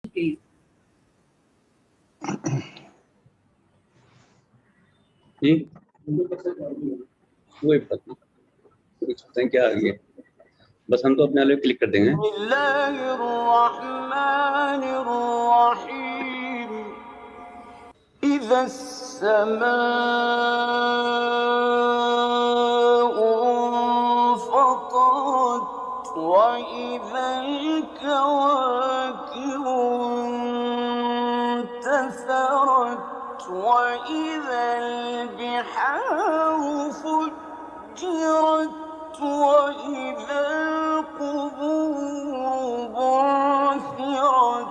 please. جی وہی پتہ نہیں کیا آگے بس ہم تو اپنے والے کلک کر دیں گے. بسم اللہ الرحمن الرحیم اذا السماء انفطرت واذا الكواكب انتثرت واذا البحار فجرت واذا القبور بعثرت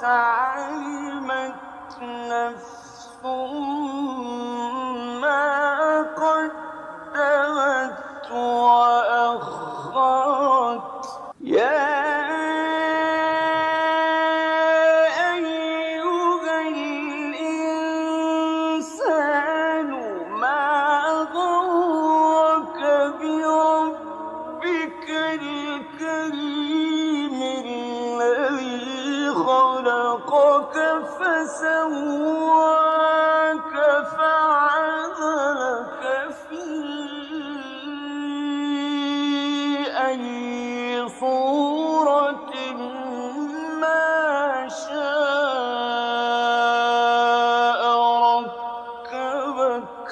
علمت نفس ما قدمت وأخرت يا أيها الإنسان ما غرك بربك الكريم الذي خلقك فسواك فعدلك في أي صورة ما شاء ركبك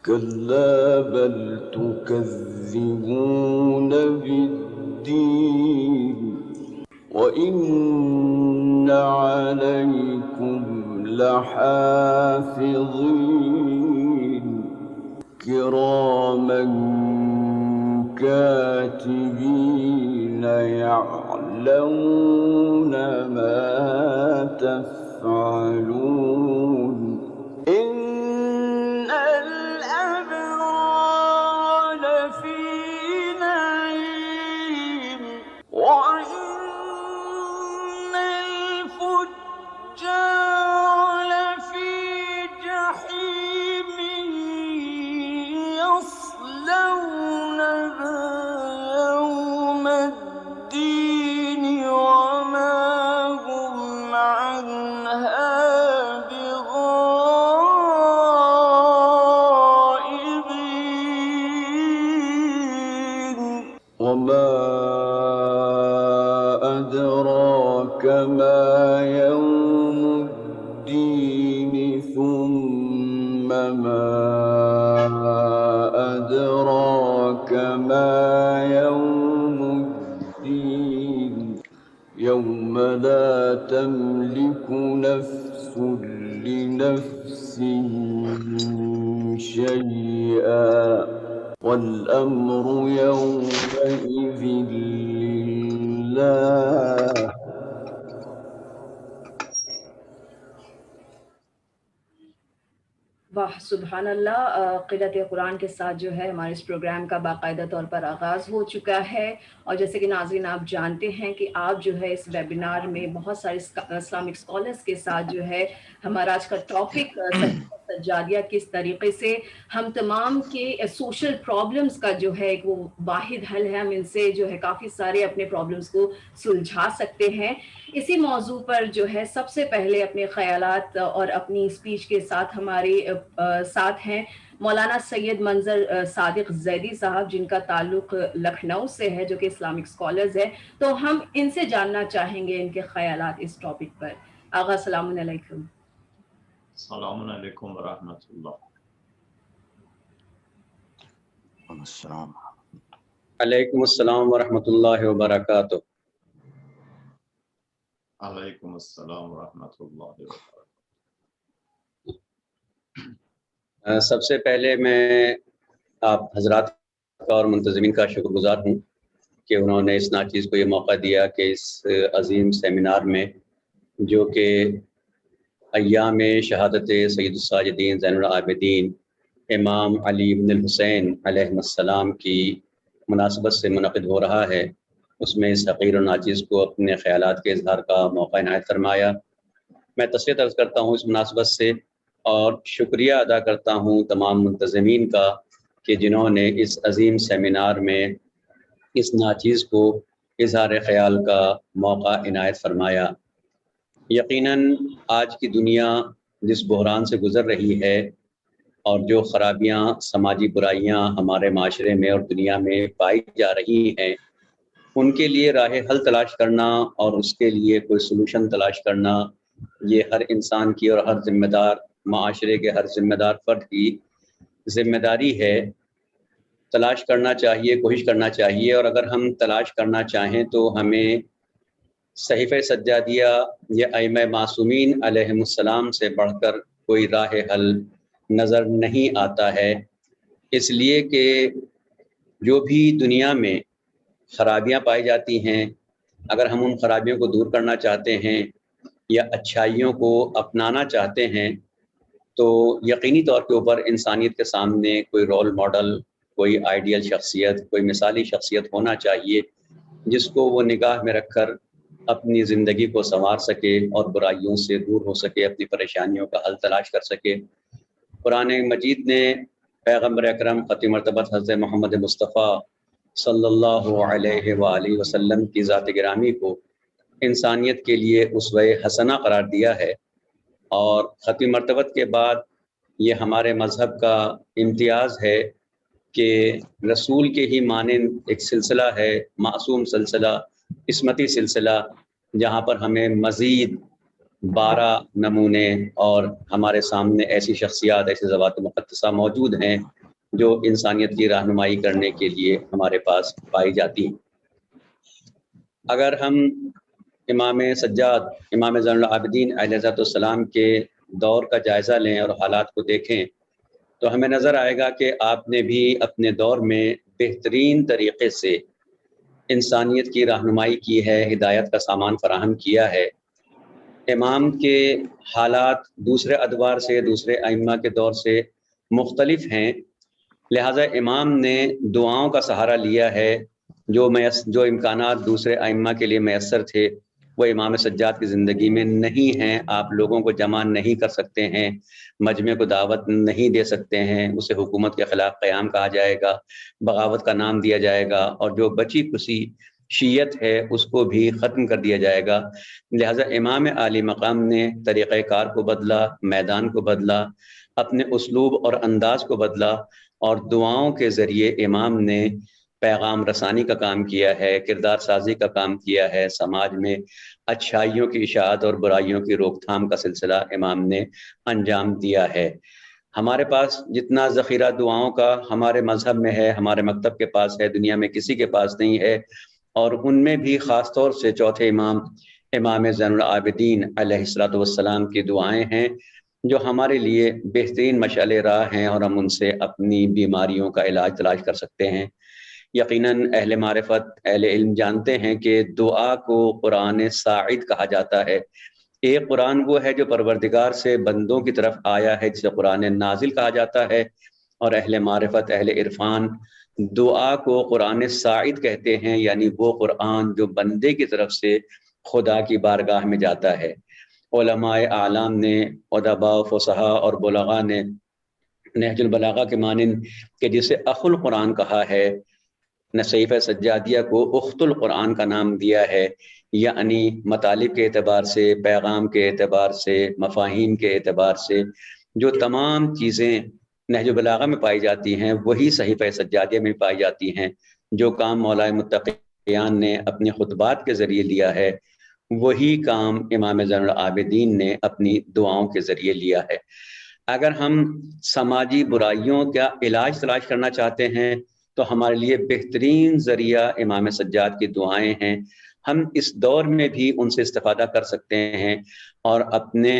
كلا بل تكذبون بالدين وإن عليكم لحافظين كراما كاتبين يعلمون ما تفعلون إن الأبرار لفي نعيم وإن الفجار لفي جحيم يصلونها يوم الدين وما هم عنها بغائبين وما أدراك ما يوم الدين ثم ما أدراك ما يوم الدين يوم لا تملك نفس لنفس شيئا والأمر يومئذ لله. واہ سبحان اللہ. قرأت قرآن کے ساتھ جو ہے ہمارے اس پروگرام کا باقاعدہ طور پر آغاز ہو چکا ہے اور جیسے کہ ناظرین آپ جانتے ہیں کہ آپ جو ہے اس ویبینار میں بہت سارے اسلامک اسکالرس کے ساتھ جو ہے ہمارا آج کا ٹاپک سجادیہ کس طریقے سے ہم تمام کے سوشل پرابلمس کا جو ہے ایک وہ واحد حل ہے، ہم ان سے جو ہے کافی سارے اپنے پرابلمس کو سلجھا سکتے ہیں. اسی موضوع پر جو ہے سب سے پہلے اپنے خیالات اور اپنی اسپیچ کے ساتھ ہمارے ساتھ ہیں مولانا سید منظر صادق زیدی صاحب، جن کا تعلق لکھنؤ سے ہے، جو کہ اسلامک اسکالرز ہے. تو ہم ان سے جاننا چاہیں گے ان کے خیالات اس ٹاپک پر. آغا السلام علیکم. السلام علیکم ورحمۃ اللہ. السلام علیکم السلام ورحمۃ اللہ وبرکاتہ. علیکم السلام ورحمۃ اللہ وبرکاتہ. سب سے پہلے میں آپ حضرات کا اور منتظمین کا شکر گزار ہوں کہ انہوں نے اس ناچیز کو یہ موقع دیا کہ اس عظیم سیمینار میں جو کہ ایام شہادت سید الساجدین زین العابدین امام علی بن الحسین علیہ السلام کی مناسبت سے منعقد ہو رہا ہے، اس میں اس حقیر و ناچیز کو اپنے خیالات کے اظہار کا موقع عنایت فرمایا. میں تسلیت عرض کرتا ہوں اس مناسبت سے اور شکریہ ادا کرتا ہوں تمام منتظمین کا کہ جنہوں نے اس عظیم سیمینار میں اس ناچیز کو اظہار خیال کا موقع عنایت فرمایا. یقیناً آج کی دنیا جس بحران سے گزر رہی ہے اور جو خرابیاں، سماجی برائیاں ہمارے معاشرے میں اور دنیا میں پائی جا رہی ہیں، ان کے لیے راہ حل تلاش کرنا اور اس کے لیے کوئی سلوشن تلاش کرنا، یہ ہر انسان کی اور ہر ذمہ دار معاشرے کے ہر ذمہ دار فرد کی ذمہ داری ہے۔ تلاش کرنا چاہیے، کوشش کرنا چاہیے، اور اگر ہم تلاش کرنا چاہیں تو ہمیں صحیفہ سجادیہ یا ائمہ معصومین علیہم السلام سے بڑھ کر کوئی راہ حل نظر نہیں آتا ہے، اس لیے کہ جو بھی دنیا میں خرابیاں پائی جاتی ہیں، اگر ہم ان خرابیوں کو دور کرنا چاہتے ہیں یا اچھائیوں کو اپنانا چاہتے ہیں تو یقینی طور کے اوپر انسانیت کے سامنے کوئی رول ماڈل، کوئی آئیڈیل شخصیت، کوئی مثالی شخصیت ہونا چاہیے جس کو وہ نگاہ میں رکھ کر اپنی زندگی کو سنوار سکے اور برائیوں سے دور ہو سکے، اپنی پریشانیوں کا حل تلاش کر سکے۔ قرآن مجید نے پیغمبر اکرم ختم مرتبت حضرت محمد مصطفیٰ صلی اللہ علیہ وآلہ وسلم کی ذات گرامی کو انسانیت کے لیے اسوہ حسنہ قرار دیا ہے، اور ختم مرتبت کے بعد یہ ہمارے مذہب کا امتیاز ہے کہ رسول کے ہی مانند ایک سلسلہ ہے، معصوم سلسلہ، عصمتی سلسلہ، جہاں پر ہمیں مزید 12 نمونے اور ہمارے سامنے ایسی شخصیات، ایسی ذوات مقدسہ موجود ہیں جو انسانیت کی رہنمائی کرنے کے لیے ہمارے پاس پائی جاتی ہیں۔ اگر ہم امام سجاد، امام زین العابدین علیہ السلام کے دور کا جائزہ لیں اور حالات کو دیکھیں تو ہمیں نظر آئے گا کہ آپ نے بھی اپنے دور میں بہترین طریقے سے انسانیت کی رہنمائی کی ہے، ہدایت کا سامان فراہم کیا ہے۔ امام کے حالات دوسرے ادوار سے، دوسرے ائمہ کے دور سے مختلف ہیں، لہٰذا امام نے دعاؤں کا سہارا لیا ہے۔ جو امکانات دوسرے ائمہ کے لیے میسر تھے وہ امام سجاد کی زندگی میں نہیں ہیں۔ آپ لوگوں کو جمع نہیں کر سکتے ہیں، مجمع کو دعوت نہیں دے سکتے ہیں، اسے حکومت کے خلاف قیام کہا جائے گا، بغاوت کا نام دیا جائے گا، اور جو بچی کسی شیعت ہے اس کو بھی ختم کر دیا جائے گا۔ لہٰذا امام عالی مقام نے طریقہ کار کو بدلا، میدان کو بدلا، اپنے اسلوب اور انداز کو بدلا، اور دعاؤں کے ذریعے امام نے پیغام رسانی کا کام کیا ہے، کردار سازی کا کام کیا ہے، سماج میں اچھائیوں کی اشاعت اور برائیوں کی روک تھام کا سلسلہ امام نے انجام دیا ہے۔ ہمارے پاس جتنا ذخیرہ دعاؤں کا ہمارے مذہب میں ہے، ہمارے مکتب کے پاس ہے، دنیا میں کسی کے پاس نہیں ہے، اور ان میں بھی خاص طور سے چوتھے امام، امام زین العابدین علیہ السلام کی دعائیں ہیں جو ہمارے لیے بہترین مشعل راہ ہیں، اور ہم ان سے اپنی بیماریوں کا علاج تلاش کر سکتے ہیں۔ یقیناً اہل معرفت، اہل علم جانتے ہیں کہ دعا کو قرآن ساعد کہا جاتا ہے۔ ایک قرآن وہ ہے جو پروردگار سے بندوں کی طرف آیا ہے، جسے قرآن نازل کہا جاتا ہے، اور اہل معرفت، اہل عرفان دعا کو قرآن ساعد کہتے ہیں، یعنی وہ قرآن جو بندے کی طرف سے خدا کی بارگاہ میں جاتا ہے۔ علماء اعلام نے، ادباء، فصحاء اور بلغاء نے نہج البلاغہ کے مانند کہ جسے اخ القرآن کہا ہے، صحیفہ سجادیہ کو اخت القرآن کا نام دیا ہے، یعنی مطالب کے اعتبار سے، پیغام کے اعتبار سے، مفاہیم کے اعتبار سے جو تمام چیزیں نہج البلاغہ میں پائی جاتی ہیں وہی صحیفہ سجادیہ میں پائی جاتی ہیں۔ جو کام مولا متقیان نے اپنے خطبات کے ذریعے لیا ہے وہی کام امام زین العابدین نے اپنی دعاؤں کے ذریعے لیا ہے۔ اگر ہم سماجی برائیوں کا علاج تلاش کرنا چاہتے ہیں تو ہمارے لیے بہترین ذریعہ امام سجاد کی دعائیں ہیں۔ ہم اس دور میں بھی ان سے استفادہ کر سکتے ہیں، اور اپنے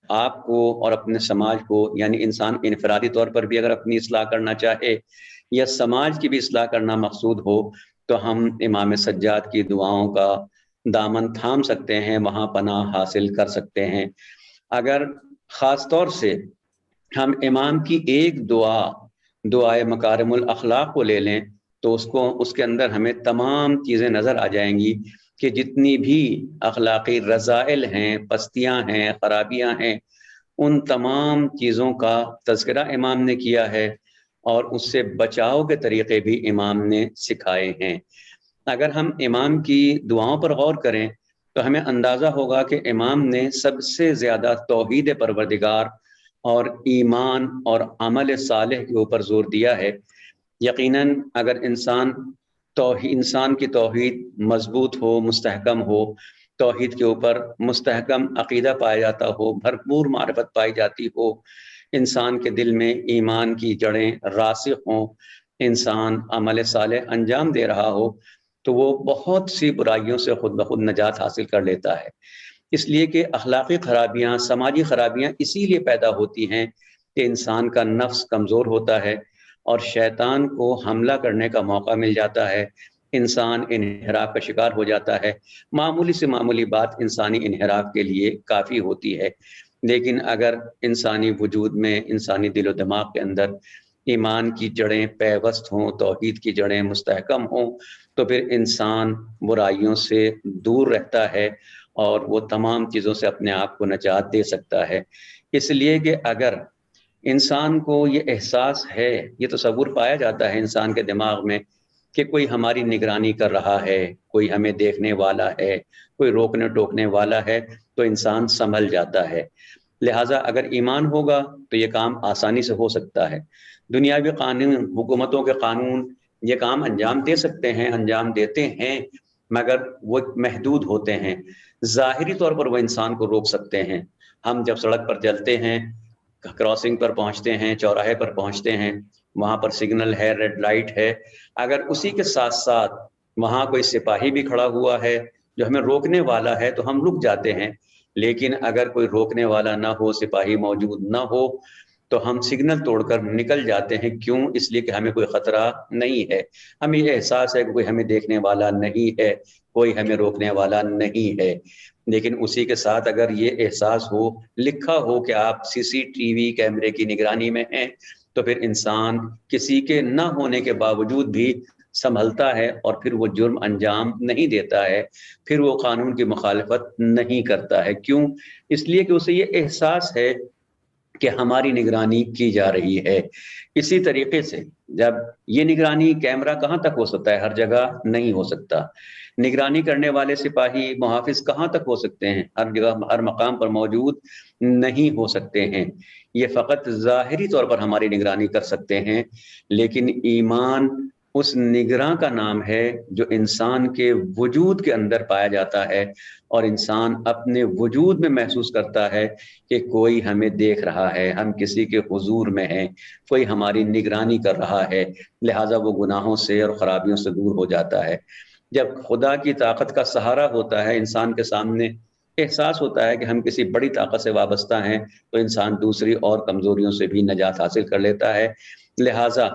آپ کو اور اپنے سماج کو، یعنی انسان انفرادی طور پر بھی اگر اپنی اصلاح کرنا چاہے یا سماج کی بھی اصلاح کرنا مقصود ہو تو ہم امام سجاد کی دعاؤں کا دامن تھام سکتے ہیں، وہاں پناہ حاصل کر سکتے ہیں۔ اگر خاص طور سے ہم امام کی ایک دعائے مکارم الاخلاق کو لے لیں تو اس کے اندر ہمیں تمام چیزیں نظر آ جائیں گی کہ جتنی بھی اخلاقی رذائل ہیں، پستیاں ہیں، خرابیاں ہیں، ان تمام چیزوں کا تذکرہ امام نے کیا ہے، اور اس سے بچاؤ کے طریقے بھی امام نے سکھائے ہیں۔ اگر ہم امام کی دعاؤں پر غور کریں تو ہمیں اندازہ ہوگا کہ امام نے سب سے زیادہ توحید پروردگار اور ایمان اور عمل صالح کے اوپر زور دیا ہے۔ یقیناً اگر انسان کی توحید مضبوط ہو، مستحکم ہو، توحید کے اوپر مستحکم عقیدہ پایا جاتا ہو، بھرپور معرفت پائی جاتی ہو، انسان کے دل میں ایمان کی جڑیں راسخ ہوں، انسان عمل صالح انجام دے رہا ہو، تو وہ بہت سی برائیوں سے خود بخود نجات حاصل کر لیتا ہے۔ اس لیے کہ اخلاقی خرابیاں، سماجی خرابیاں اسی لیے پیدا ہوتی ہیں کہ انسان کا نفس کمزور ہوتا ہے اور شیطان کو حملہ کرنے کا موقع مل جاتا ہے، انسان انحراف کا شکار ہو جاتا ہے۔ معمولی سے معمولی بات انسانی انحراف کے لیے کافی ہوتی ہے، لیکن اگر انسانی وجود میں، انسانی دل و دماغ کے اندر ایمان کی جڑیں پیوست ہوں، توحید کی جڑیں مستحکم ہوں، تو پھر انسان برائیوں سے دور رہتا ہے اور وہ تمام چیزوں سے اپنے آپ کو نجات دے سکتا ہے۔ اس لیے کہ اگر انسان کو یہ احساس ہے، یہ تصور پایا جاتا ہے انسان کے دماغ میں کہ کوئی ہماری نگرانی کر رہا ہے، کوئی ہمیں دیکھنے والا ہے، کوئی روکنے ٹوکنے والا ہے، تو انسان سنبھل جاتا ہے۔ لہٰذا اگر ایمان ہوگا تو یہ کام آسانی سے ہو سکتا ہے۔ دنیاوی قانون، حکومتوں کے قانون یہ کام انجام دے سکتے ہیں، انجام دیتے ہیں، مگر وہ محدود ہوتے ہیں۔ ظاہری طور پر وہ انسان کو روک سکتے ہیں۔ ہم جب سڑک پر چلتے ہیں، کراسنگ پر پہنچتے ہیں، چوراہے پر پہنچتے ہیں، وہاں پر سگنل ہے، ریڈ لائٹ ہے، اگر اسی کے ساتھ ساتھ وہاں کوئی سپاہی بھی کھڑا ہوا ہے جو ہمیں روکنے والا ہے تو ہم رک جاتے ہیں۔ لیکن اگر کوئی روکنے والا نہ ہو، سپاہی موجود نہ ہو، تو ہم سگنل توڑ کر نکل جاتے ہیں۔ کیوں؟ اس لیے کہ ہمیں کوئی خطرہ نہیں ہے، ہمیں یہ احساس ہے کہ کوئی ہمیں دیکھنے والا نہیں ہے، کوئی ہمیں روکنے والا نہیں ہے۔ لیکن اسی کے ساتھ اگر یہ احساس ہو، لکھا ہو کہ آپ سی سی ٹی وی کیمرے کی نگرانی میں ہیں، تو پھر انسان کسی کے نہ ہونے کے باوجود بھی سنبھلتا ہے اور پھر وہ جرم انجام نہیں دیتا ہے، پھر وہ قانون کی مخالفت نہیں کرتا ہے۔ کیوں؟ اس لیے کہ اسے یہ احساس ہے کہ ہماری نگرانی کی جا رہی ہے۔ اسی طریقے سے جب یہ نگرانی، کیمرہ کہاں تک ہو سکتا ہے؟ ہر جگہ نہیں ہو سکتا۔ نگرانی کرنے والے سپاہی، محافظ کہاں تک ہو سکتے ہیں؟ ہر جگہ، ہر مقام پر موجود نہیں ہو سکتے ہیں۔ یہ فقط ظاہری طور پر ہماری نگرانی کر سکتے ہیں، لیکن ایمان اس نگراں کا نام ہے جو انسان کے وجود کے اندر پایا جاتا ہے، اور انسان اپنے وجود میں محسوس کرتا ہے کہ کوئی ہمیں دیکھ رہا ہے، ہم کسی کے حضور میں ہیں، کوئی ہماری نگرانی کر رہا ہے، لہٰذا وہ گناہوں سے اور خرابیوں سے دور ہو جاتا ہے۔ جب خدا کی طاقت کا سہارا ہوتا ہے انسان کے سامنے، احساس ہوتا ہے کہ ہم کسی بڑی طاقت سے وابستہ ہیں، تو انسان دوسری اور کمزوریوں سے بھی نجات حاصل کر لیتا ہے۔ لہٰذا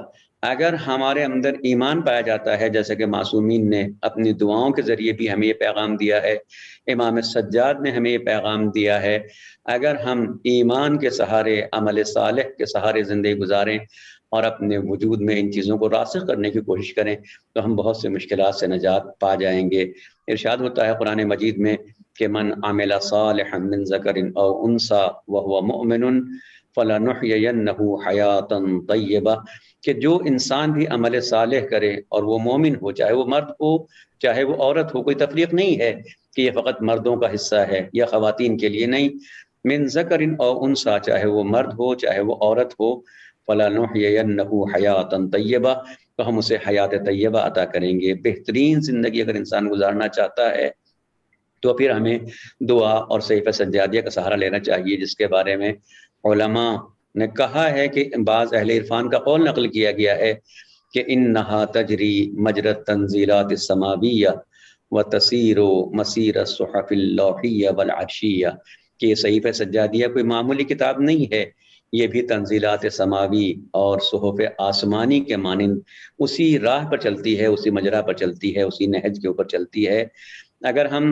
اگر ہمارے اندر ایمان پایا جاتا ہے، جیسے کہ معصومین نے اپنی دعاؤں کے ذریعے بھی ہمیں یہ پیغام دیا ہے، امام سجاد نے ہمیں یہ پیغام دیا ہے، اگر ہم ایمان کے سہارے، عمل صالح کے سہارے زندگی گزاریں اور اپنے وجود میں ان چیزوں کو راسخ کرنے کی کوشش کریں، تو ہم بہت سے مشکلات سے نجات پا جائیں گے۔ ارشاد ہوتا ہے قرآن مجید میں کہ من عمل صالحا من ذکر او انثى وهو مؤمن فلنحيينه حیاتا طیبہ، کہ جو انسان بھی عمل صالح کرے اور وہ مومن ہو، چاہے وہ مرد ہو چاہے وہ عورت ہو، کوئی تفریق نہیں ہے کہ یہ فقط مردوں کا حصہ ہے یا خواتین کے لیے نہیں، من ذکر او انثى، چاہے وہ مرد ہو چاہے وہ عورت ہو، فلنحيينه حیاتا طیبہ، تو ہم اسے حیات طیبہ عطا کریں گے۔ بہترین زندگی اگر انسان گزارنا چاہتا ہے تو پھر ہمیں دعا اور صحیفہ سجادیہ کا سہارا لینا چاہیے، جس کے بارے میں علماء نے کہا ہے کہ بعض اہل عرفان کا قول نقل کیا گیا ہے کہ انہا تجری مجری التنزیلات السماویہ وتسیر مسیر الصحف اللوحیہ والعرشیہ، کہ یہ صحیفہ سجادیہ کوئی معمولی کتاب نہیں ہے، یہ بھی تنزیلات سماوی اور صحف آسمانی کے مانند اسی راہ پر چلتی ہے، اسی مجرا پر چلتی ہے، اسی نہج کے اوپر چلتی ہے۔ اگر ہم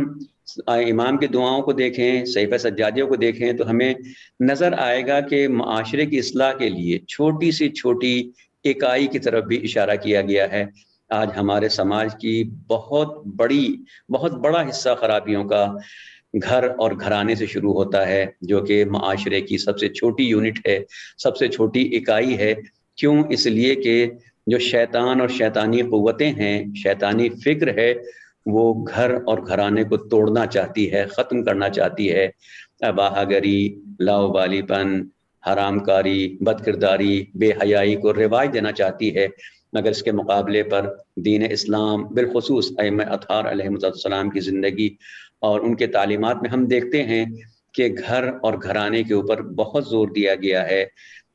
امام کی دعاؤں کو دیکھیں، صحیفہ سجادیوں کو دیکھیں، تو ہمیں نظر آئے گا کہ معاشرے کی اصلاح کے لیے چھوٹی سی چھوٹی اکائی کی طرف بھی اشارہ کیا گیا ہے۔ آج ہمارے سماج کی بہت بڑا حصہ خرابیوں کا گھر اور گھرانے سے شروع ہوتا ہے، جو کہ معاشرے کی سب سے چھوٹی یونٹ ہے، سب سے چھوٹی اکائی ہے۔ کیوں؟ اس لیے کہ جو شیطان اور شیطانی قوتیں ہیں، شیطانی فکر ہے، وہ گھر اور گھرانے کو توڑنا چاہتی ہے، ختم کرنا چاہتی ہے، اباہگری، لاؤبالی پن، حرام کاری، بد کرداری، بے حیائی کو رواج دینا چاہتی ہے، مگر اس کے مقابلے پر دین اسلام بالخصوص ائمہ اطہار علیہ السلام کی زندگی اور ان کے تعلیمات میں ہم دیکھتے ہیں کہ گھر اور گھرانے کے اوپر بہت زور دیا گیا ہے۔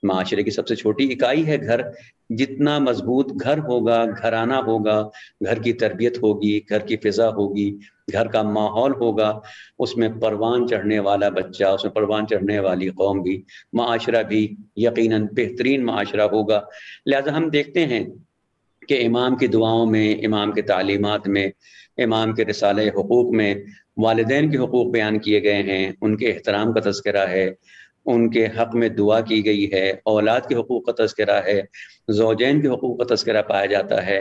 معاشرے کی سب سے چھوٹی اکائی ہے گھر، جتنا مضبوط گھر ہوگا، گھرانہ ہوگا، گھر کی تربیت ہوگی، گھر کی فضا ہوگی، گھر کا ماحول ہوگا، اس میں پروان چڑھنے والا بچہ، اس میں پروان چڑھنے والی قوم بھی، معاشرہ بھی یقیناً بہترین معاشرہ ہوگا۔ لہذا ہم دیکھتے ہیں کہ امام کی دعاؤں میں، امام کے تعلیمات میں، امام کے رسالہ حقوق میں والدین کے حقوق بیان کیے گئے ہیں، ان کے احترام کا تذکرہ ہے، ان کے حق میں دعا کی گئی ہے، اولاد کے حقوق کا تذکرہ ہے، زوجین کے حقوق کا تذکرہ پایا جاتا ہے۔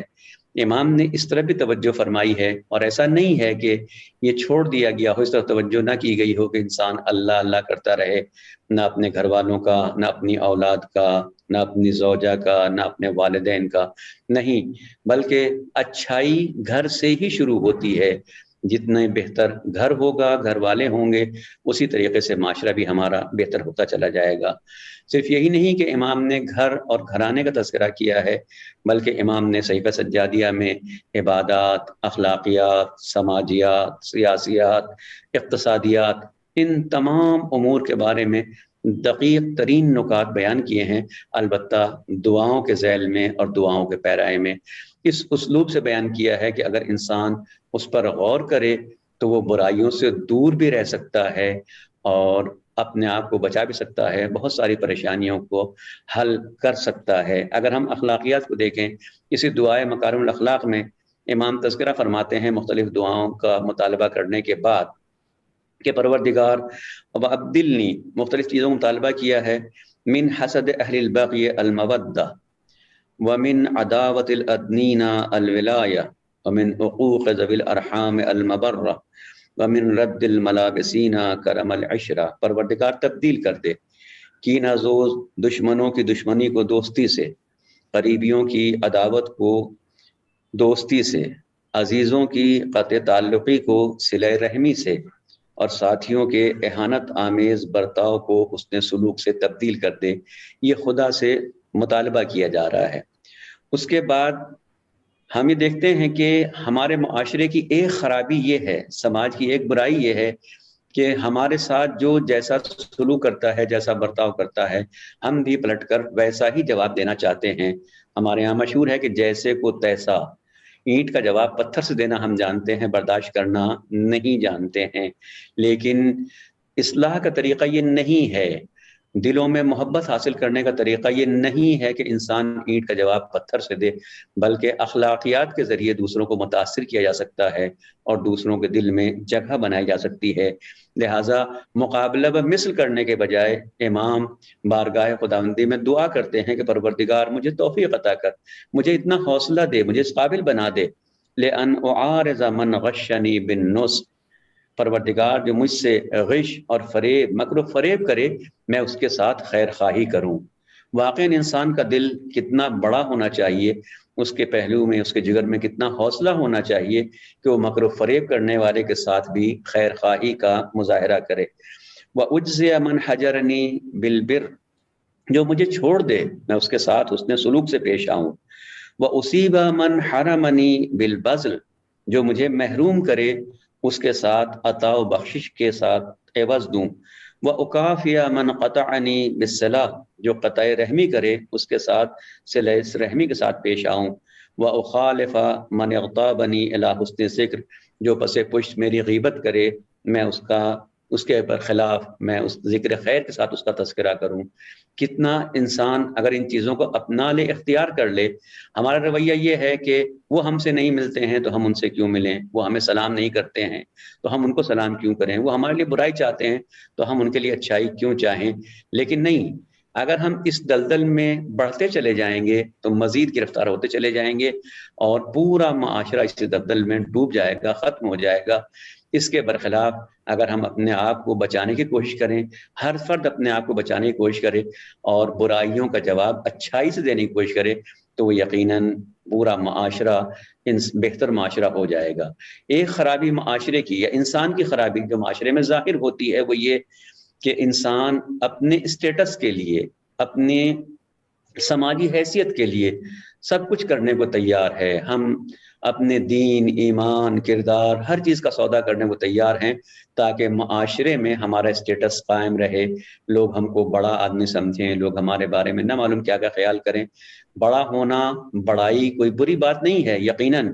امام نے اس طرح بھی توجہ فرمائی ہے، اور ایسا نہیں ہے کہ یہ چھوڑ دیا گیا ہو، اس طرح توجہ نہ کی گئی ہو کہ انسان اللہ اللہ کرتا رہے، نہ اپنے گھر والوں کا، نہ اپنی اولاد کا، نہ اپنی زوجہ کا، نہ اپنے والدین کا، نہیں، بلکہ اچھائی گھر سے ہی شروع ہوتی ہے۔ جتنے بہتر گھر ہوگا، گھر والے ہوں گے، اسی طریقے سے معاشرہ بھی ہمارا بہتر ہوتا چلا جائے گا۔ صرف یہی نہیں کہ امام نے گھر اور گھرانے کا تذکرہ کیا ہے، بلکہ امام نے صحیفہ سجادیہ میں عبادات، اخلاقیات، سماجیات، سیاسیات، اقتصادیات، ان تمام امور کے بارے میں دقیق ترین نکات بیان کیے ہیں، البتہ دعاؤں کے ذیل میں اور دعاؤں کے پیرائے میں۔ اس اسلوب سے بیان کیا ہے کہ اگر انسان اس پر غور کرے تو وہ برائیوں سے دور بھی رہ سکتا ہے اور اپنے آپ کو بچا بھی سکتا ہے، بہت ساری پریشانیوں کو حل کر سکتا ہے۔ اگر ہم اخلاقیات کو دیکھیں، اسی دعائے مکارم الاخلاق میں امام تذکرہ فرماتے ہیں مختلف دعاؤں کا مطالبہ کرنے کے بعد کہ پروردگار وابدلنی، مختلف چیزوں کا مطالبہ کیا ہے، من حسد اہل البغی المودہ، ومن عداوت الادنین الولایہ، ومن عقوق ذوی الارحام المبرہ، ومن رد الملابسین کرم العشرہ۔ پروردگار تبدیل کر دے کینہ زوز دشمنوں کی دشمنی کو دوستی سے، قریبیوں کی عداوت کو دوستی سے، عزیزوں کی قطع تعلقی کو صلہ رحمی سے، اور ساتھیوں کے اہانت آمیز برتاؤ کو حسن سلوک سے تبدیل کر دے۔ یہ خدا سے مطالبہ کیا جا رہا ہے۔ اس کے بعد ہم یہ دیکھتے ہیں کہ ہمارے معاشرے کی ایک خرابی یہ ہے، سماج کی ایک برائی یہ ہے کہ ہمارے ساتھ جو جیسا سلوک کرتا ہے، جیسا برتاؤ کرتا ہے، ہم بھی پلٹ کر ویسا ہی جواب دینا چاہتے ہیں۔ ہمارے یہاں مشہور ہے کہ جیسے کو تیسا، اینٹ کا جواب پتھر سے دینا ہم جانتے ہیں، برداشت کرنا نہیں جانتے ہیں۔ لیکن اصلاح کا طریقہ یہ نہیں ہے، دلوں میں محبت حاصل کرنے کا طریقہ یہ نہیں ہے کہ انسان اینٹ کا جواب پتھر سے دے، بلکہ اخلاقیات کے ذریعے دوسروں کو متاثر کیا جا سکتا ہے اور دوسروں کے دل میں جگہ بنائی جا سکتی ہے۔ لہٰذا مقابلہ بمثل کرنے کے بجائے امام بارگاہ خداوندی میں دعا کرتے ہیں کہ پروردگار مجھے توفیق عطا کر، مجھے اتنا حوصلہ دے، مجھے اس قابل بنا دے، لأن اعارض من غشنی بالنصح، پروردگار جو مجھ سے غش اور فریب، مکر و فریب کرے، میں اس کے ساتھ خیر خواہی کروں۔ واقعاً انسان کا دل کتنا بڑا ہونا چاہیے، اس کے پہلو میں، اس کے جگر میں کتنا حوصلہ ہونا چاہیے کہ وہ مکر و فریب کرنے والے کے ساتھ بھی خیر خواہی کا مظاہرہ کرے۔ وَأُجْزِيَ مَنْ حَجَرَنِي بِالْبِرِّ، جو مجھے چھوڑ دے میں اس کے ساتھ حسن سلوک سے پیش آؤں۔ وَأُصِيبَ مَنْ حَرَمَنِي بِالْبَذْلِ، جو مجھے محروم کرے اس کے ساتھ عطا و بخشش کے ساتھ عوض دوں۔ وَأُكَافِيَ مَنْ قَطَعَنِي بِالصِّلَةِ، جو قطع رحمی کرے اس کے ساتھ صلہ رحمی کے ساتھ پیش آؤں۔ وَأُخَالِفَ مَنْ اغْتَابَنِي إِلَىٰ حُسْنِ ذِكْرٍ، جو پس پشت میری غیبت کرے میں اس کے خلاف میں اس ذکر خیر کے ساتھ اس کا تذکرہ کروں۔ کتنا انسان اگر ان چیزوں کو اپنا لے، اختیار کر لے۔ ہمارا رویہ یہ ہے کہ وہ ہم سے نہیں ملتے ہیں تو ہم ان سے کیوں ملیں، وہ ہمیں سلام نہیں کرتے ہیں تو ہم ان کو سلام کیوں کریں، وہ ہمارے لیے برائی چاہتے ہیں تو ہم ان کے لیے اچھائی کیوں چاہیں۔ لیکن نہیں، اگر ہم اس دلدل میں بڑھتے چلے جائیں گے تو مزید گرفتار ہوتے چلے جائیں گے اور پورا معاشرہ اس دلدل میں ڈوب جائے گا، ختم ہو جائے گا۔ اس کے برخلاف اگر ہم اپنے آپ کو بچانے کی کوشش کریں، ہر فرد اپنے آپ کو بچانے کی کوشش کرے اور برائیوں کا جواب اچھائی سے دینے کی کوشش کرے، تو وہ یقیناً پورا معاشرہ بہتر معاشرہ ہو جائے گا۔ ایک خرابی معاشرے کی یا انسان کی خرابی جو معاشرے میں ظاہر ہوتی ہے وہ یہ کہ انسان اپنے اسٹیٹس کے لیے، اپنے سماجی حیثیت کے لیے سب کچھ کرنے کو تیار ہے۔ ہم اپنے دین، ایمان، کردار، ہر چیز کا سودا کرنے کو تیار ہیں تاکہ معاشرے میں ہمارا اسٹیٹس قائم رہے، لوگ ہم کو بڑا آدمی سمجھیں، لوگ ہمارے بارے میں نہ معلوم کیا کیا خیال کریں۔ بڑا ہونا، بڑائی کوئی بری بات نہیں ہے، یقیناً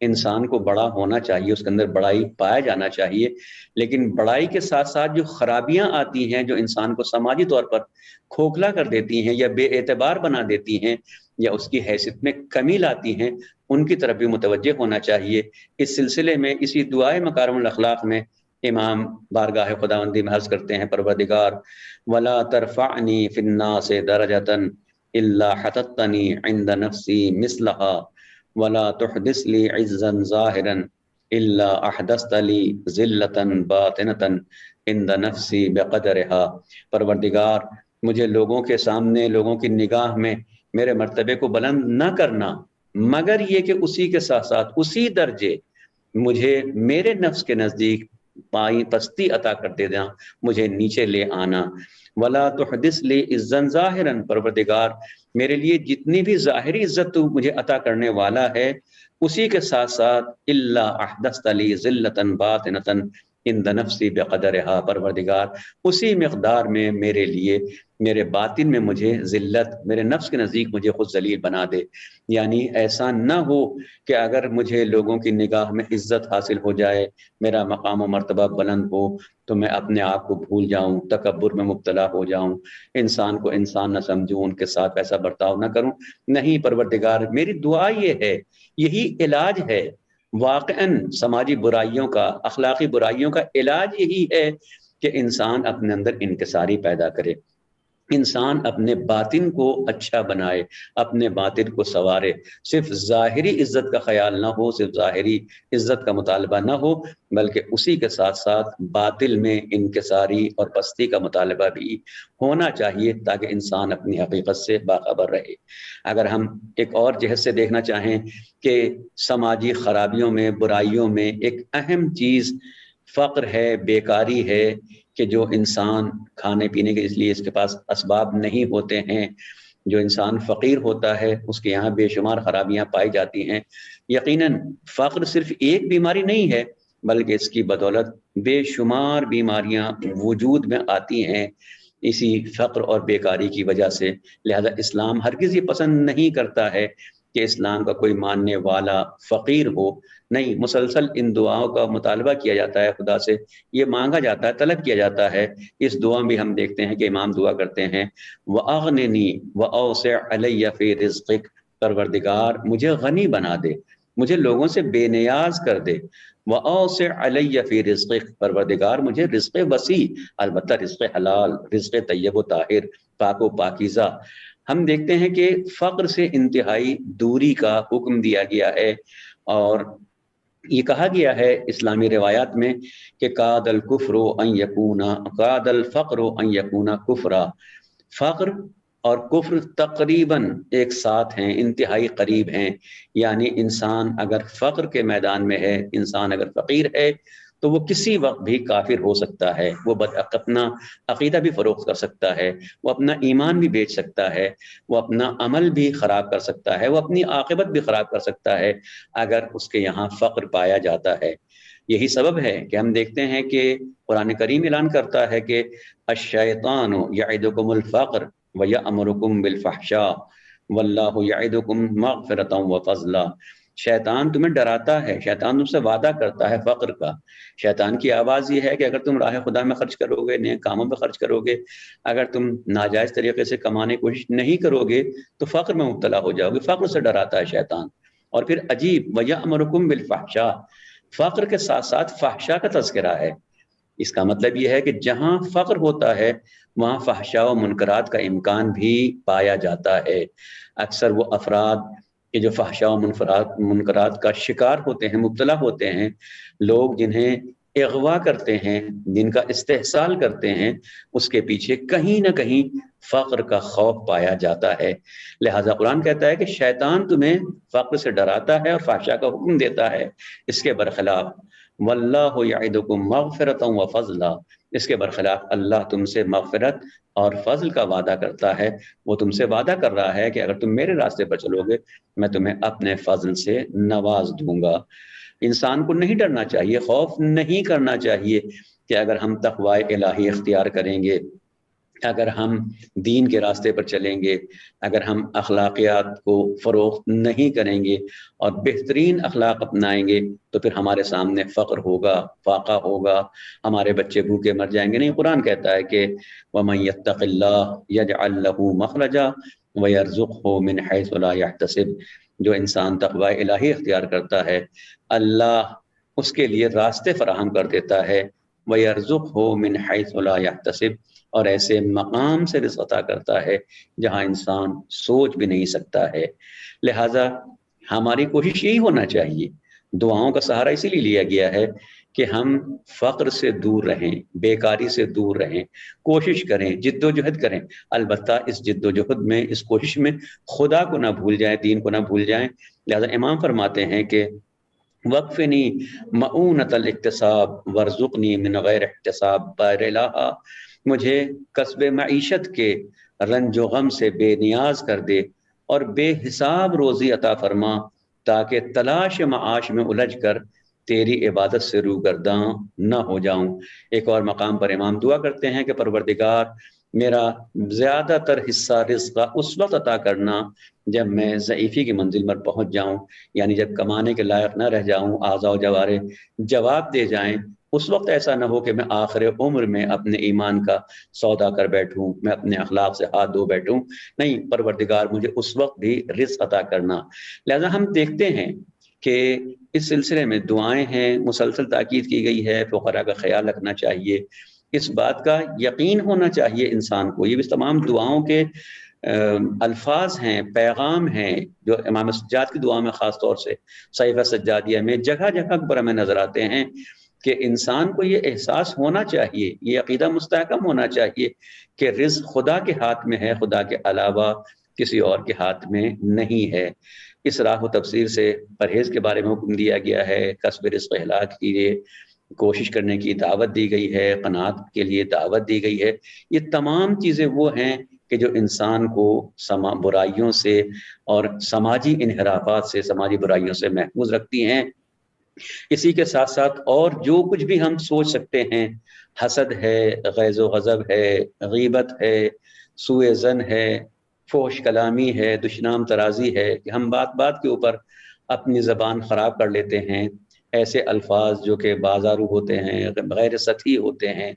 انسان کو بڑا ہونا چاہیے، اس کے اندر بڑائی پایا جانا چاہیے، لیکن بڑائی کے ساتھ ساتھ جو خرابیاں آتی ہیں جو انسان کو سماجی طور پر کھوکھلا کر دیتی ہیں یا بے اعتبار بنا دیتی ہیں یا اس کی حیثیت میں کمی لاتی ہیں، ان کی طرف بھی متوجہ ہونا چاہیے۔ اس سلسلے میں اسی دعائے مکارم الاخلاق میں امام بارگاہ خداوندی میں عرض کرتے ہیں، پروردگار ولا ترفعنی فی الناس درجۃ الا حطتنی عند نفسی مثلها ولا تحدث لی عزا ظاہرا الا احدثت لی ذلۃ باطنۃ عند نفسی بقدرها۔ پروردگار مجھے لوگوں کے سامنے، لوگوں کی نگاہ میں میرے مرتبے کو بلند نہ کرنا، مگر یہ کہ اسی کے ساتھ ساتھ اسی درجے مجھے میرے نفس کے نزدیک پائی پستی عطا کر دے دینا، مجھے نیچے لے آنا۔ ولا تحدث لی عزا ظاہرا، پروردگار میرے لیے جتنی بھی ظاہری عزت تو مجھے عطا کرنے والا ہے اسی کے ساتھ ساتھ الا احدثت لی ذلۃ باطنۃ عند نفسی بقدرها، پروردگار اسی مقدار میں میرے لیے، میرے باطن میں مجھے ذلت، میرے نفس کے نزدیک مجھے خود ذلیل بنا دے۔ یعنی ایسا نہ ہو کہ اگر مجھے لوگوں کی نگاہ میں عزت حاصل ہو جائے، میرا مقام و مرتبہ بلند ہو، تو میں اپنے آپ کو بھول جاؤں، تکبر میں مبتلا ہو جاؤں، انسان کو انسان نہ سمجھوں، ان کے ساتھ ایسا برتاؤ نہ کروں۔ نہیں پروردگار، میری دعا یہ ہے، یہی علاج ہے واقعاً سماجی برائیوں کا، اخلاقی برائیوں کا علاج یہی ہے کہ انسان اپنے اندر انکساری پیدا کرے، انسان اپنے باطن کو اچھا بنائے، اپنے باطن کو سنوارے، صرف ظاہری عزت کا خیال نہ ہو، صرف ظاہری عزت کا مطالبہ نہ ہو، بلکہ اسی کے ساتھ ساتھ باطل میں انکساری اور پستی کا مطالبہ بھی ہونا چاہیے تاکہ انسان اپنی حقیقت سے باخبر رہے۔ اگر ہم ایک اور جہت سے دیکھنا چاہیں کہ سماجی خرابیوں میں، برائیوں میں ایک اہم چیز فقر ہے، بیکاری ہے، کہ جو انسان کھانے پینے کے اس لیے اس کے پاس اسباب نہیں ہوتے ہیں، جو انسان فقیر ہوتا ہے اس کے یہاں بے شمار خرابیاں پائی جاتی ہیں۔ یقیناً فقر صرف ایک بیماری نہیں ہے بلکہ اس کی بدولت بے شمار بیماریاں وجود میں آتی ہیں اسی فقر اور بیکاری کی وجہ سے۔ لہذا اسلام ہرگز یہ پسند نہیں کرتا ہے کہ اسلام کا کوئی ماننے والا فقیر ہو، نہیں، مسلسل ان دعاؤں کا مطالبہ کیا جاتا ہے، خدا سے یہ مانگا جاتا ہے، طلب کیا جاتا ہے۔ اس دعا میں ہم دیکھتے ہیں کہ امام دعا کرتے ہیں وَأَغْنِنِي وَأَوْسِعْ عَلَيَّ فِي رِزْقِكَ، پروردگار مجھے غنی بنا دے، مجھے لوگوں سے بے نیاز کر دے۔ وَأَوْسِعْ عَلَيَّ فِي رِزْقِكَ، پروردگار مجھے رزق وسیع، البتہ رزق حلال، رزق طیب و طاہر، پاک و پاکیزہ۔ ہم دیکھتے ہیں کہ فقر سے انتہائی دوری کا حکم دیا گیا ہے، اور یہ کہا گیا ہے اسلامی روایات میں کہ قاد الکفر ان یکون، قاد الفقر ان یکون کفرا، فقر اور کفر تقریباً ایک ساتھ ہیں، انتہائی قریب ہیں۔ یعنی انسان اگر فقر کے میدان میں ہے، انسان اگر فقیر ہے تو وہ کسی وقت بھی کافر ہو سکتا ہے، وہ اپنا عقیدہ بھی فروخت کر سکتا ہے، وہ اپنا ایمان بھی بیچ سکتا ہے، وہ اپنا عمل بھی خراب کر سکتا ہے، وہ اپنی عاقبت بھی خراب کر سکتا ہے اگر اس کے یہاں فقر پایا جاتا ہے۔ یہی سبب ہے کہ ہم دیکھتے ہیں کہ قرآن کریم اعلان کرتا ہے کہ الشیطان یعدکم الفقر ویأمرکم بالفحشاء واللہ یعدکم مغفرۃ وفضلا، شیطان تمہیں ڈراتا ہے، شیطان تم سے وعدہ کرتا ہے فقر کا۔ شیطان کی آواز یہ ہے کہ اگر تم راہ خدا میں خرچ کرو گے، نیک کاموں میں خرچ کرو گے، اگر تم ناجائز طریقے سے کمانے کی کوشش نہیں کرو گے تو فقر میں مبتلا ہو جاؤ گے، فقر سے ڈراتا ہے شیطان۔ اور پھر عجیب وَيَأْمُرُكُمْ بِالْفَحْشَاء، فقر کے ساتھ ساتھ فحشاء کا تذکرہ ہے۔ اس کا مطلب یہ ہے کہ جہاں فقر ہوتا ہے وہاں فحشاء و منکرات کا امکان بھی پایا جاتا ہے۔ اکثر وہ افراد کہ جو فحشاء و منکرات کا شکار ہوتے ہیں، مبتلا ہوتے ہیں، لوگ جنہیں اغوا کرتے ہیں، جن کا استحصال کرتے ہیں، اس کے پیچھے کہیں نہ کہیں فقر کا خوف پایا جاتا ہے۔ لہٰذا قرآن کہتا ہے کہ شیطان تمہیں فقر سے ڈراتا ہے اور فحشاء کا حکم دیتا ہے، اس کے برخلاف واللہ یعدکم مغفرۃ وفضلا، اس کے برخلاف اللہ تم سے مغفرت اور فضل کا وعدہ کرتا ہے۔ وہ تم سے وعدہ کر رہا ہے کہ اگر تم میرے راستے پر چلو گے میں تمہیں اپنے فضل سے نواز دوں گا۔ انسان کو نہیں ڈرنا چاہیے، خوف نہیں کرنا چاہیے کہ اگر ہم تقوی الہی اختیار کریں گے، اگر ہم دین کے راستے پر چلیں گے، اگر ہم اخلاقیات کو فروغ نہیں کریں گے اور بہترین اخلاق اپنائیں گے تو پھر ہمارے سامنے فقر ہوگا، فاقہ ہوگا، ہمارے بچے بھوکے مر جائیں گے۔ نہیں، قرآن کہتا ہے کہ وَمَن يَتَّقِ اللَّهَ يَجْعَل لَّهُ مَخْرَجًا وَيَرْزُقْهُ مِنْ حَيْثُ لَا يَحْتَسِبُ، جو انسان تقوی الہی اختیار کرتا ہے اللہ اس کے لیے راستے فراہم کر دیتا ہے، وَيَرْزُقْهُ مِنْ حَيْثُ لَا يَحْتَسِبُ، اور ایسے مقام سے رزق عطا کرتا ہے جہاں انسان سوچ بھی نہیں سکتا ہے۔ لہٰذا ہماری کوشش یہی ہونا چاہیے، دعاؤں کا سہارا اسی لیے لیا گیا ہے کہ ہم فقر سے دور رہیں، بیکاری سے دور رہیں، کوشش کریں، جد و جہد کریں، البتہ اس جد و جہد میں، اس کوشش میں خدا کو نہ بھول جائیں، دین کو نہ بھول جائیں۔ لہٰذا امام فرماتے ہیں کہ وقفنی معونۃ الاکتساب وارزقنی من غیر احتساب، بار الہا مجھے کسب معیشت کے رنج و غم سے بے نیاز کر دے اور بے حساب روزی عطا فرما تاکہ تلاش معاش میں الجھ کر تیری عبادت سے روگرداں نہ ہو جاؤں۔ ایک اور مقام پر امام دعا کرتے ہیں کہ پروردگار میرا زیادہ تر حصہ رزق اس وقت عطا کرنا جب میں ضعیفی کی منزل پر پہنچ جاؤں، یعنی جب کمانے کے لائق نہ رہ جاؤں، اعضاء و جوارح جواب دے جائیں، اس وقت ایسا نہ ہو کہ میں آخر عمر میں اپنے ایمان کا سودا کر بیٹھوں، میں اپنے اخلاق سے ہاتھ دھو بیٹھوں۔ نہیں، پروردگار مجھے اس وقت بھی رزق عطا کرنا۔ لہذا ہم دیکھتے ہیں کہ اس سلسلے میں دعائیں ہیں، مسلسل تاکید کی گئی ہے، فقراء کا خیال رکھنا چاہیے، اس بات کا یقین ہونا چاہیے انسان کو۔ یہ بھی تمام دعاؤں کے الفاظ ہیں، پیغام ہیں، جو امام سجاد کی دعا میں خاص طور سے صحیفہ سجادیہ میں جگہ جگہ پر ہمیں نظر آتے ہیں کہ انسان کو یہ احساس ہونا چاہیے، یہ عقیدہ مستحکم ہونا چاہیے کہ رزق خدا کے ہاتھ میں ہے، خدا کے علاوہ کسی اور کے ہاتھ میں نہیں ہے۔ اس راہ و تفسیر سے پرہیز کے بارے میں حکم دیا گیا ہے، کسب رزق ہلاک کے لیے کوشش کرنے کی دعوت دی گئی ہے، قناعت کے لیے دعوت دی گئی ہے۔ یہ تمام چیزیں وہ ہیں کہ جو انسان کو برائیوں سے اور سماجی انحرافات سے، سماجی برائیوں سے محفوظ رکھتی ہیں۔ اسی کے ساتھ ساتھ اور جو کچھ بھی ہم سوچ سکتے ہیں، حسد ہے، غیظ و غضب ہے، غیبت ہے، سوء ظن ہے، فحش کلامی ہے، دشنام ترازی ہے، کہ ہم بات بات کے اوپر اپنی زبان خراب کر لیتے ہیں، ایسے الفاظ جو کہ بازارو ہوتے ہیں، غیر سطحی ہوتے ہیں،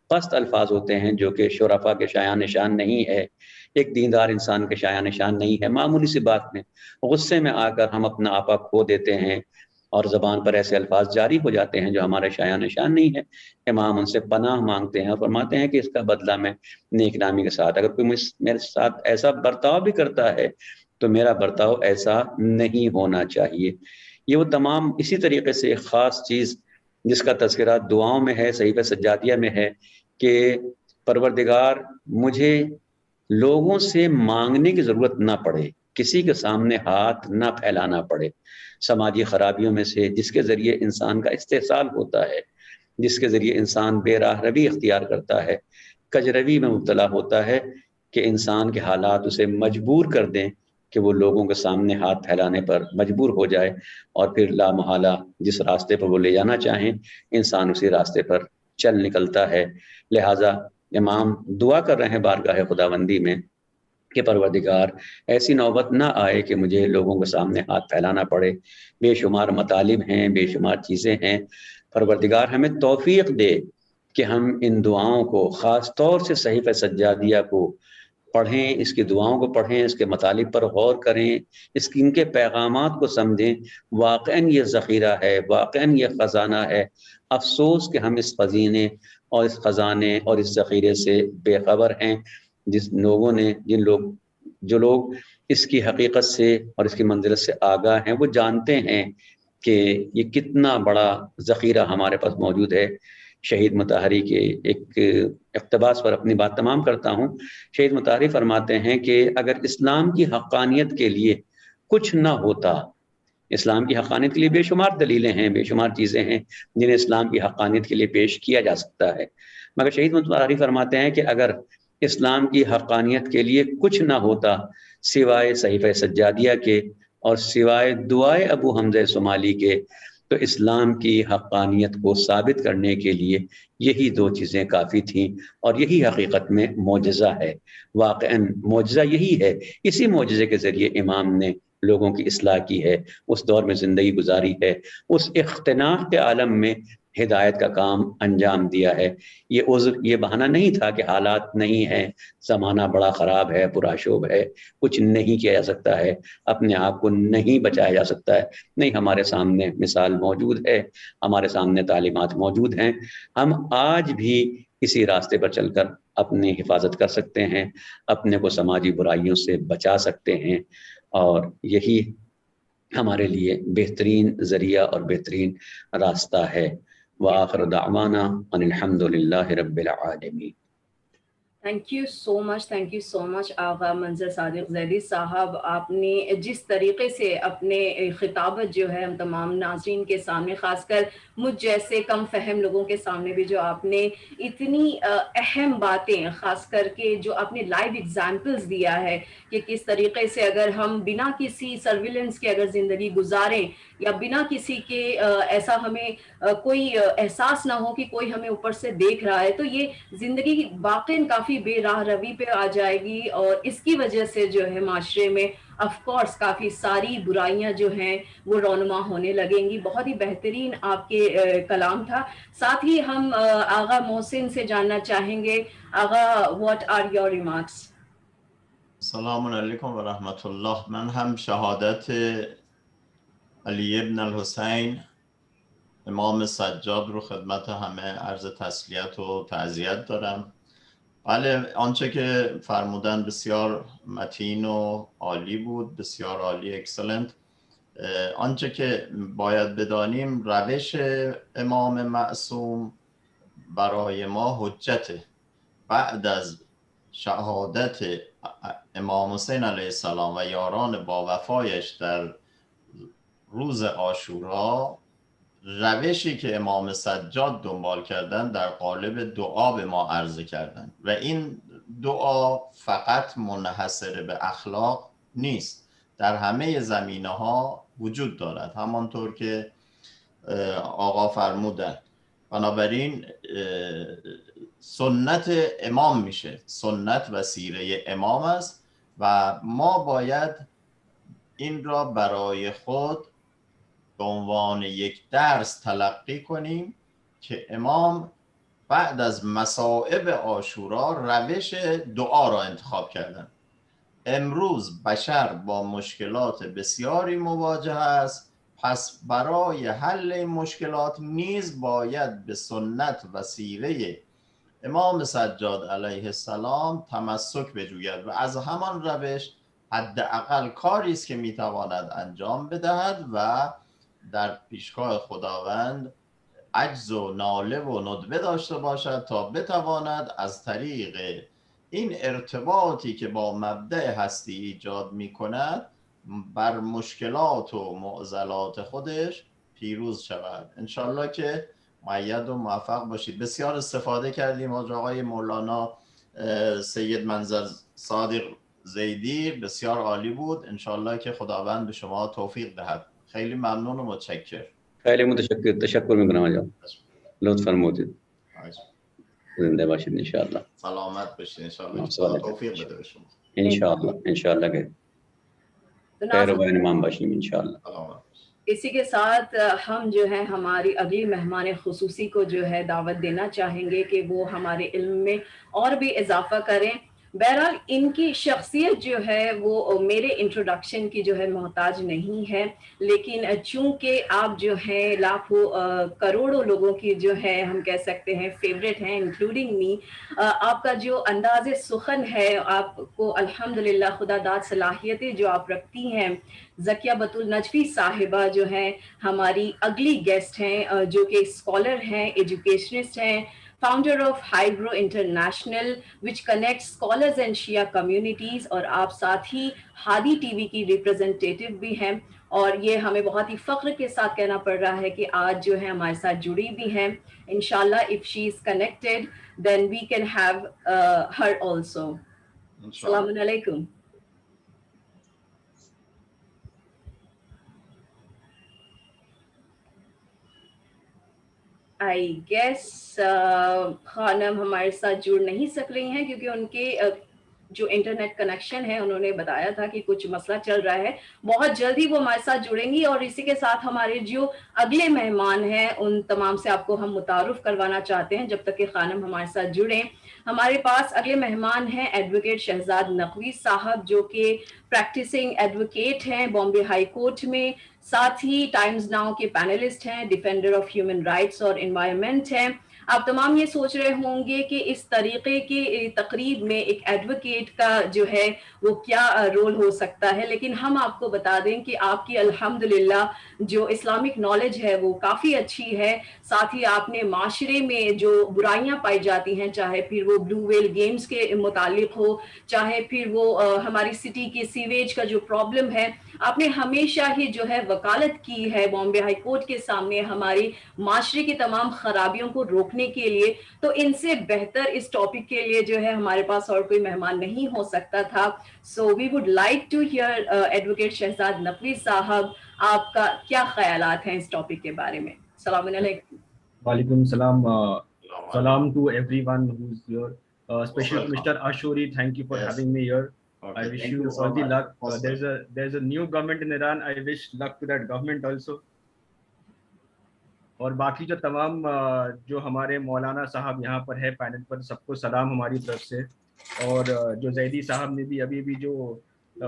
پست الفاظ ہوتے ہیں جو کہ شرفا کے شایان نشان نہیں ہے، ایک دیندار انسان کے شایان نشان نہیں ہے۔ معمولی سی بات میں غصے میں آ کر ہم اپنا آپا کھو دیتے ہیں اور زبان پر ایسے الفاظ جاری ہو جاتے ہیں جو ہمارے شایان نشان نہیں ہے۔ امام ان سے پناہ مانگتے ہیں اور فرماتے ہیں کہ اس کا بدلہ میں نیک نامی کے ساتھ، اگر کوئی میرے ساتھ ایسا برتاؤ بھی کرتا ہے تو میرا برتاؤ ایسا نہیں ہونا چاہیے۔ یہ وہ تمام اسی طریقے سے ایک خاص چیز جس کا تذکرہ دعاؤں میں ہے، صحیفہ سجادیہ میں ہے، کہ پروردگار مجھے لوگوں سے مانگنے کی ضرورت نہ پڑے، کسی کے سامنے ہاتھ نہ پھیلانا پڑے۔ سماجی خرابیوں میں سے جس کے ذریعے انسان کا استحصال ہوتا ہے، جس کے ذریعے انسان بے راہ روی اختیار کرتا ہے، کجروی میں مبتلا ہوتا ہے، کہ انسان کے حالات اسے مجبور کر دیں کہ وہ لوگوں کے سامنے ہاتھ پھیلانے پر مجبور ہو جائے، اور پھر لا محالہ جس راستے پر وہ لے جانا چاہیں انسان اسی راستے پر چل نکلتا ہے۔ لہٰذا امام دعا کر رہے ہیں بارگاہ خداوندی میں کہ پروردگار ایسی نوبت نہ آئے کہ مجھے لوگوں کے سامنے ہاتھ پھیلانا پڑے۔ بے شمار مطالب ہیں، بے شمار چیزیں ہیں، پروردگار ہمیں توفیق دے کہ ہم ان دعاؤں کو، خاص طور سے صحیفہ سجادیہ کو پڑھیں، اس کی دعاؤں کو پڑھیں، اس کے مطالب پر غور کریں، ان کے پیغامات کو سمجھیں۔ واقعاً یہ ذخیرہ ہے، واقعاً یہ خزانہ ہے۔ افسوس کہ ہم اس خزینے اور اس خزانے اور اس ذخیرے سے بے خبر ہیں۔ جو لوگ اس کی حقیقت سے اور اس کی منزلت سے آگاہ ہیں، وہ جانتے ہیں کہ یہ کتنا بڑا ذخیرہ ہمارے پاس موجود ہے۔ شہید مطہری کے ایک اقتباس پر اپنی بات تمام کرتا ہوں۔ شہید مطہری فرماتے ہیں کہ اگر اسلام کی حقانیت کے لیے کچھ نہ ہوتا، اسلام کی حقانیت کے لیے بے شمار دلیلیں ہیں، بے شمار چیزیں ہیں جنہیں اسلام کی حقانیت کے لیے پیش کیا جا سکتا ہے، مگر شہید مطہری فرماتے ہیں کہ اگر اسلام کی حقانیت کے لیے کچھ نہ ہوتا سوائے صحیفہ سجادیہ کے اور سوائے دعائے ابو حمزہ صومالی کے، تو اسلام کی حقانیت کو ثابت کرنے کے لیے یہی دو چیزیں کافی تھیں، اور یہی حقیقت میں معجزہ ہے۔ واقعاً معجزہ یہی ہے، اسی معجزے کے ذریعے امام نے لوگوں کی اصلاح کی ہے، اس دور میں زندگی گزاری ہے، اس اختناق کے عالم میں ہدایت کا کام انجام دیا ہے۔ یہ عذر، یہ بہانہ نہیں تھا کہ حالات نہیں ہیں، زمانہ بڑا خراب ہے، پرآشوب ہے، کچھ نہیں کیا جا سکتا ہے، اپنے آپ کو نہیں بچایا جا سکتا ہے۔ نہیں، ہمارے سامنے مثال موجود ہے، ہمارے سامنے تعلیمات موجود ہیں، ہم آج بھی اسی راستے پر چل کر اپنی حفاظت کر سکتے ہیں، اپنے کو سماجی برائیوں سے بچا سکتے ہیں، اور یہی ہمارے لیے بہترین ذریعہ اور بہترین راستہ ہے۔ وآخر دعوانا ان الحمد للہ رب العالمین۔ تھینک یو سو مچ آغا منظر صادق زیدی صاحب، آپ نے جس طریقے سے اپنے خطابت جو ہے ہم تمام ناظرین کے سامنے، خاص کر مجھ جیسے کم فہم لوگوں کے سامنے بھی، جو آپ نے اتنی اہم باتیں، خاص کر کے جو آپ نے لائیو ایگزامپلز دیا ہے کہ کس طریقے سے اگر ہم بنا کسی سرویلنس کے اگر زندگی گزاریں، یا بنا کسی کے ایسا ہمیں کوئی احساس نہ ہو کہ کوئی ہمیں اوپر سے دیکھ رہا ہے، تو یہ زندگی واقعاً کافی بے راہ روی پہ آ جائے گی، اور اس کی وجہ سے جو ہے معاشرے میں آف کورس کافی ساری برائیاں جو ہیں وہ رونما ہونے لگیں گی۔ بہت ہی بہترین آپ کے کلام تھا۔ ساتھ ہی ہم آغا محسن سے جاننا چاہیں گے، آغا واٹ آر یور ریمارکس؟ السلام علیکم ورحمۃ اللہ۔ من هم شهادت علی ابن الحسین امام سجاد رو خدمت همه عرض تسلیت و تعزیت دارم. بله، آنچه که فرمودن بسیار متین و عالی بود، بسیار عالی، اکسلنت. آنچه که باید بدانیم روش امام معصوم برای ما حجته. بعد از شهادت امام حسین علیه السلام و یاران با وفایش در روز عاشورا، روشی که امام سجاد دنبال کردن در قالب دعا به ما عرضه کردن، و این دعا فقط منحصر به اخلاق نیست، در همه زمینه ها وجود دارد، همانطور که آقا فرمودن. بنابراین سنت امام میشه، سنت و سیره امام است، و ما باید این را برای خود به عنوان یک درس تلقی کنیم که امام بعد از مصائب عاشورا روش دعا را انتخاب کردن. امروز بشر با مشکلات بسیاری مواجه است، پس برای حل این مشکلات نیز باید به سنت و سیره امام سجاد علیه السلام تمسک بجوید، و از همان روش حداقل کاری است که میتواند انجام بدهد و در پیشگاه خداوند عجز و ناله و ندبه داشته باشد تا بتواند از طریق این ارتباطی که با مبدأ هستی ایجاد می کند بر مشکلات و معضلات خودش پیروز شود. انشالله که مؤید و موفق باشید. بسیار استفاده کردیم از آقای مولانا سید منظر صادق زیدی، بسیار عالی بود. انشالله که خداوند به شما توفیق دهد. خیلی ممنون و متشکر. خیلی متشکر، تشکر میکنم آقا، لطف فرمودید. زنده باشید انشاءالله. سلامت باشید انشاءالله. خدا توفیق بده به شما. انشاءاللہ کہ خیر و انعام باشیم انشاءاللہ. اسی کے ساتھ ہم جو ہے ہماری اگلی مہمان خصوصی کو جو ہے دعوت دینا چاہیں گے کہ وہ ہمارے علم میں اور بھی اضافہ کریں، بہرحال ان کی شخصیت جو ہے وہ میرے انٹروڈکشن کی جو ہے محتاج نہیں ہے، لیکن چونکہ آپ جو ہیں لاکھوں کروڑوں لوگوں کی جو ہے ہم کہہ سکتے ہیں فیوریٹ ہیں انکلوڈنگ می، آپ کا جو انداز سخن ہے، آپ کو الحمدللہ خدا داد صلاحیتیں جو آپ رکھتی ہیں. ذکیہ بتول نجفی صاحبہ جو ہیں ہماری اگلی گیسٹ ہیں، جو کہ اسکالر ہیں، ایجوکیشنسٹ ہیں، founder of Higrow international which connect scholars and Shia communities, اور آپ ساتھ ہی ہادی ٹی وی کی ریپرزینٹیٹو بھی ہیں. اور یہ ہمیں بہت ہی فخر کے ساتھ کہنا پڑ رہا ہے کہ آج جو ہے ہمارے ساتھ جڑی بھی ہیں. انشاءاللہ if she is connected then we can have her also. انشاءاللہ. السلام علیکم. آئی گیس خانم ہمارے ساتھ جڑ نہیں سک رہی ہیں کیونکہ ان کے جو انٹرنیٹ کنیکشن ہے انہوں نے بتایا تھا کہ کچھ مسئلہ چل رہا ہے. بہت جلدی وہ ہمارے ساتھ جڑیں گی، اور اسی کے ساتھ ہمارے جو اگلے مہمان ہیں ان تمام سے آپ کو ہم متعارف کروانا چاہتے ہیں جب تک کہ خانم ہمارے ساتھ جڑیں. ہمارے پاس اگلے مہمان ہیں ایڈوکیٹ شہزاد نقوی صاحب، جو کہ پریکٹسنگ ایڈوکیٹ ہیں بامبے ہائی کورٹ میں، ساتھ ہی ٹائمز ناؤ کے پینلسٹ ہیں، ڈیفینڈر آف ہیومن رائٹس اور انوائرمنٹ ہیں. آپ تمام یہ سوچ رہے ہوں گے کہ اس طریقے کی تقریب میں ایک ایڈوکیٹ کا جو ہے وہ کیا رول ہو سکتا ہے، لیکن ہم آپ کو بتا دیں کہ آپ کی الحمدللہ جو اسلامک نالج ہے وہ کافی اچھی ہے. ساتھ ہی آپ نے معاشرے میں جو برائیاں پائی جاتی ہیں، چاہے پھر وہ بلو ویل گیمز کے متعلق ہو، چاہے پھر وہ ہماری سٹی کی سیویج کا جو پرابلم ہے، آپ نے ہمیشہ ہی جو ہے وکالت کی ہے بامبے ہائی کورٹ کے سامنے ہماری معاشرے کی تمام خرابیوں کو روکنے کے لیے. تو ان سے بہتر اس ٹاپک کے لیے جو ہے ہمارے پاس اور کوئی مہمان نہیں ہو سکتا تھا. So we would like to hear advocate Shahzad Naqvi صاحب، آپ کا کیا خیالات ہیں اس ٹاپک کے بارے میں؟ السلام علیکم. وعلیکم السلام. Salam to everyone who's here. Especially to Mr. Ashuri, thank you for Yes. having me here. Okay, I wish thank you you so all the much. luck. Most There's a new government in Iran. I wish luck to that government also. اور باقی جو تمام جو ہمارے مولانا صاحب یہاں پر ہے panel پر، سب کو سلام ہماری طرف سے. اور جو زیدی صاحب نے بھی ابھی جو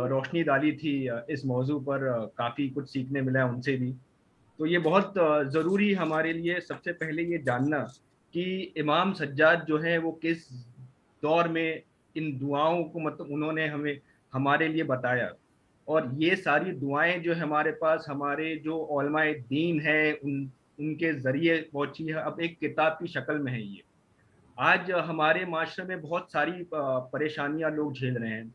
روشنی ڈالی تھی اس موضوع پر، کافی کچھ سیکھنے ملا ان سے بھی. تو یہ بہت ضروری ہمارے لیے سب سے پہلے یہ جاننا کہ امام سجاد جو ہے وہ کس دور میں ان دعاؤں کو مطلب انہوں نے ہمارے لیے بتایا. اور یہ ساری دعائیں جو ہمارے پاس ہمارے جو علماء دین ہیں ان کے ذریعے پہنچی ہے، اب ایک کتاب کی شکل میں ہے. یہ آج ہمارے معاشرے میں بہت ساری پریشانیاں لوگ جھیل رہے ہیں.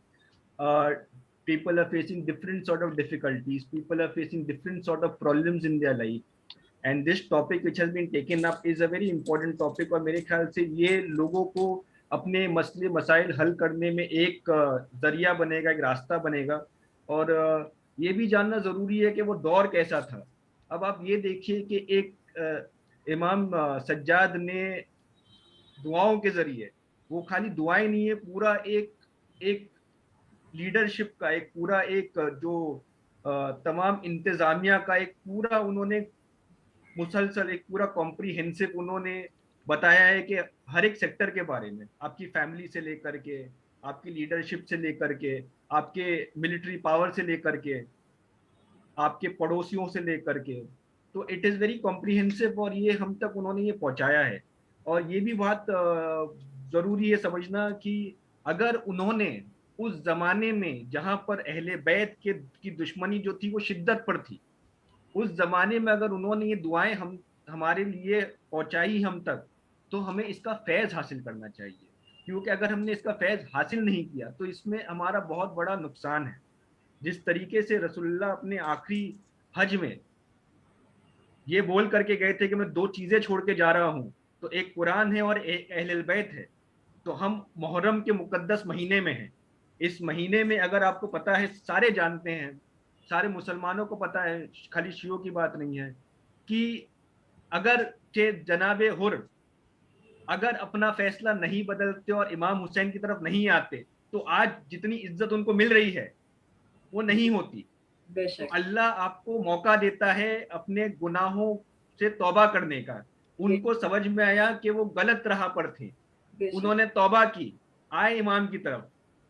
People are facing different sort of difficulties. People are facing different sort of problems in their life. And this topic which has been taken up is a very important topic. اور میرے خیال سے یہ لوگوں کو اپنے مسئلے مسائل حل کرنے میں ایک ذریعہ بنے گا، ایک راستہ بنے گا. اور یہ بھی جاننا ضروری ہے کہ وہ دور کیسا تھا. اب آپ یہ دیکھیے کہ ایک امام سجاد نے دعاؤں کے ذریعے، وہ خالی دعائیں نہیں ہے، پورا ایک لیڈرشپ کا ایک پورا ایک جو تمام انتظامیہ کا ایک پورا انہوں نے مسلسل ایک پورا کمپریہنسو انہوں نے بتایا ہے کہ ہر ایک سیکٹر کے بارے میں، آپ کی فیملی سے لے کر کے، آپ کی لیڈرشپ سے لے کر کے، آپ کے ملٹری پاور سے لے کر کے، آپ کے پڑوسیوں سے لے کر کے. تو اٹ از ویری کمپریہنسو، اور یہ ہم تک انہوں نے یہ پہنچایا ہے. اور یہ بھی بات ضروری ہے سمجھنا کہ اگر انہوں نے اس زمانے میں جہاں پر اہل بیت کی دشمنی جو تھی وہ شدت پر تھی، اس زمانے میں اگر انہوں نے یہ دعائیں ہمارے لیے پہنچائی ہم تک، تو ہمیں اس کا فیض حاصل کرنا چاہیے. کیونکہ اگر ہم نے اس کا فیض حاصل نہیں کیا تو اس میں ہمارا بہت بڑا نقصان ہے. جس طریقے سے رسول اللہ اپنے آخری حج میں یہ بول کر کے گئے تھے کہ میں 2 چیزیں چھوڑ کے جا رہا ہوں، تو ایک قرآن ہے اور ایک اہل البیت ہے. تو ہم محرم کے مقدس مہینے میں ہیں. اس مہینے میں اگر آپ کو پتہ ہے، سارے جانتے ہیں، سارے مسلمانوں کو پتہ ہے، خالی شیعوں کی بات نہیں ہے، کہ اگر کہ جناب حر اگر اپنا فیصلہ نہیں بدلتے اور امام حسین کی طرف نہیں آتے تو آج جتنی عزت ان کو مل رہی ہے وہ نہیں ہوتی. تو اللہ آپ کو موقع دیتا ہے اپنے گناہوں سے توبہ کرنے کا. ان کو سمجھ میں آیا کہ وہ غلط راہ پر تھے، انہوں نے توبہ کی، آئے امام کی طرف.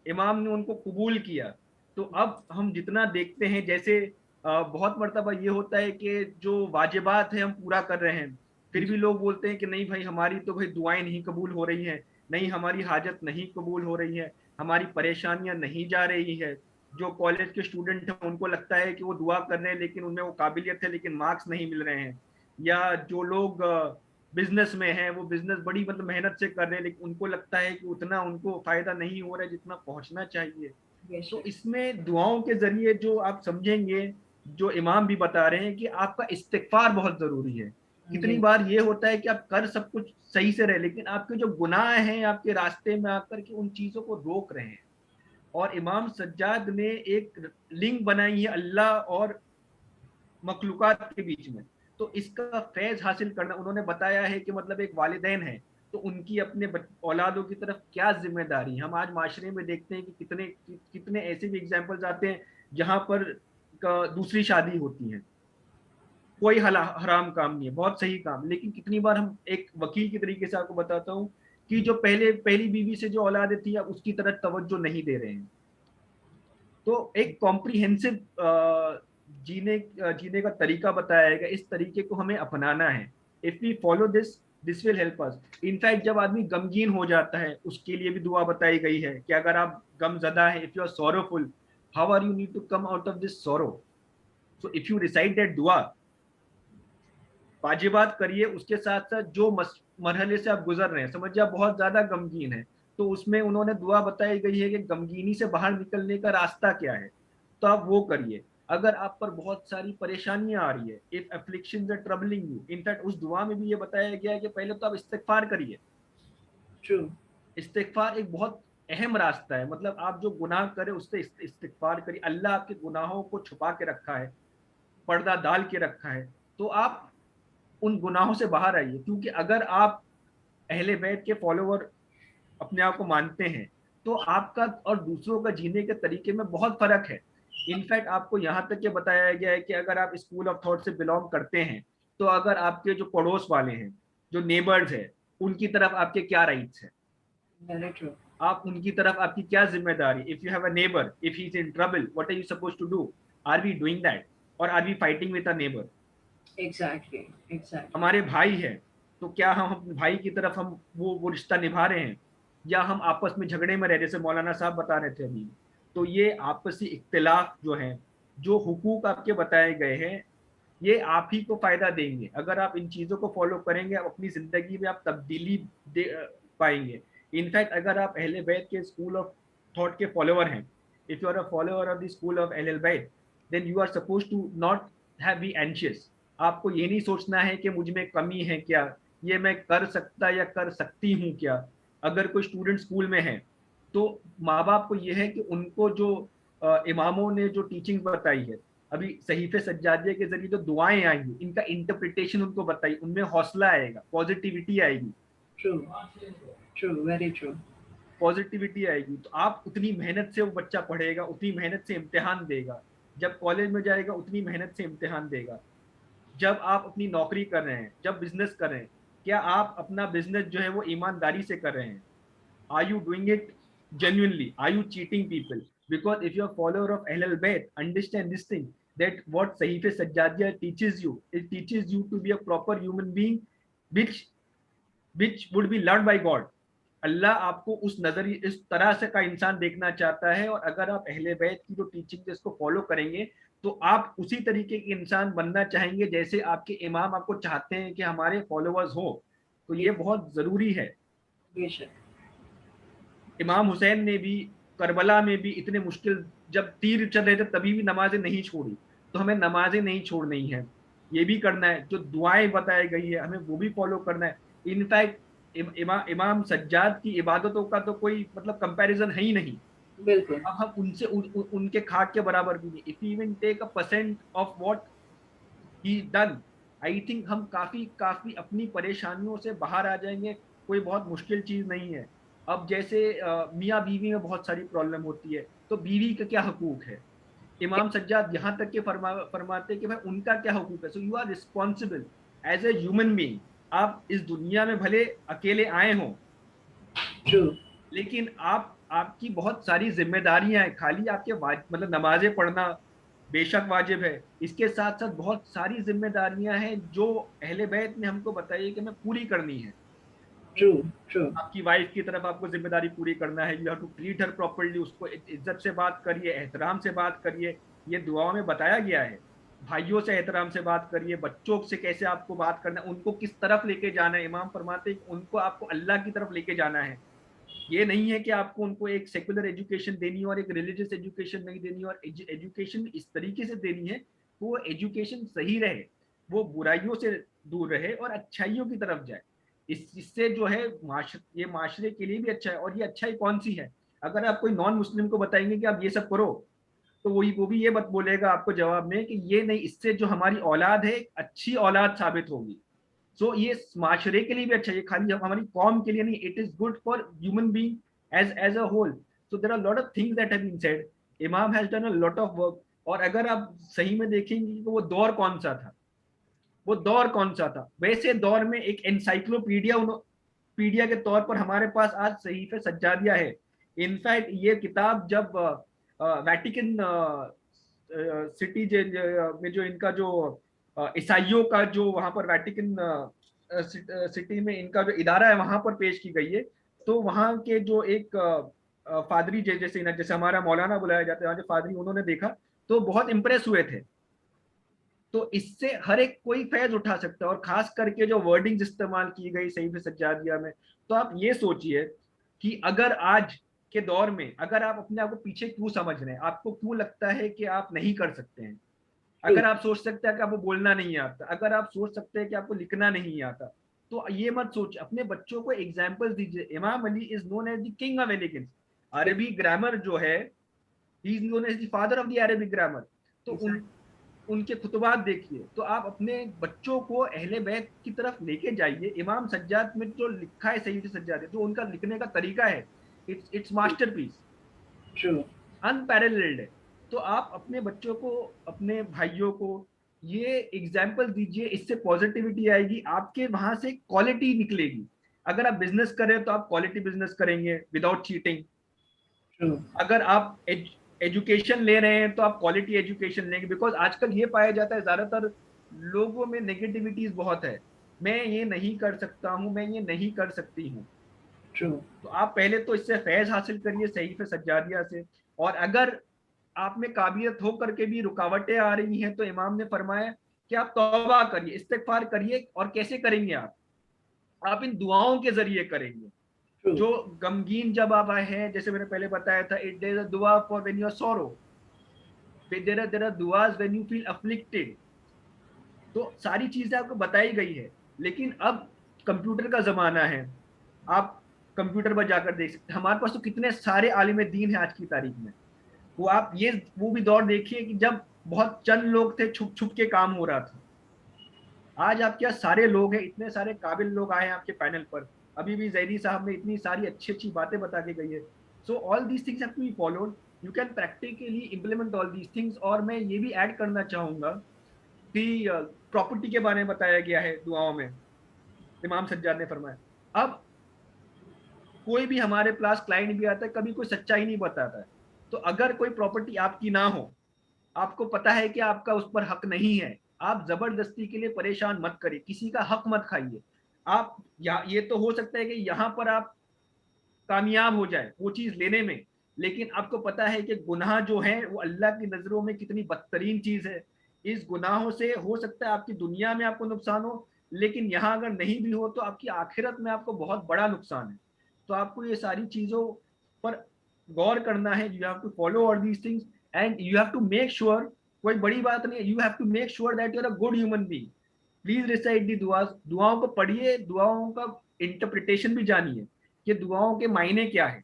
امام نے ان کو قبول کیا. تو اب ہم جتنا دیکھتے ہیں, جیسے بہت مرتبہ یہ ہوتا ہے کہ جو واجبات ہیں ہم پورا کر رہے ہیں, پھر بھی لوگ بولتے ہیں کہ نہیں بھائی ہماری تو بھائی دعائیں نہیں قبول ہو رہی ہیں, نہیں ہماری حاجت نہیں قبول ہو رہی ہے, ہماری پریشانیاں نہیں جا رہی ہے. جو کالج کے اسٹوڈنٹ ہیں ان کو لگتا ہے کہ وہ دعا کر رہے ہیں لیکن ان میں وہ قابلیت ہے لیکن مارکس نہیں مل رہے ہیں. یا جو لوگ بزنس میں ہیں وہ بزنس بڑی مطلب محنت سے کر رہے ہیں لیکن ان کو لگتا ہے کہ اتنا ان کو فائدہ نہیں ہو رہا ہے جتنا پہنچنا چاہیے. تو اس میں دعاؤں کے ذریعے جو آپ سمجھیں گے, جو امام بھی بتا رہے ہیں کہ آپ کا استغفار بہت ضروری ہے. کتنی بار یہ ہوتا ہے کہ آپ کر سب کچھ صحیح سے رہے لیکن آپ کے جو گناہ ہیں آپ کے راستے میں آ کر کے ان چیزوں کو روک رہے ہیں. اور امام سجاد نے ایک لنک بنائی ہے اللہ اور مخلوقات کے بیچ میں. تو اس کا فیض حاصل کرنا, انہوں نے بتایا ہے کہ مطلب ایک والدین ہیں تو ان کی اپنے اولادوں کی طرف کیا ذمہ داری ہے. ہم آج معاشرے میں دیکھتے ہیں کہ کتنے ایسے بھی ایگزامپلز آتے ہیں جہاں پر دوسری شادی ہوتی ہے, کوئی حرام کام نہیں ہے, بہت صحیح کام. لیکن کتنی بار ہم ایک وکیل کی طریقے سے آپ کو بتاتا ہوں کہ جو پہلی بیوی سے جو اولادیں تھی اب اس کی طرف توجہ نہیں دے رہے ہیں. تو ایک کمپریہنسو جینے کا طریقہ بتایا ہے کہ اس طریقے کو ہمیں اپنانا ہے. if we follow this will help us. in fact جب آدمی غمگین ہو جاتا ہے اس کے لیے بھی دعا بتائی گئی ہے کہ اگر آپ غم زدہ ہیں, if you are sorrowful, how are you need to come out of this sorrow. so if you recite that دعا, واجبات کریے, اس کے ساتھ ساتھ جو مرحلے سے آپ گزر رہے ہیں, سمجھے آپ بہت زیادہ غمگین ہیں تو اس میں انہوں نے دعا بتائی گئی ہے کہ غمگینی سے باہر نکلنے کا راستہ کیا ہے, تو آپ وہ کریے. اگر آپ پر بہت ساری پریشانیاں آ رہی ہے, if afflictions are troubling you, in fact اس دعا میں بھی یہ بتایا گیا ہے کہ پہلے تو آپ استغفار کریے. استغفار ایک بہت اہم راستہ ہے, مطلب آپ جو گناہ کرے اس سے استغفار کریے. اللہ آپ کے گناہوں کو چھپا کے رکھا ہے, پردہ ڈال کے رکھا ہے, تو آپ ان گناہوں سے باہر آئیے. کیونکہ اگر آپ اہل بیت کے فالوور اپنے آپ کو مانتے ہیں تو آپ کا اور دوسروں کا جینے کے طریقے میں بہت فرق ہے. انفیکٹ آپ کو یہاں تک یہ بتایا گیا ہے کہ اگر آپ اسکول آف تھاٹ سے بلونگ کرتے ہیں تو اگر آپ کے جو پڑوس والے ہیں, جو نیبرز ہیں, ان کی طرف آپ کے کیا رائٹس ہیں, آپ ان کی طرف آپ کی کیا ذمہ داری. if you have a neighbor, if he is in trouble, what are you supposed to do? are we doing that or are we fighting with a neighbor? Exactly. ہمارے بھائی ہیں تو کیا ہم اپنے بھائی کی طرف ہم وہ رشتہ نبھا رہے ہیں, یا ہم آپس میں جھگڑے میں رہ, جیسے مولانا صاحب بتا رہے تھے ابھی. تو یہ آپسی اختلاف جو ہیں, جو حقوق آپ کے بتائے گئے ہیں, یہ آپ ہی کو فائدہ دیں گے. اگر آپ ان چیزوں کو فالو کریں گے آپ اپنی زندگی میں آپ تبدیلی پائیں گے. انفیکٹ اگر آپ اہل بیت کے اسکول آف تھاٹ کے فالوور ہیں, if you are a follower of the school of اہل بیت, then you are supposed to not be anxious. آپ کو یہ نہیں سوچنا ہے کہ مجھ میں کمی ہے کیا, یہ میں کر سکتا یا کر سکتی ہوں کیا. اگر کوئی اسٹوڈنٹ اسکول میں ہے تو ماں باپ کو یہ ہے کہ ان کو جو اماموں نے جو ٹیچنگ بتائی ہے, ابھی صحیفے سجادیہ کے ذریعے جو دعائیں آئیں گی ان کا انٹرپریٹیشن ان کو بتائی, ان میں حوصلہ آئے گا, پازیٹیوٹی آئے گی. Very true. پازیٹیوٹی آئے گی تو آپ اتنی محنت سے وہ بچہ پڑھے گا, اتنی محنت سے امتحان دے گا. جب کالج میں جائے گا اتنی محنت سے امتحان دے گا. جب آپ اپنی نوکری کر رہے ہیں, جب بزنس کر رہے ہیں, کیا آپ اپنا بزنس جو ہے وہ ایمانداری سے کر رہے ہیں؟ Are you doing it genuinely? Are you cheating people? Because if you are a follower of Ahlul Bayt, understand this thing, that what Sahif Sajjadiyah teaches you, it teaches you to be a proper human being which would be loved by God. اللہ آپ کو اس نظریے اس طرح سے کا انسان دیکھنا چاہتا ہے, اور اگر آپ اہل بیت کی جو ٹیچنگ ہے اس کو فالو کریں گے تو آپ اسی طریقے کے انسان بننا چاہیں گے جیسے آپ کے امام آپ کو چاہتے ہیں کہ ہمارے فالوورز ہوں. تو یہ بہت ضروری ہے. بے شک. امام حسین نے بھی کربلا میں بھی اتنے مشکل جب تیر چل رہے تھے تبھی بھی نمازیں نہیں چھوڑی. تو ہمیں نمازیں نہیں چھوڑنی ہیں, یہ بھی کرنا ہے. جو دعائیں بتائی گئی ہے ہمیں وہ بھی فالو کرنا ہے. انفیکٹ امام سجاد کی عبادتوں کا تو کوئی مطلب کمپیریزن ہے ہی نہیں. بالکل. اب ہم ان سے ان کے خاک کے برابر بھی نہیں. if we even take a percent of what he done, I think ہم کافی اپنی پریشانیوں سے باہر آ جائیں گے. کوئی بہت مشکل چیز نہیں ہے. اب جیسے میاں بیوی میں بہت ساری پرابلم ہوتی ہے تو بیوی کا کیا حقوق ہے, امام سجاد یہاں تک کہ فرماتے کہ بھائی ان کا کیا حقوق ہے. So you are responsible as a human being. آپ اس دنیا میں بھلے اکیلے آئے ہوں لیکن آپ آپ کی بہت ساری ذمہ داریاں ہیں. خالی آپ کے مطلب نمازیں پڑھنا بے شک واجب ہے, اس کے ساتھ ساتھ بہت ساری ذمہ داریاں ہیں جو اہل بیت نے ہم کو بتائی کہ ہمیں پوری کرنی ہے. ٹرو. آپ کی وائف کی طرف آپ کو ذمہ داری پوری کرنا ہے. You have to treat her properly, اس کو عزت سے بات کریے, احترام سے بات کریے, یہ دعاؤں میں بتایا گیا ہے. بھائیوں سے احترام سے بات کریے, بچوں سے کیسے آپ کو بات کرنا ہے, ان کو کس طرف لے کے جانا ہے. امام فرماتے ہیں ان کو آپ کو اللہ کی طرف لے کے جانا ہے. یہ نہیں ہے کہ آپ کو ان کو ایک سیکولر ایجوکیشن دینی اور ایک ریلیجیس ایجوکیشن نہیں دینی, اور ایجوکیشن اس طریقے سے دینی ہے وہ ایجوکیشن صحیح رہے, وہ برائیوں سے دور رہے اور اچھائیوں کی طرف جائے. اس سے جو ہے یہ معاشرے کے لیے بھی اچھا ہے. اور یہ اچھائی کون سی ہے؟ اگر آپ کوئی نان مسلم کو بتائیں گے کہ آپ یہ سب کرو, تو وہ بھی یہ بولے گا آپ کو جواب میں کہ یہ نہیں, اس سے جو ہماری اولاد ہے اچھی اولاد ثابت ہوگی. سو یہ معاشرے کے لیے بھی اچھا ہے, یہ خالی ہماری قوم کے لیے نہیں. It is good for human being as a whole. So there are lot of things that have been said. امام has done a lot of work. اور اگر آپ صحیح میں دیکھیں گے کہ وہ دور کون سا تھا, ویسے دور میں ایک انسائکلوپیڈیا کے طور پر ہمارے پاس آج صحیفہ سجادیہ ہے. انفیکٹ یہ کتاب جب ویٹیکن سٹی میں جو ان کا جو عیسائیوں کا جو وہاں پر ویٹیکن سٹی میں ان کا جو ادارہ ہے وہاں پر پیش کی گئی ہے, تو وہاں کے جو ایک فادری جیسے ہمارا مولانا بلایا جاتا ہے, فادری, انہوں نے دیکھا تو بہت امپریس ہوئے تھے. تو اس سے ہر ایک کوئی فیض اٹھا سکتا ہے, اور خاص کر کے جو ورڈنگز استعمال کی گئی صحیفہ سجادیہ میں. تو آپ یہ سوچئے کہ اگر آج کے دور میں اگر آپ اپنے آپ کو پیچھے کیوں سمجھ رہے ہیں, آپ کو کیوں لگتا ہے کہ آپ نہیں کر سکتے ہیں, اگر آپ سوچ سکتے ہیں کہ آپ کو بولنا نہیں آتا, اگر آپ سوچ سکتے ہیں کہ آپ کو لکھنا نہیں آتا, تو یہ مت سوچ, اپنے بچوں کو ایگزامپل دیجئے. امام Ali is known as the king of elegance. عربی گرامر جو ہے, he is known as the father of the عربی گرامر. تو ان کے خطبات دیکھیے, تو آپ اپنے بچوں کو اہل بیت کی طرف لے کے جائیے. امام سجاد میں جو لکھا ہے صحیفہ سجاد, جو ان کا لکھنے کا طریقہ ہے, اٹس ماسٹر پیس, انپیرللڈ ہے. تو آپ اپنے بچوں کو, اپنے بھائیوں کو یہ ایگزامپل دیجئے, اس سے پازیٹیوٹی آئے گی, آپ کے وہاں سے کوالٹی نکلے گی. اگر آپ بزنس کریں تو آپ کوالٹی بزنس کریں گے وداؤٹ چیٹنگ. اگر آپ ایجوکیشن لے رہے ہیں تو آپ کوالٹی ایجوکیشن لیں گے. بیکاز آج کل یہ پایا جاتا ہے زیادہ تر لوگوں میں نیگیٹیوٹیز بہت ہے, میں یہ نہیں کر سکتا ہوں, میں یہ نہیں کر سکتی ہوں. تو آپ پہلے تو اس سے فیض حاصل کریے صحیفہ سجادیہ سے. اور اگر آپ میں قابلیت ہو کر کے بھی رکاوٹیں آ رہی ہیں, تو امام نے فرمایا کہ آپ توبہ کریے, استغفار کریے. اور کیسے کریں گے آپ ان دعاؤں کے ذریعے کریں گے. جو غمگین جب آپ آئے ہیں, جیسے میں نے پہلے بتایا تھا, there is a dua for when you are sorrow, there are duas when you feel afflicted. تو ساری چیزیں آپ کو بتائی گئی ہے. لیکن اب کمپیوٹر کا زمانہ ہے, آپ کمپیوٹر پر جا کر دیکھ سکتے ہیں. ہمارے پاس تو کتنے سارے عالم دین ہیں آج کی تاریخ میں. وہ بھی دور دیکھیے کہ جب بہت چند لوگ تھے, چھپ چھپ کے کام ہو رہا تھا. آج آپ کیا سارے لوگ ہیں, اتنے سارے قابل لوگ آئے ہیں آپ کے پینل پر. ابھی بھی زیدی صاحب نے اتنی ساری اچھی باتیں بتا کے گئی ہے. So all these things have to be followed. You can practically implement all these things. اور میں یہ بھی ایڈ کرنا چاہوں گا کہ پراپرٹی کے بارے میں بتایا گیا ہے دعاؤں میں. امام سجاد نے فرمایا, اب کوئی بھی ہمارے پاس کلائنٹ بھی آتا ہے, کبھی کوئی سچائی نہیں بتاتا ہے. تو اگر کوئی پراپرٹی آپ کی نہ ہو, آپ کو پتا ہے کہ آپ کا اس پر حق نہیں ہے, آپ زبردستی کے لیے پریشان مت کریے, کسی کا حق مت کھائیے. آپ یہ تو ہو سکتا ہے کہ یہاں پر آپ کامیاب ہو جائے وہ چیز لینے میں, لیکن آپ کو پتا ہے کہ گناہ جو ہے وہ اللہ کی نظروں میں کتنی بدترین چیز ہے. اس گناہوں سے ہو سکتا ہے آپ کی دنیا میں آپ کو نقصان ہو, لیکن یہاں اگر نہیں بھی ہو تو آپ کی آخرت میں آپ کو بہت بڑا نقصان ہے. تو آپ کو یہ ساری چیزوں پر غور کرنا ہے. You have to follow all these things and you have to make sure, کوئی بڑی بات نہیں, you have to make sure that you are a good human being. Please recite the دعاز, دعاؤں کو پڑھیے, دعاؤں کا انٹرپریٹیشن بھی جانیے کہ دعاؤں کے معنی کیا ہے.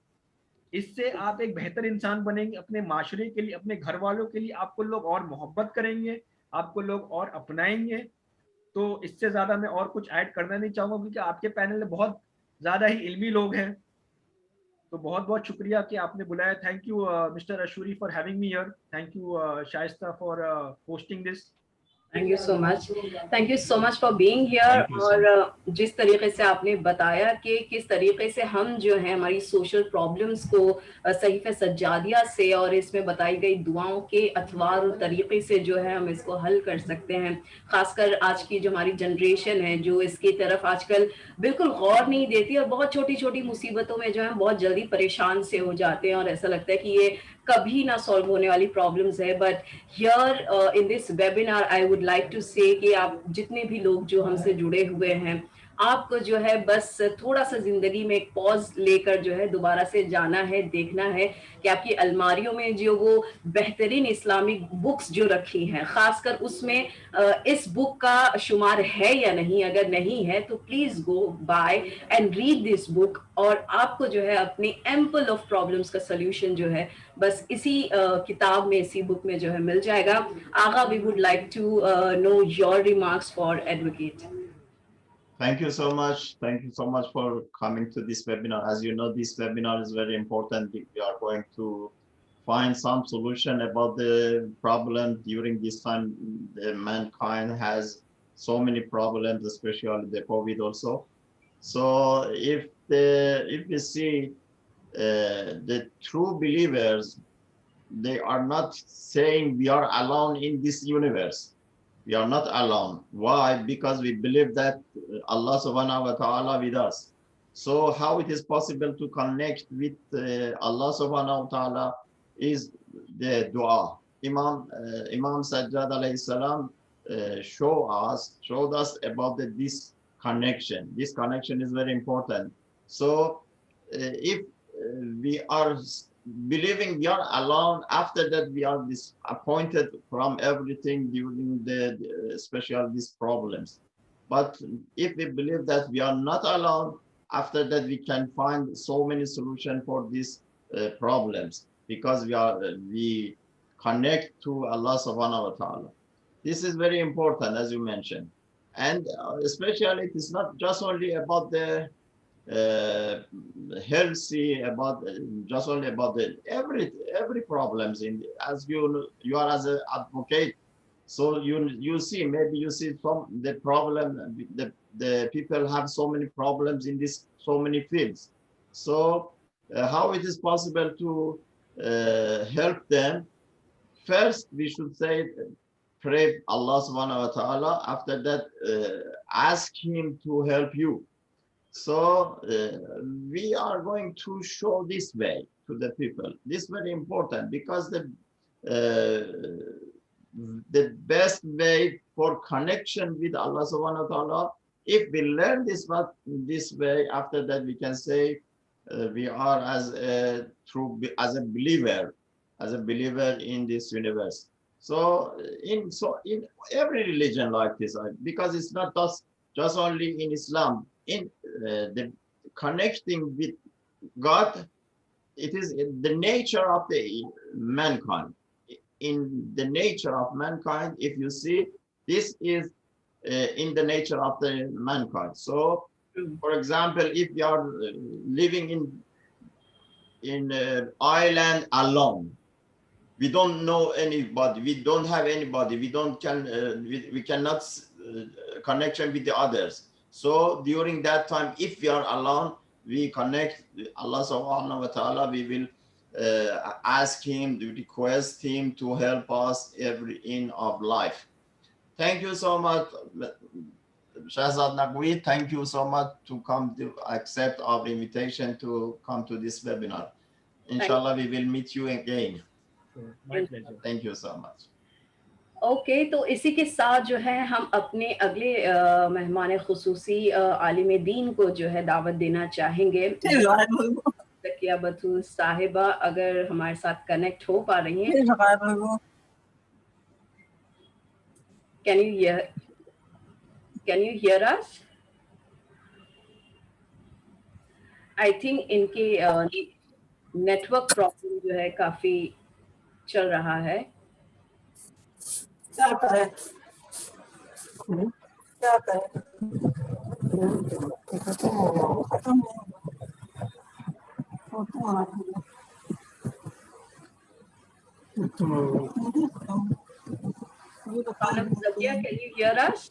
اس سے آپ ایک بہتر انسان بنیں گے, اپنے معاشرے کے لیے, اپنے گھر والوں کے لیے. آپ کو لوگ اور محبت کریں گے, آپ کو لوگ اور اپنائیں گے. تو اس سے زیادہ میں اور کچھ ایڈ کرنا نہیں چاہوں گا, کیونکہ آپ کے پینل میں بہت زیادہ ہی علمی لوگ ہیں. تو بہت بہت شکریہ کہ آپ نے بلایا. تھینک یو مسٹر اشوری for having me here. Thank you Shaista for hosting this. Thank you so much. Thank you so much for being here. Thank you so اور much. جس طریقے سے آپ نے بتایا کہ کس طریقے سے ہم جو ہیں ہماری سوشل پرابلمس کو صحیفہ سجادیہ سے اور اس میں بتائی گئی دعاؤں کے اطوار اور طریقے سے جو ہے ہم اس کو حل کر سکتے ہیں. خاص کر آج کی جو ہماری جنریشن ہے جو اس کی طرف آج کل بالکل غور نہیں دیتی اور بہت چھوٹی چھوٹی مصیبتوں میں جو ہے بہت جلدی پریشان سے ہو جاتے ہیں اور ایسا لگتا ہے کہ یہ کبھی نہ سالو ہونے والی پرابلمس ہے. But here in this webinar I would like to say کہ آپ جتنے بھی لوگ جو ہم سے جڑے ہوئے ہیں آپ کو جو ہے بس تھوڑا سا زندگی میں ایک پاز لے کر جو ہے دوبارہ سے جانا ہے, دیکھنا ہے کہ آپ کی الماریوں میں جو وہ بہترین اسلامک بکس جو رکھی ہیں خاص کر اس میں اس بک کا شمار ہے یا نہیں. اگر نہیں ہے تو please go by and read this book اور آپ کو جو ہے اپنی ایمپل آف پرابلمس کا سلیوشن جو ہے بس اسی کتاب میں اسی بک میں جو ہے مل جائے گا. Agha, we would like to know your remarks for advocate. Thank you so much. Thank you so much for coming to this webinar. As you know, this webinar is very important. We are going to find some solution about the problem during this time. Mankind has so many problems, especially the COVID also. So if we see the true believers, they are not saying we are alone in this universe. We are not alone. Why? Because we believe that Allah subhanahu wa ta'ala with us. So how it is possible to connect with Allah subhanahu wa ta'ala is the dua. Imam Sajjad alayhi salam showed us about this connection. This connection is very important. So if we are believing we are alone, after that we are disappointed from everything during the especially these problems. But if we believe that we are not alone, after that we can find so many solutions for these problems, because we connect to Allah subhanahu wa ta'ala. This is very important, as you mentioned. And especially it is not just only about the healthy, about just only about the every problems in, as you are as an advocate, so you see, maybe you see some the problem, the people have so many problems in this so many fields. So how it is possible to help them? First we should say pray Allah subhanahu wa ta'ala. After that ask him to help you. So we are going to show this way to the people. This is very important, because the best way for connection with Allah subhanahu wa ta'ala, if we learn this way, after that we can say we are as a believer in this universe. So in every religion like this, because it's not just only in Islam. In the connecting with God, it is the nature of the mankind. In the nature of mankind, if you see, this is in the nature of the mankind. So, for example, if you are living in an island alone, we don't know anybody, we don't have anybody, we cannot connection with the others. So during that time, if we are alone, we connect Allah subhanahu wa ta'ala. We will ask him, request him to help us every in of life. Thank you so much, Shahzad Naqvi. Thank you so much to come to accept our invitation to come to this webinar. Inshallah, we will meet you again. My pleasure. Thank you so much. Okay, تو اسی کے ساتھ جو ہے ہم اپنے اگلے مہمان خصوصی عالم دین کو جو ہے دعوت دینا چاہیں گے. تکیہ بتول صاحبہ اگر ہمارے ساتھ کنیکٹ ہو پا رہی ہیں. Can you hear us? I think ان کے نیٹورک پرابلم جو ہے کافی چل رہا ہے. کیا کریں Abu Zakia, can you hear us?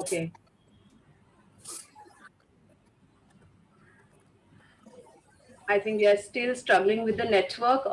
okay. I think we are still struggling with the network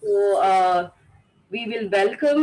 So we will welcome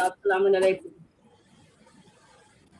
Assalamualaikum.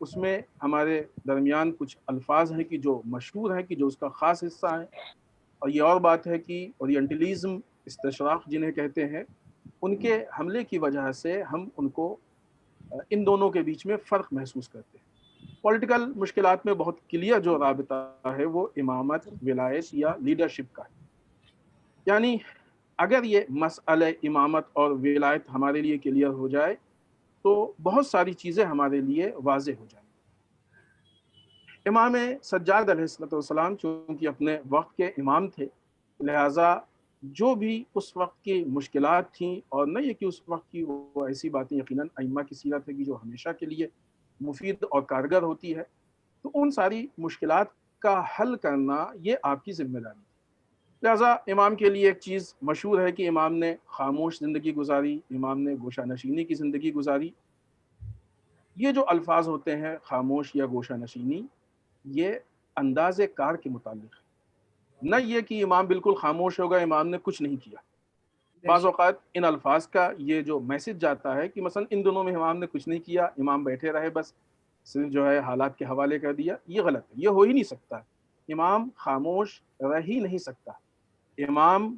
اس میں ہمارے درمیان کچھ الفاظ ہیں کہ جو مشہور ہیں، کہ جو اس کا خاص حصہ ہیں، اور یہ اور بات ہے کہ اورینٹلزم، استشراق جنہیں کہتے ہیں، ان کے حملے کی وجہ سے ہم ان کو ان دونوں کے بیچ میں فرق محسوس کرتے ہیں۔ پولیٹیکل مشکلات میں بہت کلیئر جو رابطہ ہے وہ امامت، ولایت یا لیڈرشپ کا ہے۔ یعنی اگر یہ مسئلہ امامت اور ولایت ہمارے لیے کلیئر ہو جائے تو بہت ساری چیزیں ہمارے لیے واضح ہو جائیں۔ امام سجاد علیہ السلام چونکہ اپنے وقت کے امام تھے، لہٰذا جو بھی اس وقت کی مشکلات تھیں، اور نہ یہ کہ اس وقت کی وہ ایسی باتیں یقیناً ائمہ کی سیرت ہے کہ جو ہمیشہ کے لیے مفید اور کارگر ہوتی ہے، تو ان ساری مشکلات کا حل کرنا یہ آپ کی ذمہ داری تھی۔ لہٰذا امام کے لیے ایک چیز مشہور ہے کہ امام نے خاموش زندگی گزاری، امام نے گوشہ نشینی کی زندگی گزاری۔ یہ جو الفاظ ہوتے ہیں خاموش یا گوشہ نشینی، یہ انداز کار کے متعلق ہے، نہ یہ کہ امام بالکل خاموش ہوگا، امام نے کچھ نہیں کیا۔ بعض اوقات ان الفاظ کا یہ جو میسج جاتا ہے کہ مثلا ان دنوں میں امام نے کچھ نہیں کیا، امام بیٹھے رہے، بس صرف جو ہے حالات کے حوالے کر دیا، یہ غلط ہے، یہ ہو ہی نہیں سکتا۔ امام خاموش رہ ہی نہیں سکتا، امام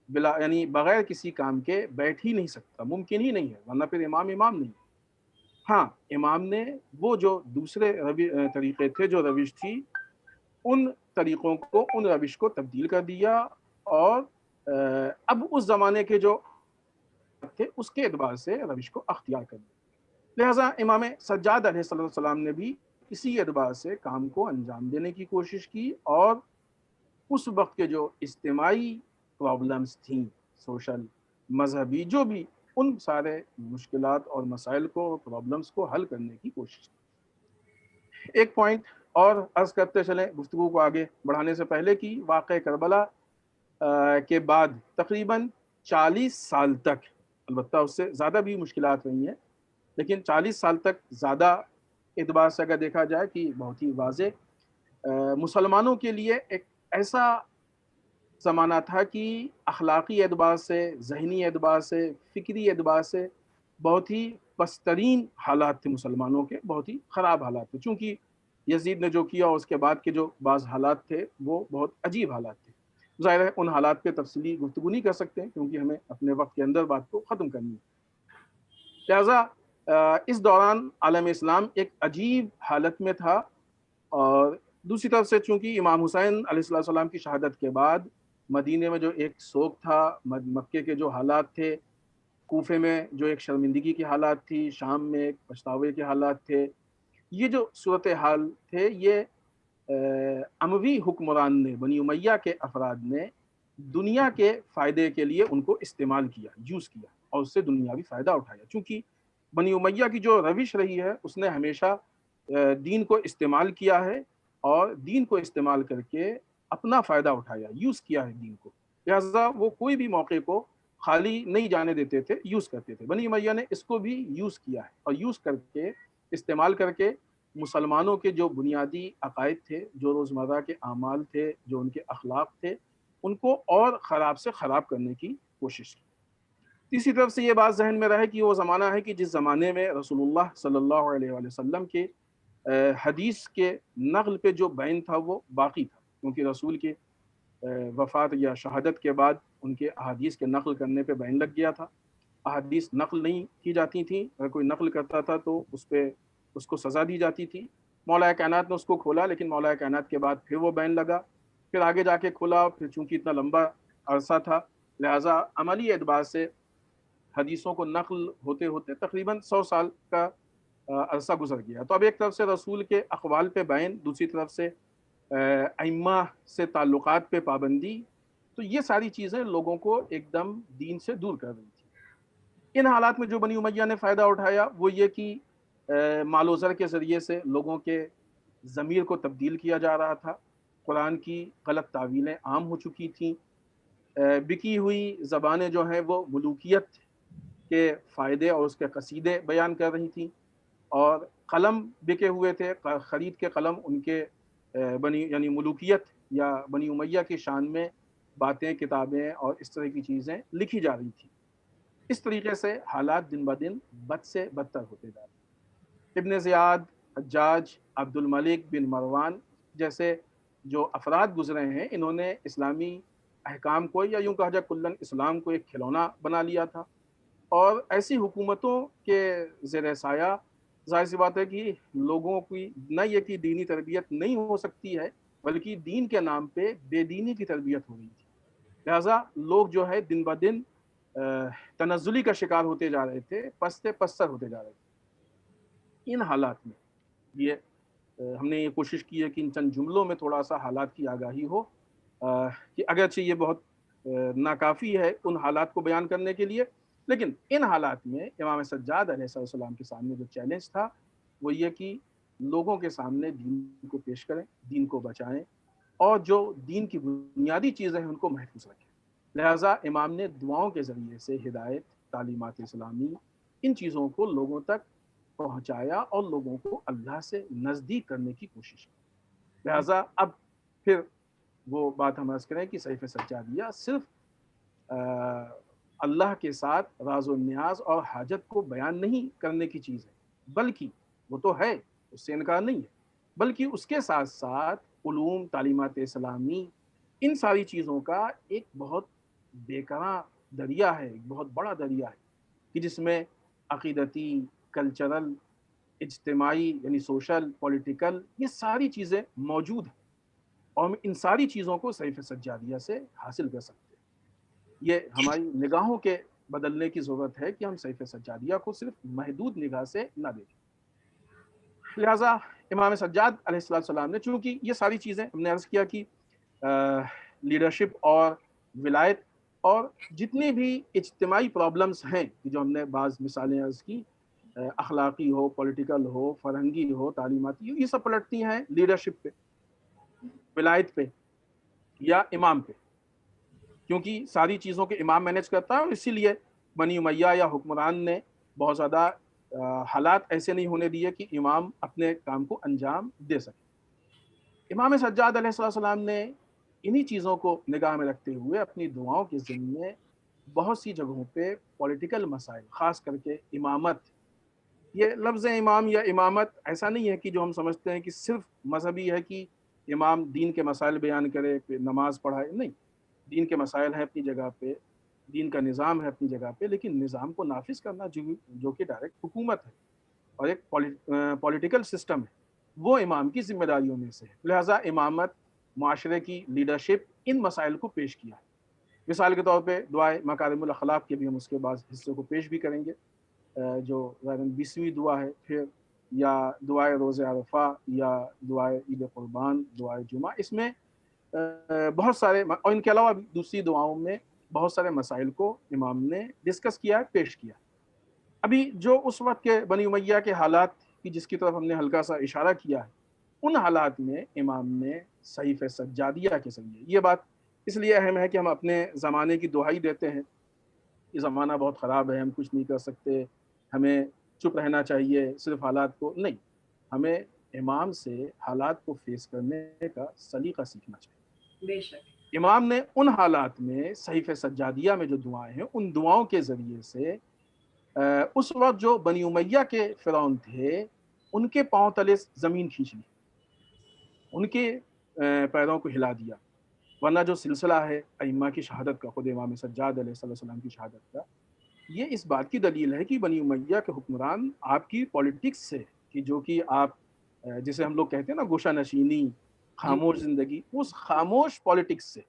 یعنی بغیر کسی کام کے بیٹھ ہی نہیں سکتا، ممکن ہی نہیں ہے، ورنہ پھر امام نہیں۔ ہاں، امام نے وہ جو دوسرے طریقے تھے، جو روش تھی، ان طریقوں کو، ان روش کو تبدیل کر دیا، اور اب اس زمانے کے جو تھے اس کے اعتبار سے روش کو اختیار کر دیا۔ لہٰذا امام سجاد علیہ السلام نے بھی اسی اعتبار سے کام کو انجام دینے کی کوشش کی، اور اس وقت کے جو اجتماعی پرابلمز تھیں، سوشل، مذہبی، جو بھی، ان سارے مشکلات اور مسائل کو، پرابلمز کو حل کرنے کی کوشش کی۔ ایک پوائنٹ اور عرض کرتے چلیں گفتگو کو آگے بڑھانے سے پہلے، کہ واقعہ کربلا کے بعد تقریباً 40 سال تک، البتہ اس سے زیادہ بھی مشکلات رہی ہیں، لیکن 40 سال تک زیادہ اعتبار سے اگر دیکھا جائے کہ بہت ہی واضح مسلمانوں کے لیے ایک ایسا زمانہ تھا کہ اخلاقی اعتبار سے، ذہنی اعتبار سے، فکری اعتبار سے بہت ہی پسترین حالات تھے مسلمانوں کے، بہت ہی خراب حالات تھے، چونکہ یزید نے جو کیا اس کے بعد کے جو بعض حالات تھے وہ بہت عجیب حالات تھے۔ ظاہر ہے ان حالات پہ تفصیلی گفتگو نہیں کر سکتے کیونکہ ہمیں اپنے وقت کے اندر بات کو ختم کرنی ہے۔ لہٰذا اس دوران عالم اسلام ایک عجیب حالت میں تھا، اور دوسری طرف سے چونکہ امام حسین علیہ السلام کی شہادت کے بعد مدینے میں جو ایک سوگ تھا، مکے کے جو حالات تھے، کوفے میں جو ایک شرمندگی کی حالات تھی، شام میں ایک پچھتاوے کے حالات تھے، یہ جو صورتحال تھے، یہ اموی حکمران نے، بنی امیہ کے افراد نے دنیا کے فائدے کے لیے ان کو استعمال کیا، یوز کیا، اور اس سے دنیاوی فائدہ اٹھایا۔ چونکہ بنی امیہ کی جو روش رہی ہے، اس نے ہمیشہ دین کو استعمال کیا ہے، اور دین کو استعمال کر کے اپنا فائدہ اٹھایا، یوز کیا ہے دین کو، لہٰذا وہ کوئی بھی موقع کو خالی نہیں جانے دیتے تھے، یوز کرتے تھے۔ بنی امیہ نے اس کو بھی یوز کیا ہے، اور یوز کر کے، استعمال کر کے مسلمانوں کے جو بنیادی عقائد تھے، جو روزمرہ کے اعمال تھے، جو ان کے اخلاق تھے، ان کو اور خراب سے خراب کرنے کی کوشش کی۔ تیسری طرف سے یہ بات ذہن میں رہے کہ وہ زمانہ ہے کہ جس زمانے میں رسول اللہ صلی اللہ علیہ وآلہ وسلم کے حدیث کے نقل پہ جو بین تھا وہ باقی تھا، کیونکہ رسول کے وفات یا شہادت کے بعد ان کے احادیث کے نقل کرنے پہ بین لگ گیا تھا۔ احادیث نقل نہیں کی جاتی تھیں، اگر کوئی نقل کرتا تھا تو اس کو سزا دی جاتی تھی۔ مولا کائنات نے اس کو کھولا، لیکن مولا کائنات کے بعد پھر وہ بین لگا، پھر آگے جا کے کھلا، پھر چونکہ اتنا لمبا عرصہ تھا، لہٰذا عملی اعتبار سے حدیثوں کو نقل ہوتے ہوتے تقریباً 100 سال کا عرصہ گزر گیا۔ تو اب ایک طرف سے رسول کے اقوال پہ بین، دوسری طرف سے ائمہ سے تعلقات پہ پابندی، تو یہ ساری چیزیں لوگوں کو ایک دم دین سے دور کر رہی تھی۔ ان حالات میں جو بنی امیہ نے فائدہ اٹھایا وہ یہ کہ مال و زر کے ذریعے سے لوگوں کے ضمیر کو تبدیل کیا جا رہا تھا، قرآن کی غلط تعویلیں عام ہو چکی تھیں، بکی ہوئی زبانیں جو ہیں وہ ملوکیت کے فائدے اور اس کے قصیدے بیان کر رہی تھیں، اور قلم بکے ہوئے تھے، خرید کے قلم ان کے یعنی ملوکیت یا بنی امیہ کی شان میں باتیں، کتابیں اور اس طرح کی چیزیں لکھی جا رہی تھیں۔ اس طریقے سے حالات دن بہ دن بد سے بدتر ہوتے جا رہے ہیں۔ ابن زیاد، حجاج، عبد الملک بن مروان جیسے جو افراد گزرے ہیں، انہوں نے اسلامی احکام کو یا یوں کہا جائے کلن اسلام کو ایک کھلونا بنا لیا تھا، اور ایسی حکومتوں کے زیر سایہ ظاہر سی بات ہے کہ لوگوں کی نہ یہ کہ دینی تربیت نہیں ہو سکتی ہے، بلکہ دین کے نام پہ بے دینی کی تربیت ہو رہی تھی۔ لہٰذا لوگ جو ہے دن بدن تنزلی کا شکار ہوتے جا رہے تھے، پستے پستر ہوتے جا رہے تھے۔ ان حالات میں یہ ہم نے یہ کوشش کی ہے کہ ان چند جملوں میں تھوڑا سا حالات کی آگاہی ہو، کہ اگرچہ یہ بہت ناکافی ہے ان حالات کو بیان کرنے کے لیے، لیکن ان حالات میں امام سجاد علیہ السلام کے سامنے جو چیلنج تھا وہ یہ کہ لوگوں کے سامنے دین کو پیش کریں، دین کو بچائیں، اور جو دین کی بنیادی چیزیں ہیں ان کو محفوظ رکھیں۔ لہٰذا امام نے دعاؤں کے ذریعے سے ہدایت، تعلیمات اسلامی، ان چیزوں کو لوگوں تک پہنچایا اور لوگوں کو اللہ سے نزدیک کرنے کی کوشش کی۔ لہٰذا اب پھر وہ بات ہم عرض کریں کہ صحیفہ سجادیہ صرف اللہ کے ساتھ راز و نیاز اور حاجت کو بیان نہیں کرنے کی چیز ہے، بلکہ وہ تو ہے، اس سے انکار نہیں ہے، بلکہ اس کے ساتھ ساتھ علوم، تعلیمات اسلامی، ان ساری چیزوں کا ایک بہت بیکراں دریا ہے، ایک بہت بڑا دریا ہے کہ جس میں عقیدتی، کلچرل، اجتماعی یعنی سوشل، پولیٹیکل، یہ ساری چیزیں موجود ہیں، اور ہم ان ساری چیزوں کو صحیفہ سجادیہ سے حاصل کر سکتے ہیں۔ یہ ہماری نگاہوں کے بدلنے کی ضرورت ہے کہ ہم صحیفہ سجادیہ کو صرف محدود نگاہ سے نہ دیکھیں۔ لہٰذا امام سجاد علیہ السلام نے، چونکہ یہ ساری چیزیں ہم نے عرض کیا کہ لیڈرشپ اور ولایت اور جتنی بھی اجتماعی پرابلمز ہیں جو ہم نے بعض مثالیں عرض کی، اخلاقی ہو، پولیٹیکل ہو، فرہنگی ہو، تعلیماتی ہو، یہ سب پلٹتی ہیں لیڈرشپ پہ، ولایت پہ یا امام پہ، کیونکہ ساری چیزوں کے امام مینیج کرتا ہے، اور اسی لیے بنی امیہ یا حکمران نے بہت زیادہ حالات ایسے نہیں ہونے دیے کہ امام اپنے کام کو انجام دے سکے۔ امام سجاد علیہ السلام نے انہی چیزوں کو نگاہ میں رکھتے ہوئے اپنی دعاؤں کے ذریعے بہت سی جگہوں پہ پولیٹیکل مسائل، خاص کر کے امامت، یہ لفظ امام یا امامت ایسا نہیں ہے کہ جو ہم سمجھتے ہیں کہ صرف مذہبی ہے کہ امام دین کے مسائل بیان کرے، پھر نماز پڑھائے، نہیں، دین کے مسائل ہیں اپنی جگہ پہ، دین کا نظام ہے اپنی جگہ پہ، لیکن نظام کو نافذ کرنا جو کہ ڈائریکٹ حکومت ہے اور ایک پولیٹیکل سسٹم ہے، وہ امام کی ذمہ داریوں میں سے ہے۔ لہٰذا امامت، معاشرے کی لیڈرشپ، ان مسائل کو پیش کیا ہے۔ مثال کے طور پہ دعائے مکارم الاخلاق کے بھی ہم اس کے بعض حصے کو پیش بھی کریں گے، جو غالباً 20ویں دعا ہے، پھر یا دعائے روز عرفہ یا دعائے عید قربان، دعائے جمعہ، اس میں بہت سارے، اور ان کے علاوہ بھی دوسری دعاؤں میں بہت سارے مسائل کو امام نے ڈسکس کیا، پیش کیا۔ ابھی جو اس وقت کے بنی امیہ کے حالات کی جس کی طرف ہم نے ہلکا سا اشارہ کیا ہے، ان حالات میں امام نے صحیفہ سجادیہ کے ذریعے، یہ بات اس لیے اہم ہے کہ ہم اپنے زمانے کی دہائی دیتے ہیں، یہ زمانہ بہت خراب ہے، ہم کچھ نہیں کر سکتے، ہمیں چپ رہنا چاہیے، صرف حالات کو نہیں، ہمیں امام سے حالات کو فیس کرنے کا سلیقہ سیکھنا چاہیے۔ بے شک امام نے ان حالات میں صحیفہ سجادیہ میں جو دعائیں ہیں، ان دعاؤں کے ذریعے سے اس وقت جو بنی امیہ کے فرعون تھے ان کے پاؤں تلے زمین کھینچ لی، ان کے پیروں کو ہلا دیا، ورنہ جو سلسلہ ہے ائمہ کی شہادت کا، خود امام سجاد علیہ السلام کی شہادت کا، یہ اس بات کی دلیل ہے کہ بنی امیہ کے حکمران آپ کی پولیٹکس سے، کہ جو کہ آپ جسے ہم لوگ کہتے ہیں نا گوشہ نشینی، خاموش زندگی، اس خاموش پولیٹکس سے،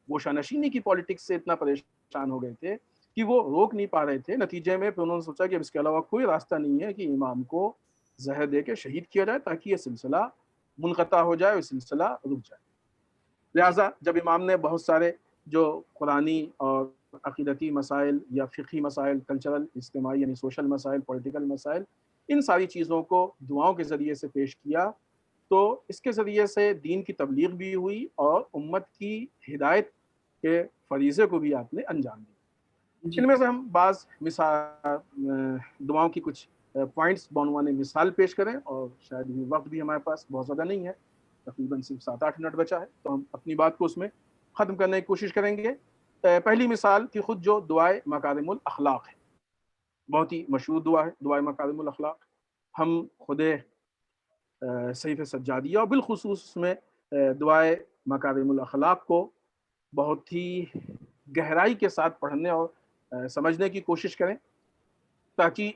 گوشہ نشینی کی پولیٹکس سے اتنا پریشان ہو گئے تھے کہ وہ روک نہیں پا رہے تھے۔ نتیجے میں پھر انہوں نے سوچا کہ اب اس کے علاوہ کوئی راستہ نہیں ہے کہ امام کو زہر دے کے شہید کیا جائے تاکہ یہ سلسلہ منقطع ہو جائے، اور سلسلہ رک جائے۔ لہٰذا جب امام نے بہت سارے جو قرآنی اور عقیدتی مسائل یا فقہی مسائل، کلچرل، اجتماعی یعنی سوشل مسائل، پولیٹیکل مسائل، ان ساری چیزوں کو دعاؤں کے ذریعے سے پیش کیا، تو اس کے ذریعے سے دین کی تبلیغ بھی ہوئی اور امت کی ہدایت کے فریضے کو بھی آپ نے انجام دیا۔ ان میں سے ہم بعض دعاؤں کی کچھ پوائنٹس بعنوان مثال پیش کریں، اور شاید وقت بھی ہمارے پاس بہت زیادہ نہیں ہے، تقریباً صرف 7-8 منٹ بچا ہے، تو ہم اپنی بات کو اس میں ختم کرنے کی کوشش کریں گے۔ پہلی مثال کی خود جو دعائے مکارم الاخلاق ہے، بہت ہی مشہور دعا ہے دعائے مکارم الاخلاق۔ ہم خود صحیفہ سجادیہ اور بالخصوص اس میں دعائے مکارم الاخلاق کو بہت ہی گہرائی کے ساتھ پڑھنے اور سمجھنے کی کوشش کریں تاکہ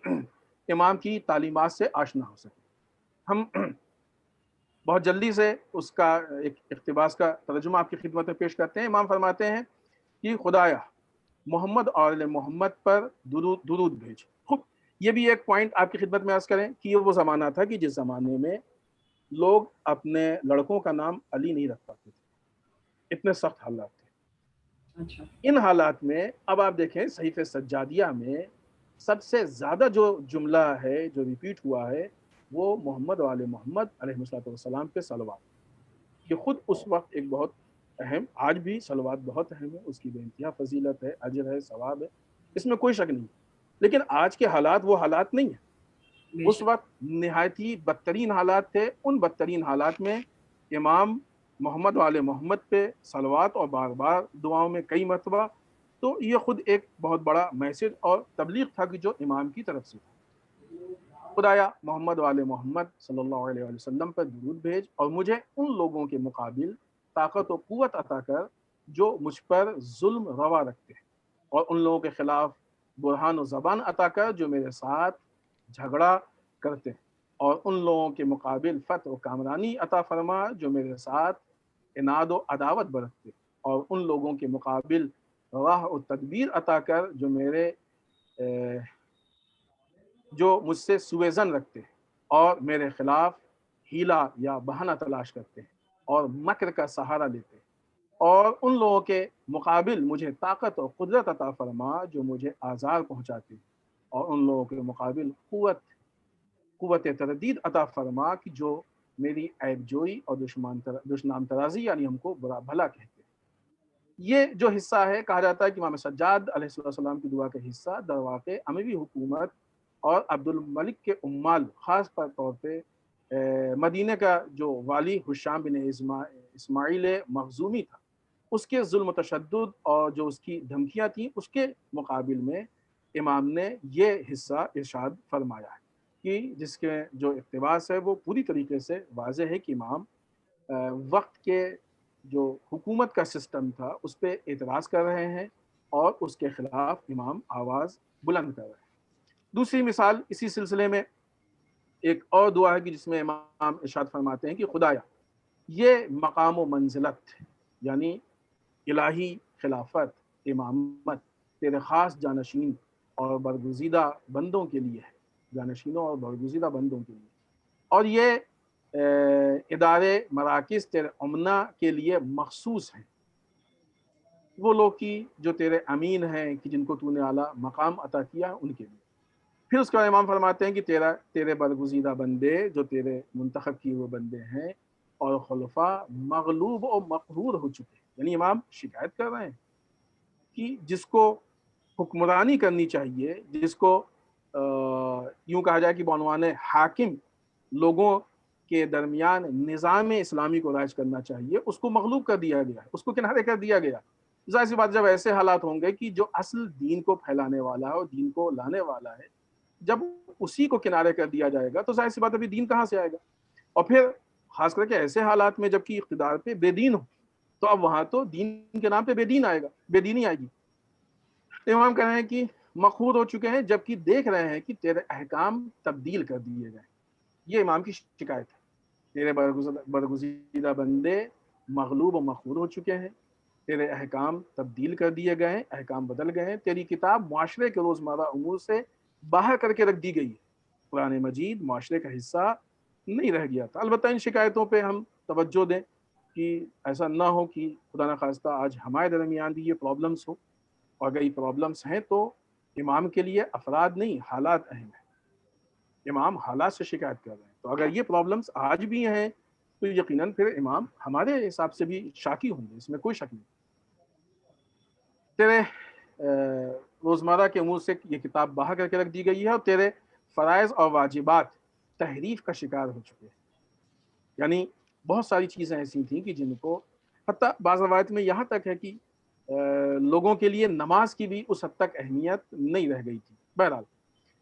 امام کی تعلیمات سے آشنا ہو سکے. ہم بہت جلدی سے اس کا ایک اقتباس کا ترجمہ آپ کی خدمت میں پیش کرتے ہیں. امام فرماتے ہیں کہ خدایا محمد اور آل محمد پر درود بھیج. خوب یہ بھی ایک پوائنٹ آپ کی خدمت میں عرض کریں کہ یہ وہ زمانہ تھا کہ جس زمانے میں لوگ اپنے لڑکوں کا نام علی نہیں رکھ پاتے تھے, اتنے سخت حالات تھے. اچھا. ان حالات میں اب آپ دیکھیں صحیفہ سجادیہ میں سب سے زیادہ جو جملہ ہے جو ریپیٹ ہوا ہے وہ محمد و آل محمد علیہ السلام پہ صلوات. یہ خود اس وقت ایک بہت اہم, آج بھی صلوات بہت اہم ہے, اس کی بے انتہا فضیلت ہے, اجر ہے, ثواب ہے, اس میں کوئی شک نہیں. لیکن آج کے حالات وہ حالات نہیں ہیں. اس وقت نہایت ہی بدترین حالات تھے. ان بدترین حالات میں امام محمد و آل محمد پہ صلوات اور بار بار دعاؤں میں کئی مرتبہ, تو یہ خود ایک بہت بڑا میسج اور تبلیغ تھا کہ جو امام کی طرف سے تھا. خدایا محمد و آل محمد صلی اللہ علیہ وسلم پر درود بھیج اور مجھے ان لوگوں کے مقابل طاقت و قوت عطا کر جو مجھ پر ظلم روا رکھتے ہیں, اور ان لوگوں کے خلاف برہان و زبان عطا کر جو میرے ساتھ جھگڑا کرتے ہیں, اور ان لوگوں کے مقابل فتح و کامرانی عطا فرما جو میرے ساتھ عناد و عداوت برتتے, اور ان لوگوں کے مقابل راہ و تدبیر عطا کر جو مجھ سے سوء ظن رکھتے ہیں اور میرے خلاف ہیلا یا بہانہ تلاش کرتے ہیں اور مکر کا سہارا لیتے ہیں, اور ان لوگوں کے مقابل مجھے طاقت اور قدرت عطا فرما جو مجھے آزار پہنچاتے ہیں, اور ان لوگوں کے مقابل قوت تردید عطا فرما کہ جو میری عیب جوئی اور دشنام ترازی یعنی ہم کو برا بھلا کہتے ہیں. یہ جو حصہ ہے کہا جاتا ہے کہ امام سجاد علیہ السلام کی دعا کا حصہ در واقع اموی حکومت اور عبد الملک کے عمال, خاص طور پہ مدینہ کا جو والی حشام بن اسماعیل مخزومی تھا, اس کے ظلم و تشدد اور جو اس کی دھمکیاں تھیں اس کے مقابل میں امام نے یہ حصہ ارشاد فرمایا ہے کہ جس کے جو اقتباس ہے وہ پوری طریقے سے واضح ہے کہ امام وقت کے جو حکومت کا سسٹم تھا اس پہ اعتراض کر رہے ہیں اور اس کے خلاف امام آواز بلند کر رہے ہیں. دوسری مثال اسی سلسلے میں ایک اور دعا ہے کہ جس میں امام ارشاد فرماتے ہیں کہ خدایا یہ مقام و منزلت یعنی الہی خلافت امامت تیرے خاص جانشین اور برگزیدہ بندوں کے لیے ہے, جانشینوں اور برگزیدہ بندوں کے لیے, اور یہ ادارے مراکز تیرے امنا کے لیے مخصوص ہیں, وہ لوگ کی جو تیرے امین ہیں کہ جن کو تو نے اعلیٰ مقام عطا کیا ان کے لیے. پھر اس کے بعد امام فرماتے ہیں کہ تیرے برگزیدہ بندے جو تیرے منتخب کیے ہوئے بندے ہیں اور خلفاء مغلوب و مقہور ہو چکے ہیں. یعنی امام شکایت کر رہے ہیں کہ جس کو حکمرانی کرنی چاہیے, جس کو یوں کہا جائے کہ بعنوان حاکم لوگوں کے درمیان نظام اسلامی کو رائج کرنا چاہیے, اس کو مغلوب کر دیا گیا, اس کو کنارے کر دیا گیا. ظاہر سی بات جب ایسے حالات ہوں گے کہ جو اصل دین کو پھیلانے والا ہے اور دین کو لانے والا ہے, جب اسی کو کنارے کر دیا جائے گا تو ظاہر سی بات ابھی دین کہاں سے آئے گا. اور پھر خاص کر کے ایسے حالات میں جب کہ اقتدار پہ بے دین ہو تو اب وہاں تو دین کے نام پہ بے دین آئے گا, بے دینی آئے گی. امام کہہ رہے ہیں کہ مقہور ہو چکے ہیں جبکہ دیکھ رہے ہیں کہ تیرے احکام تبدیل کر دیے گئے. یہ امام کی شکایت ہے. تیرے برگزیدہ بندے مغلوب و مقہور ہو چکے ہیں, تیرے احکام تبدیل کر دیے گئے ہیں, احکام بدل گئے ہیں, تیری کتاب معاشرے کے روزمرہ امور سے باہر کر کے رکھ دی گئی ہے, قرآن مجید معاشرے کا حصہ نہیں رہ گیا تھا. البتہ ان شکایتوں پہ ہم توجہ دیں کہ ایسا نہ ہو کہ خدا نخواستہ آج ہمارے درمیان بھی یہ پرابلمس ہو, اور اگر یہ پرابلمس ہیں تو امام کے لیے افراد نہیں حالات اہم ہیں. امام حالات سے شکایت کر رہے ہیں, تو اگر یہ پرابلمس آج بھی ہیں تو یقیناً پھر امام ہمارے حساب سے بھی شاکی ہوں گے, اس میں کوئی شک نہیں. تیرے روزمرہ کے امور سے یہ کتاب باہر کر کے رکھ دی گئی ہے اور تیرے فرائض اور واجبات تحریف کا شکار ہو چکے ہیں. یعنی بہت ساری چیزیں ایسی تھیں کہ جن کو حتیٰ بعض روایت میں یہاں تک ہے کہ لوگوں کے لیے نماز کی بھی اس حد تک اہمیت نہیں رہ گئی تھی. بہرحال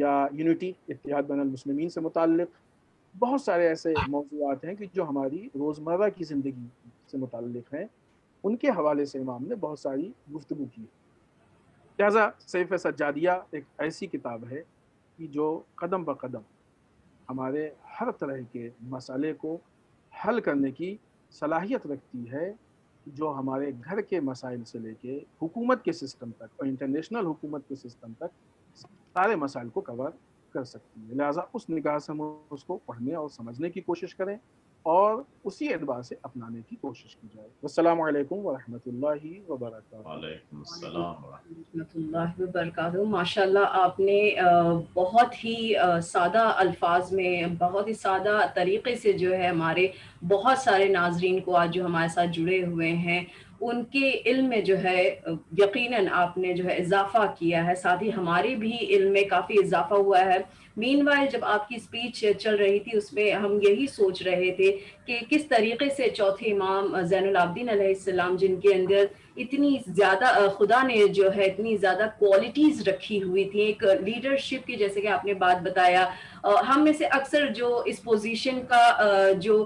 یا یونٹی اتحاد بین المسلمین سے متعلق بہت سارے ایسے موضوعات ہیں کہ جو ہماری روزمرہ کی زندگی سے متعلق ہیں، ان کے حوالے سے امام نے بہت ساری گفتگو کی. لہٰذا سیف سجادیہ ایک ایسی کتاب ہے کہ جو قدم بقدم ہمارے ہر طرح کے مسئلے کو حل کرنے کی صلاحیت رکھتی ہے، جو ہمارے گھر کے مسائل سے لے کے حکومت کے سسٹم تک اور انٹرنیشنل حکومت کے سسٹم تک سارے مسائل کو کور کر سکتی ہے. لہٰذا اس نگاہ سے ہم اس کو پڑھنے اور سمجھنے کی کوشش کریں اور اسی اعتبار سے اپنانے کی کوشش کی جائے. السلام علیکم ورحمۃ اللہ وبرکاتہ. وعلیکم السلام ورحمۃ اللہ وبرکاتہ. ماشاء اللہ آپ نے بہت ہی سادہ الفاظ میں بہت ہی سادہ طریقے سے جو ہے ہمارے بہت سارے ناظرین کو آج جو ہمارے ساتھ جڑے ہوئے ہیں ان کے علم میں جو ہے یقیناً آپ نے جو ہے اضافہ کیا ہے، ساتھ ہی ہمارے بھی علم میں کافی اضافہ ہوا ہے. مین وائل جب آپ کی اسپیچ چل رہی تھی اس میں ہم یہی سوچ رہے تھے کہ کس طریقے سے چوتھے امام زین العابدین علیہ السلام، جن کے اندر اتنی زیادہ خدا نے جو ہے اتنی زیادہ کوالٹیز رکھی ہوئی تھی ایک لیڈرشپ کی، جیسے کہ آپ نے بات بتایا. ہم میں سے اکثر جو اس پوزیشن کا جو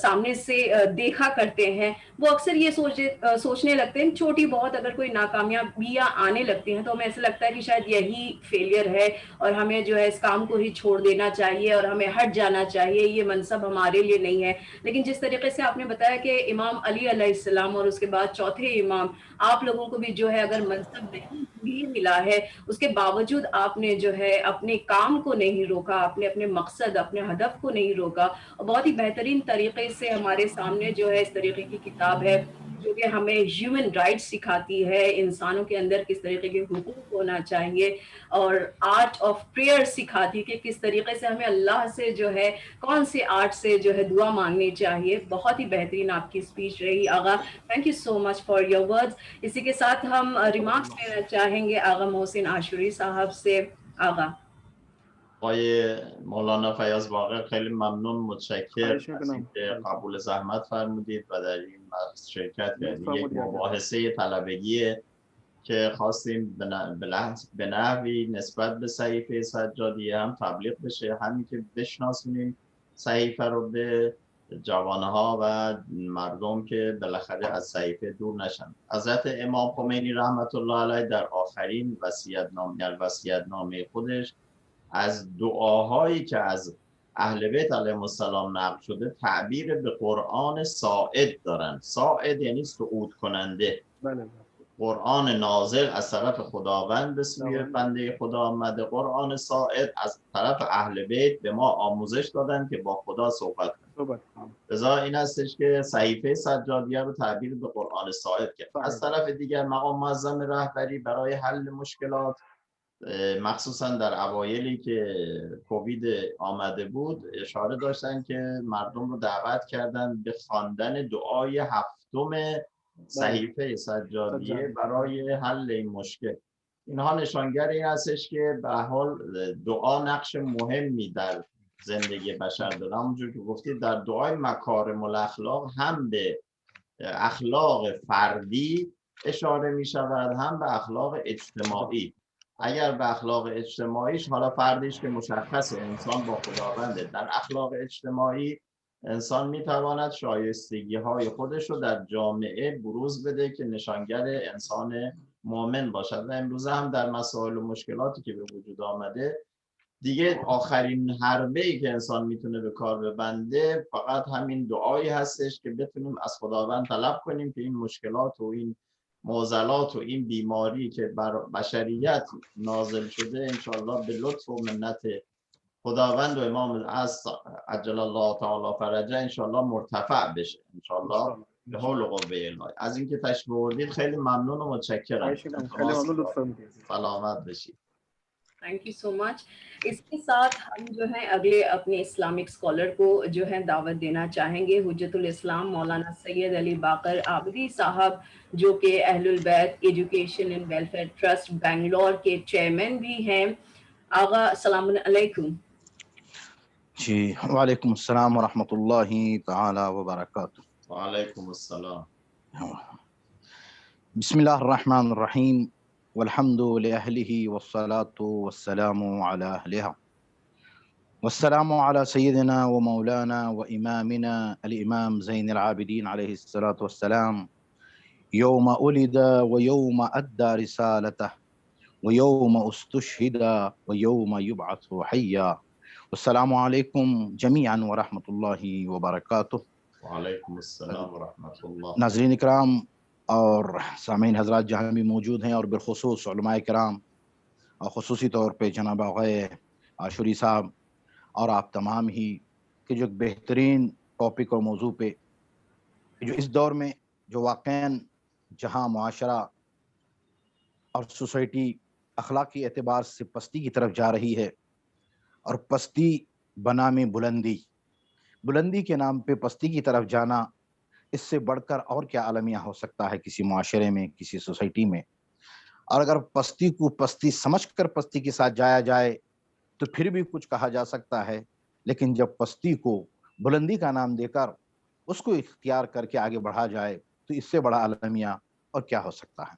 سامنے سے دیکھا کرتے ہیں وہ اکثر یہ سوچنے لگتے ہیں چھوٹی بہت اگر کوئی ناکامیابیاں آنے لگتی ہیں تو ہمیں ایسا لگتا ہے کہ شاید یہی فیلئر ہے اور ہمیں جو ہے اس کام کو ہی چھوڑ دینا چاہیے اور ہمیں ہٹ جانا چاہیے، یہ منصب ہمارے لیے نہیں ہے. لیکن جس طریقے سے آپ نے بتایا کہ امام علی علیہ السلام اور اس کے بعد چوتھے امام، آپ لوگوں کو بھی جو ہے اگر منصب نہیں بھی ملا ہے اس کے باوجود آپ نے جو ہے اپنے کام کو نہیں روکا، آپ نے اپنے مقصد اپنے ہدف کو نہیں روکا. اور بہت ہی بہترین طریقے سے ہمارے سامنے جو ہے اس طریقے کی کتاب ہے جو کہ ہمیں ہیومن رائٹس سکھاتی ہے، انسانوں کے اندر کس طریقے کے حقوق ہونا چاہیے، اور آرٹ آف پریئر سکھاتی کہ کس طریقے سے ہمیں اللہ سے جو ہے کون سے آرٹ سے جو ہے دعا مانگنی چاہیے. بہت ہی بہترین آپ کی اسپیچ رہی Agha. Thank you so much for your words. اسی کے ساتھ ہم ریمارکس لینا چاہیں گے آغا محسن عاشوری صاحب سے. آغا. آقای مولانا فیاض واقع خیلی ممنون، متشکر خواهش از میکنم. اینکه قبول زحمت فرمودید و در این بحث شرکت کردید. یک فرمودید. مباحثه طلبگیه که خواستیم به نحوی نسبت به صحیفه سجادیه هم تبلیغ بشه، همین که بشناسونیم صحیفه رو به جوانها و مردم که بالاخره از صحیفه دور نشن. حضرت امام خمینی رحمت الله علیه در آخرین وصیت‌نامه خودش از دعاهایی که از اهل بیت علیهم السلام نقل شده تعبیر به قرآن صاعد دارن. صاعد یعنی صعود کننده. بله. قرآن نازل از طرف خداوند به سوی بنده خدا آمده، قرآن صاعد از طرف اهل بیت به ما آموزش دادن که با خدا صحبت کنیم. لذا این هستش که صحیفه سجادیه رو تعبیر به قرآن صاعد کرد. از طرف دیگر مقام معظم رهبری برای حل مشکلات مخصوصا در اوایلی که کووید آمده بود اشاره داشتن که مردم رو دعوت کردن به خواندن دعای هفتم صحیفه سجادیه برای حل این مشکل. اینها نشانگر این هستش که به حال دعا نقش مهمی در زندگی بشر داره. همونجور که گفتید در دعای مکارم الاخلاق هم به اخلاق فردی اشاره می شود هم به اخلاق اجتماعی. اگر به اخلاق اجتماعیش، حالا فردیش که مشخصه انسان با خداونده، در اخلاق اجتماعی انسان میتواند شایستگی های خودش رو در جامعه بروز بده که نشانگر انسان مؤمن باشد. و امروز هم در مسائل و مشکلاتی که به وجود آمده دیگه آخرین حربه‌ای که انسان میتونه به کار ببنده فقط همین دعایی هستش که بتونیم از خداوند طلب کنیم که این مشکلات و این معضلات و این بیماری که بر بشریت نازل شده انشالله به لطف و منت خداوند و امام عجل الله تعالی فرجه انشالله مرتفع بشه انشالله به حول و قوه الهی. از اینکه تشریف آوردید خیلی ممنون و متشکرم. سلامت بشید. تھینک یو سو مچ. اس کے ساتھ ہم جو ہیں اگلے اپنے اسلامک اسکالر کو جو ہے دعوت دینا چاہیں گے. حجت الاسلام مولانا سید علی باقر عابدی صاحب جو کہ اہل البیت education and welfare trust Bangalore کے چیئرمین بھی ہیں. آغا السلام علیکم. جی وعلیکم السلام ورحمۃ اللہ تعالی وبرکاتہ. وعلیکم السلام. بسم اللہ الرحمن الرحیم. والحمد لأهله والصلاة والسلام على أهلها والسلام على سيدنا ومولانا وإمامنا الإمام زين العابدين عليه الصلاة والسلام يوم ولد ويوم أدى رسالته ويوم استشهد ويوم يبعث حيا. والسلام عليكم جميعا ورحمة الله وبركاته. وعلیکم السلام ورحمۃ اللہ. ناظرین اکرام اور سامعین حضرات جہاں بھی موجود ہیں، اور بالخصوص علماء کرام اور خصوصی طور پہ جناب آغائے عاشوری صاحب اور آپ تمام ہی کہ جو ایک بہترین ٹاپک اور موضوع پہ جو اس دور میں جو واقعاً جہاں معاشرہ اور سوسائٹی اخلاقی اعتبار سے پستی کی طرف جا رہی ہے، اور پستی بنام بلندی کے نام پہ پستی کی طرف جانا، اس سے بڑھ کر اور کیا عالمیہ ہو سکتا ہے کسی معاشرے میں، کسی سوسائٹی میں. اور اگر پستی کو پستی سمجھ کر پستی کے ساتھ جایا جائے تو پھر بھی کچھ کہا جا سکتا ہے، لیکن جب پستی کو بلندی کا نام دے کر اس کو اختیار کر کے آگے بڑھا جائے تو اس سے بڑا عالمیہ اور کیا ہو سکتا ہے.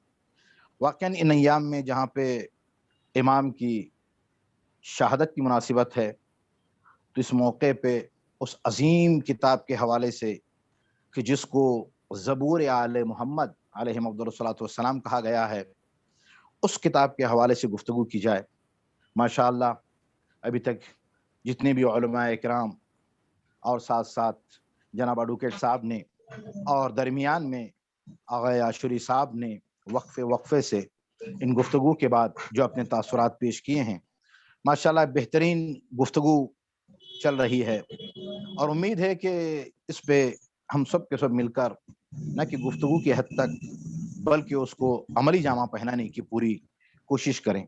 واقعاً ان ایام میں جہاں پہ امام کی شہادت کی مناسبت ہے، تو اس موقع پہ اس عظیم کتاب کے حوالے سے کہ جس کو زبور آل محمد علیہ افضل الصلاۃ والسلام کہا گیا ہے، اس کتاب کے حوالے سے گفتگو کی جائے. ماشاءاللہ ابھی تک جتنے بھی علماء اکرام اور ساتھ ساتھ جناب ایڈوکیٹ صاحب نے اور درمیان میں آغا عاشوری صاحب نے وقفے سے ان گفتگو کے بعد جو اپنے تاثرات پیش کیے ہیں، ماشاءاللہ بہترین گفتگو چل رہی ہے، اور امید ہے کہ اس پہ ہم سب کے سب مل کر نہ کہ گفتگو کی حد تک بلکہ اس کو عملی جامہ پہنانے کی پوری کوشش کریں.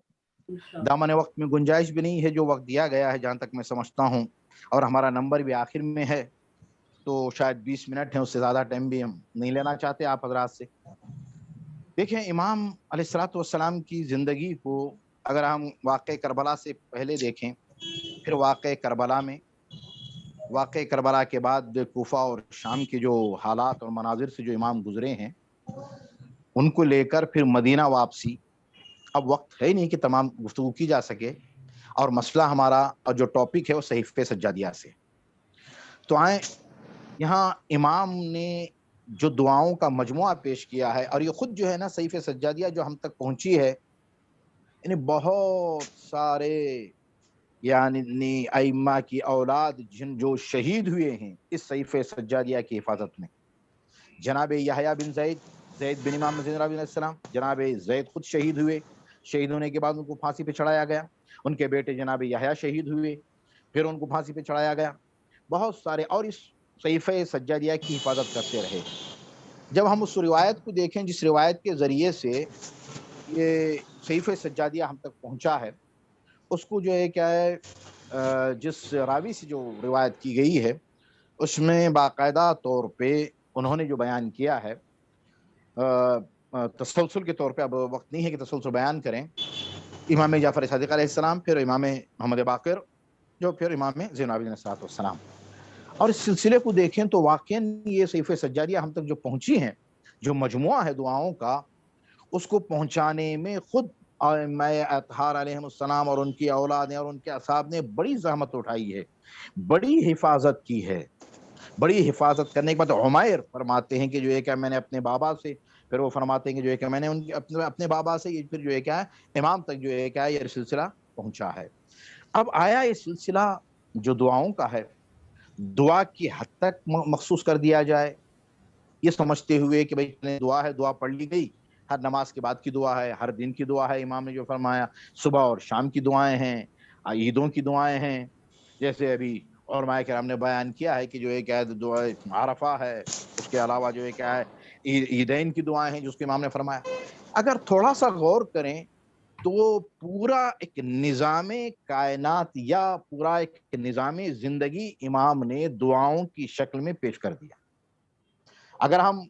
دامن وقت میں گنجائش بھی نہیں ہے، جو وقت دیا گیا ہے جہاں تک میں سمجھتا ہوں، اور ہمارا نمبر بھی آخر میں ہے، تو شاید 20 منٹ ہیں، اس سے زیادہ ٹائم بھی ہم نہیں لینا چاہتے آپ حضرات سے. دیکھیں، امام علیہ الصلوۃ والسلام کی زندگی کو اگر ہم واقع کربلا سے پہلے دیکھیں، پھر واقع کربلا کے بعد کوفہ اور شام کے جو حالات اور مناظر سے جو امام گزرے ہیں، ان کو لے کر پھر مدینہ واپسی. اب وقت ہے نہیں کہ تمام گفتگو کی جا سکے، اور مسئلہ ہمارا اور جو ٹاپک ہے وہ صحیفہ سجادیہ سے. تو آئیں، یہاں امام نے جو دعاؤں کا مجموعہ پیش کیا ہے، اور یہ خود جو ہے نا صحیفہ سجادیہ جو ہم تک پہنچی ہے، یعنی بہت سارے یعنی ائمہ کی اولاد جو شہید ہوئے ہیں اس صحیفہ سجادیہ کی حفاظت میں. جناب یحییٰ بن زید بن امام زین علیہ السلام، جناب زید خود شہید ہوئے، شہید ہونے کے بعد ان کو پھانسی پہ چڑھایا گیا. ان کے بیٹے جناب یحییٰ شہید ہوئے، پھر ان کو پھانسی پہ چڑھایا گیا. بہت سارے اور اس صحیفہ سجادیہ کی حفاظت کرتے رہے. جب ہم اس روایت کو دیکھیں جس روایت کے ذریعے سے یہ صحیفہ سجادیہ ہم تک پہنچا ہے، اس کو جو ہے کیا ہے، جس راوی سے جو روایت کی گئی ہے اس میں باقاعدہ طور پہ انہوں نے جو بیان کیا ہے تسلسل کے طور پہ، اب وقت نہیں ہے کہ تسلسل بیان کریں، امام جعفر صادق علیہ السلام، پھر امام محمد باقر، جو پھر امام زین العابدین علیہ السلام. اور اس سلسلے کو دیکھیں تو واقعاً یہ صحیفہ سجادیہ ہم تک جو پہنچی ہیں، جو مجموعہ ہے دعاؤں کا، اس کو پہنچانے میں خود ائمہ اطہار علیہ السلام اور ان کی اولاد اور ان کے اصحاب نے بڑی زحمت اٹھائی ہے، بڑی حفاظت کی ہے. بڑی حفاظت کرنے کے بعد عمیر فرماتے ہیں کہ جو ہے کہ میں نے اپنے بابا سے، پھر وہ فرماتے ہیں کہ جو ہے کہ میں نے اپنے بابا سے، پھر جو ہے کیا ہے امام تک جو ہے کیا یہ سلسلہ پہنچا ہے. اب آیا یہ سلسلہ جو دعاؤں کا ہے، دعا کی حد تک مخصوص کر دیا جائے، یہ سمجھتے ہوئے کہ بھئی دعا ہے، دعا پڑھ لی گئی، ہر نماز کے بعد کی دعا ہے، ہر دن کی دعا ہے. امام نے جو فرمایا صبح اور شام کی دعائیں ہیں، عیدوں کی دعائیں ہیں، جیسے ابھی علماء کرام نے بیان کیا ہے کہ جو ہے کیا ہے دعا عرفہ ہے، اس کے علاوہ جو ہے کیا ہے عیدین کی دعائیں ہیں جس کے امام نے فرمایا. اگر تھوڑا سا غور کریں تو پورا ایک نظام کائنات یا پورا ایک نظام زندگی امام نے دعاؤں کی شکل میں پیش کر دیا. اگر ہم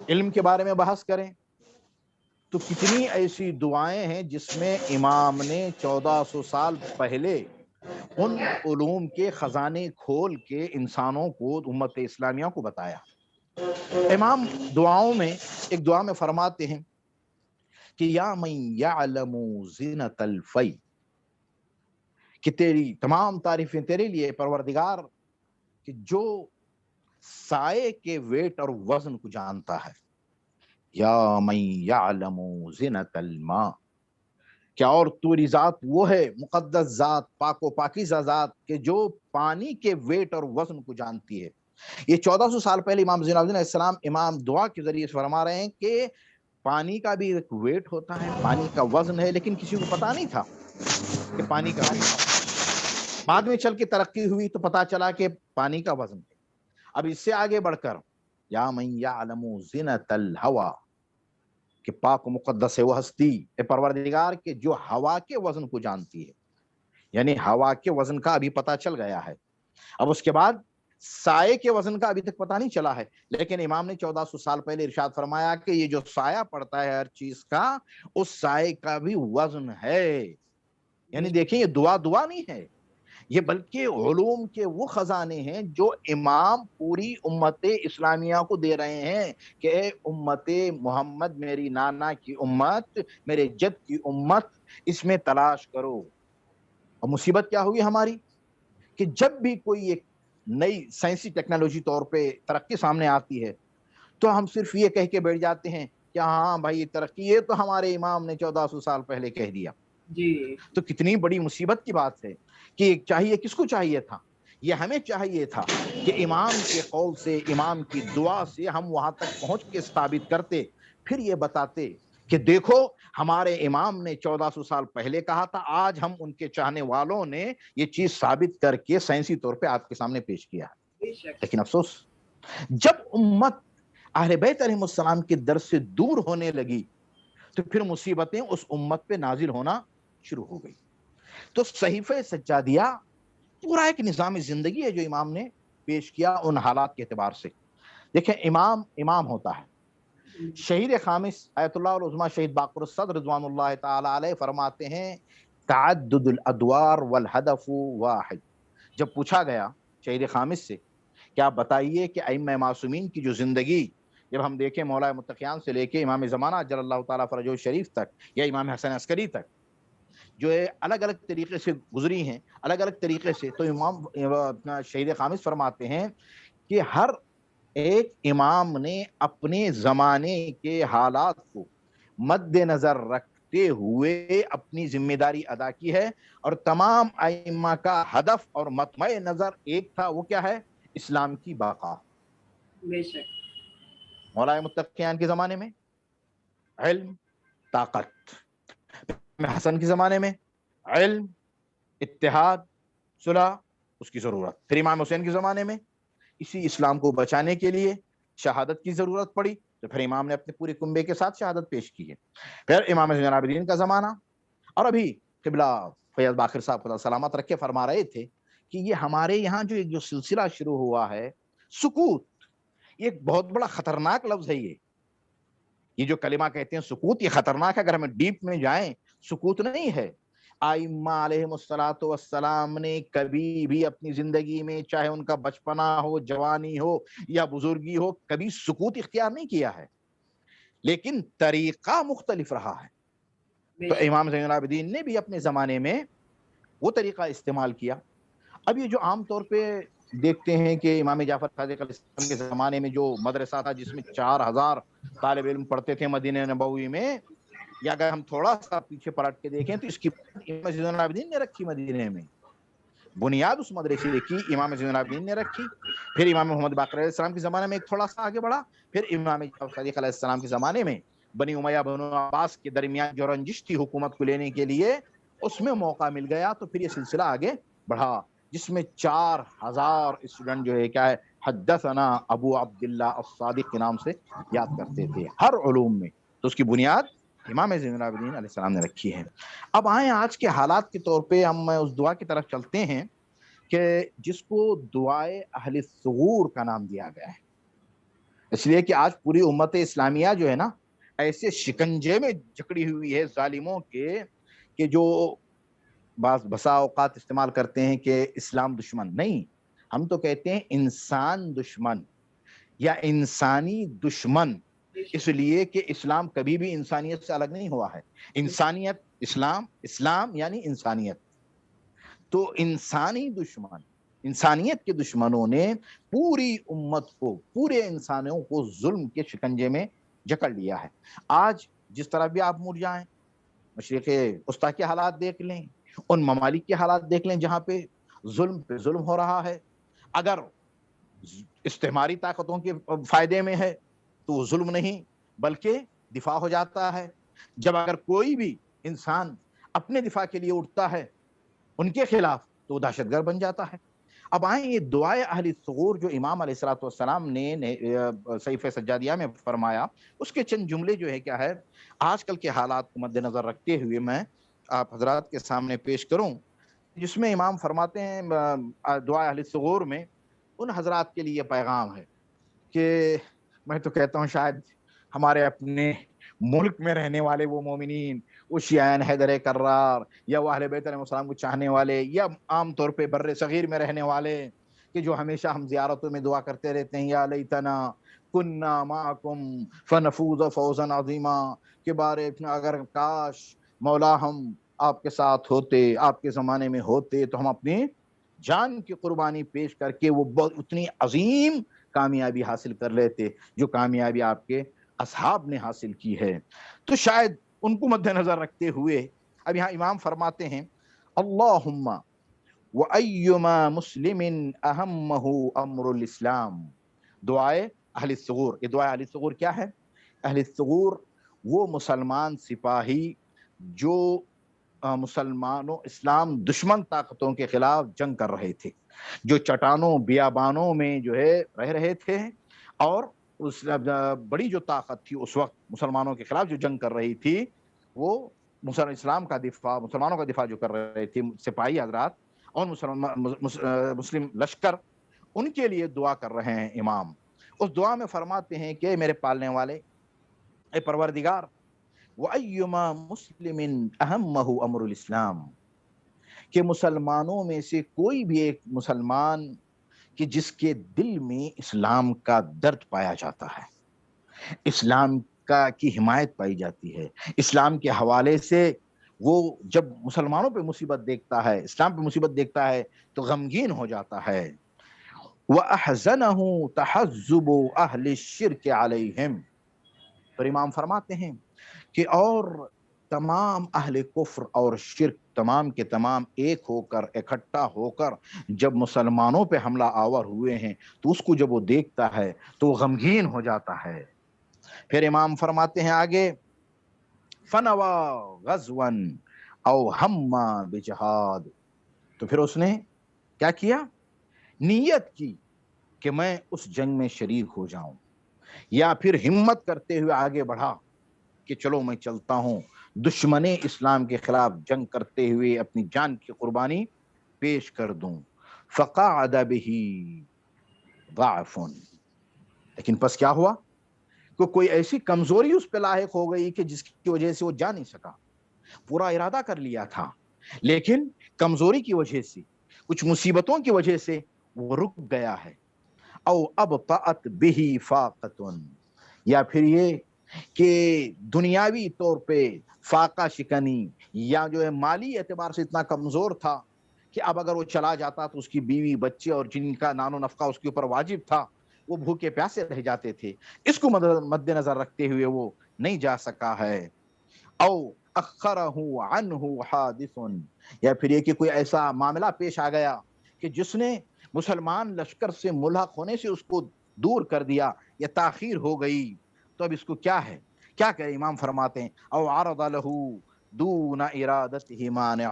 علم کے بارے میں بحث کریں تو کتنی ایسی دعائیں ہیں جس میں امام نے 1400 سال پہلے ان علوم کے خزانے کھول کے انسانوں کو، امت اسلامیہ کو بتایا. امام دعاؤں میں ایک دعا میں فرماتے ہیں کہ یا من یعلم زینت الفی، کہ تیری تمام تعریفیں تیرے لیے پروردگار کہ جو سائے کے ویٹ اور وزن کو جانتا ہے. یا من یعلم زینت الماء، کیا اور توری ذات وہ ہے مقدس ذات، پاک و پاکیزہ ذات کہ جو پانی کے ویٹ اور وزن کو جانتی ہے. یہ 1400 سال پہلے امام زین العابدین علیہ السلام امام دعا کے ذریعے فرما رہے ہیں کہ پانی کا بھی ایک ویٹ ہوتا ہے، پانی کا وزن ہے، لیکن کسی کو پتا نہیں تھا کہ پانی کا وزن ہے. بعد میں چل کے ترقی ہوئی تو پتا چلا کہ پانی کا وزن ہے. اب اس سے آگے بڑھ کر یا من یعلم زینت الہوا، کہ پاک و مقدس ہے وہ ہستی اے پروردگار کہ جو ہوا کے وزن کو جانتی ہے. یعنی ہوا کے وزن کا ابھی پتا چل گیا ہے. اب اس کے بعد سائے کے وزن کا ابھی تک پتا نہیں چلا ہے، لیکن امام نے 1400 سال پہلے ارشاد فرمایا کہ یہ جو سایہ پڑتا ہے ہر چیز کا، اس سائے کا بھی وزن ہے. یعنی دیکھیں یہ دعا نہیں ہے، یہ بلکہ علوم کے وہ خزانے ہیں جو امام پوری امت اسلامیہ کو دے رہے ہیں کہ اے امت محمد، میری نانا کی امت، میرے جد کی امت، اس میں تلاش کرو. اور مصیبت کیا ہوئی ہماری کہ جب بھی کوئی ایک نئی سائنسی ٹیکنالوجی طور پہ ترقی سامنے آتی ہے تو ہم صرف یہ کہہ کے بیٹھ جاتے ہیں کہ ہاں بھائی یہ ترقی، یہ تو ہمارے امام نے 1400 سال پہلے کہہ دیا. جی تو کتنی بڑی مصیبت کی بات ہے کہ چاہیے، کس کو چاہیے تھا؟ یہ ہمیں چاہیے تھا کہ امام کے قول سے، امام کی دعا سے ہم وہاں تک پہنچ کے ثابت کرتے، پھر یہ بتاتے کہ دیکھو ہمارے امام نے 1400 سال پہلے کہا تھا، آج ہم ان کے چاہنے والوں نے یہ چیز ثابت کر کے سائنسی طور پہ آپ کے سامنے پیش کیا. لیکن افسوس جب امت اہل بیت علیہ السلام کے در سے دور ہونے لگی تو پھر مصیبتیں اس امت پہ نازل ہونا شروع ہو گئی. تو صحیفہ سجادیہ پورا ایک نظام زندگی ہے جو امام نے پیش کیا ان حالات کے اعتبار سے. دیکھیں امام ہوتا ہے. شہید خامس آیت اللہ العظمیٰ شہید باقر الصدر رضوان اللہ تعالی علیہ فرماتے ہیں تعدد الادوار والہدف واحد. جب پوچھا گیا شہید خامس سے کہ آپ بتائیے کہ ائمہ معصومین کی جو زندگی، جب ہم دیکھیں مولا متقیان سے لے کے امام زمانہ جل اللہ تعالیٰ فرجہ شریف تک یا امام حسن عسکری تک، جو ہے الگ الگ طریقے سے گزری ہیں، الگ الگ طریقے سے، تو امام شہید خامس فرماتے ہیں کہ ہر ایک امام نے اپنے زمانے کے حالات کو مد نظر رکھتے ہوئے اپنی ذمہ داری ادا کی ہے، اور تمام ائمہ کا ہدف اور مطمع نظر ایک تھا، وہ کیا ہے؟ اسلام کی بقا. بے شک. مولا متقیان کے زمانے میں علم، طاقت. حسن کے زمانے میں علم، اتحاد، صلح، اس کی ضرورت. پھر امام حسین کے زمانے میں اسی اسلام کو بچانے کے لیے شہادت کی ضرورت پڑی، تو پھر امام نے اپنے پورے کنبے کے ساتھ شہادت پیش کی ہے. پھر امام زین العابدین کا زمانہ، اور ابھی قبلہ فیض باقر صاحب خدا سلامت رکھے فرما رہے تھے کہ یہ ہمارے یہاں جو سلسلہ شروع ہوا ہے سکوت، یہ ایک بہت بڑا خطرناک لفظ ہے. یہ جو کلمہ کہتے ہیں سکوت، یہ خطرناک ہے. اگر ہمیں ڈیپ میں جائیں، سکوت نہیں ہے. ائمہ علیہم السلام نے کبھی بھی اپنی زندگی میں، چاہے ان کا بچپنا ہو، جوانی ہو یا بزرگی ہو، کبھی سکوت اختیار نہیں کیا ہے، لیکن طریقہ مختلف رہا ہے. تو امام زین العابدین نے بھی اپنے زمانے میں وہ طریقہ استعمال کیا. اب یہ جو عام طور پہ دیکھتے ہیں کہ امام جعفر صادق علیہ السلام کے زمانے میں جو مدرسہ تھا جس میں 4000 طالب علم پڑھتے تھے مدینہ نبوی میں، یا اگر ہم تھوڑا سا پیچھے پلٹ کے دیکھیں تو اس کی امام زین العابدین نے رکھی مدینے میں. بنیاد اس مدرسے کی امام زین العابدین نے رکھی. پھر امام محمد باقر علیہ السلام کے زمانے میں ایک تھوڑا سا آگے بڑھا. پھر امام جعفر صادق علیہ السلام کے زمانے میں بنی امیہ بنو عباس کے درمیان جو رنجش تھی حکومت کو لینے کے لیے، اس میں موقع مل گیا. تو پھر یہ سلسلہ آگے بڑھا، جس میں 4000 اسٹوڈنٹ جو ہے کیا ہے حدثنا ابو عبداللہ الصادق کے نام سے یاد کرتے تھے ہر علوم میں. تو اس کی بنیاد امام زین العابدین علیہ السلام نے رکھی ہے. اب آئیں آج کے حالات کے طور پہ ہم اس دعا کی طرف چلتے ہیں کہ جس کو دعائے اہل ثغور کا نام دیا گیا ہے، اس لیے کہ آج پوری امت اسلامیہ جو ہے نا ایسے شکنجے میں جکڑی ہوئی ہے ظالموں کے کہ جو بسا اوقات استعمال کرتے ہیں کہ اسلام دشمن. نہیں، ہم تو کہتے ہیں انسان دشمن یا انسانی دشمن. اس لیے کہ اسلام کبھی بھی انسانیت سے الگ نہیں ہوا ہے. انسانیت، اسلام یعنی انسانیت. تو انسانیت کے دشمنوں نے پوری امت کو، پورے انسانوں کو ظلم کے شکنجے میں جکڑ لیا ہے. آج جس طرح بھی آپ مڑ جائیں، مشرق وسطیٰ کے حالات دیکھ لیں، ان ممالک کے حالات دیکھ لیں جہاں پہ ظلم پہ ظلم ہو رہا ہے. اگر استعماری طاقتوں کے فائدے میں ہے تو وہ ظلم نہیں بلکہ دفاع ہو جاتا ہے. جب اگر کوئی بھی انسان اپنے دفاع کے لیے اٹھتا ہے ان کے خلاف تو وہ دہشت گرد بن جاتا ہے. اب آئیں یہ دعائے اہل ثغور جو امام علیہ الصلوۃ والسلام نے صحیفہ سجادیہ میں فرمایا، اس کے چند جملے جو ہے کیا ہے آج کل کے حالات کو مد نظر رکھتے ہوئے میں آپ حضرات کے سامنے پیش کروں، جس میں امام فرماتے ہیں دعائے اہل ثغور میں ان حضرات کے لیے پیغام ہے کہ میں تو کہتا ہوں شاید ہمارے اپنے ملک میں رہنے والے وہ مومنین، وہ شیعان حیدر کرار یا وہ اہل بیت علیہ السلام کو چاہنے والے، یا عام طور پہ بر صغیر میں رہنے والے کہ جو ہمیشہ ہم زیارتوں میں دعا کرتے رہتے ہیں یا لیتنا کننا معکم فنفوز فوزا عظیما، کہ بارے اگر کاش مولا ہم آپ کے ساتھ ہوتے، آپ کے زمانے میں ہوتے تو ہم اپنی جان کی قربانی پیش کر کے وہ اتنی عظیم کامیابی حاصل کر لیتے جو کامیابی آپ کے اصحاب نے حاصل کی ہے. تو شاید ان کو مد نظر رکھتے ہوئے اب یہاں امام فرماتے ہیں اللہم وَأَيُّمَا مُسْلِمٍ أَهَمَّهُ أَمْرُ الْإِسْلَامِ. دعائے اہل ثغور. یہ دعائے اہل ثغور کیا ہے؟ اہل ثغور وہ مسلمان سپاہی جو مسلمانوں اسلام دشمن طاقتوں کے خلاف جنگ کر رہے تھے، جو چٹانوں بیابانوں میں جو ہے رہ رہے تھے، اور اس بڑی جو طاقت تھی اس وقت مسلمانوں کے خلاف جو جنگ کر رہی تھی، وہ اسلام کا دفاع، مسلمانوں کا دفاع جو کر رہے تھے سپاہی حضرات اور مسلم لشکر، ان کے لیے دعا کر رہے ہیں امام. اس دعا میں فرماتے ہیں کہ میرے پالنے والے، اے پروردگار، وَأَيُّمَا مُسْلِمٍ أَهَمَّهُ أَمْرُ الْإِسْلَامِ، کہ مسلمانوں میں سے کوئی بھی ایک مسلمان کہ جس کے دل میں اسلام کا درد پایا جاتا ہے، اسلام کی حمایت پائی جاتی ہے، اسلام کے حوالے سے وہ جب مسلمانوں پہ مصیبت دیکھتا ہے، اسلام پہ مصیبت دیکھتا ہے تو غمگین ہو جاتا ہے. وَأَحْزَنَهُ تَحَزُّبُ أَهْلِ الشِّرْكِ عَلَيْهِمْ. پھر امام فرماتے ہیں کہ اور تمام اہل کفر اور شرک تمام کے تمام ایک ہو کر، اکٹھا ہو کر جب مسلمانوں پہ حملہ آور ہوئے ہیں تو اس کو جب وہ دیکھتا ہے تو وہ غمگین ہو جاتا ہے. پھر امام فرماتے ہیں آگے فنوا غزوا او ہما بجہاد. تو پھر اس نے کیا کیا؟ نیت کی کہ میں اس جنگ میں شریک ہو جاؤں، یا پھر ہمت کرتے ہوئے آگے بڑھا کہ چلو میں چلتا ہوں دشمن اسلام کے خلاف جنگ کرتے ہوئے اپنی جان کی قربانی پیش کر دوں. فقعد به ضعف. لیکن پس کیا ہوا کہ کوئی ایسی کمزوری اس پہ لاحق ہو گئی کہ جس کی وجہ سے وہ جا نہیں سکا. پورا ارادہ کر لیا تھا لیکن کمزوری کی وجہ سے، کچھ مصیبتوں کی وجہ سے وہ رک گیا ہے. او ابطأت به فاقۃ، یا پھر یہ کہ دنیاوی طور پہ فاقہ شکنی، یا جو ہے مالی اعتبار سے اتنا کمزور تھا کہ اب اگر وہ چلا جاتا تو اس کی بیوی بچے اور جن کا نان و نفقہ اس کے اوپر واجب تھا وہ بھوکے پیاسے رہ جاتے تھے. اس کو مد نظر رکھتے ہوئے وہ نہیں جا سکا ہے. او اخرہ عنہ حادث، یا پھر یہ کہ کوئی ایسا معاملہ پیش آ گیا کہ جس نے مسلمان لشکر سے ملحق ہونے سے اس کو دور کر دیا یا تاخیر ہو گئی. تو اب اس کو کیا ہے، کیا کرے؟ امام فرماتے ہیں او عرض له دون ارادته مانع،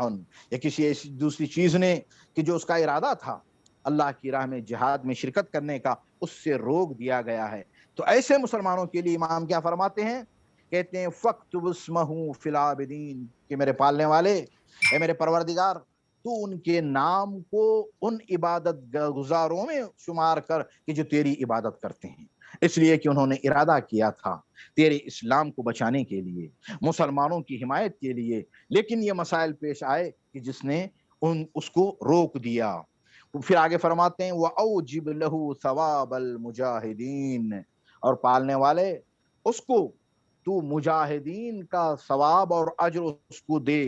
یا کسی ایسی دوسری چیز نے کہ جو اس کا ارادہ تھا اللہ کی راہ میں جہاد میں شرکت کرنے کا، اس سے روک دیا گیا ہے. تو ایسے مسلمانوں کے لیے امام کیا فرماتے ہیں؟ کہتے ہیں فَاكْتُبْ اسْمَهُ فِي الْعَابِدِينَ، کہ میرے پالنے والے، اے میرے پروردگار، تو ان کے نام کو ان عبادت گزاروں میں شمار کر کہ جو تیری عبادت کرتے ہیں. اس لیے کہ انہوں نے ارادہ کیا تھا تیرے اسلام کو بچانے کے لیے، مسلمانوں کی حمایت کے لیے، لیکن یہ مسائل پیش آئے کہ جس نے اس کو روک دیا. پھر آگے فرماتے ہیں وَأَوْجِبْ لَهُ ثَوَابَ الْمُجَاهِدِينَ، اور پالنے والے اس کو تو مجاہدین کا ثواب اور اجر اس کو دے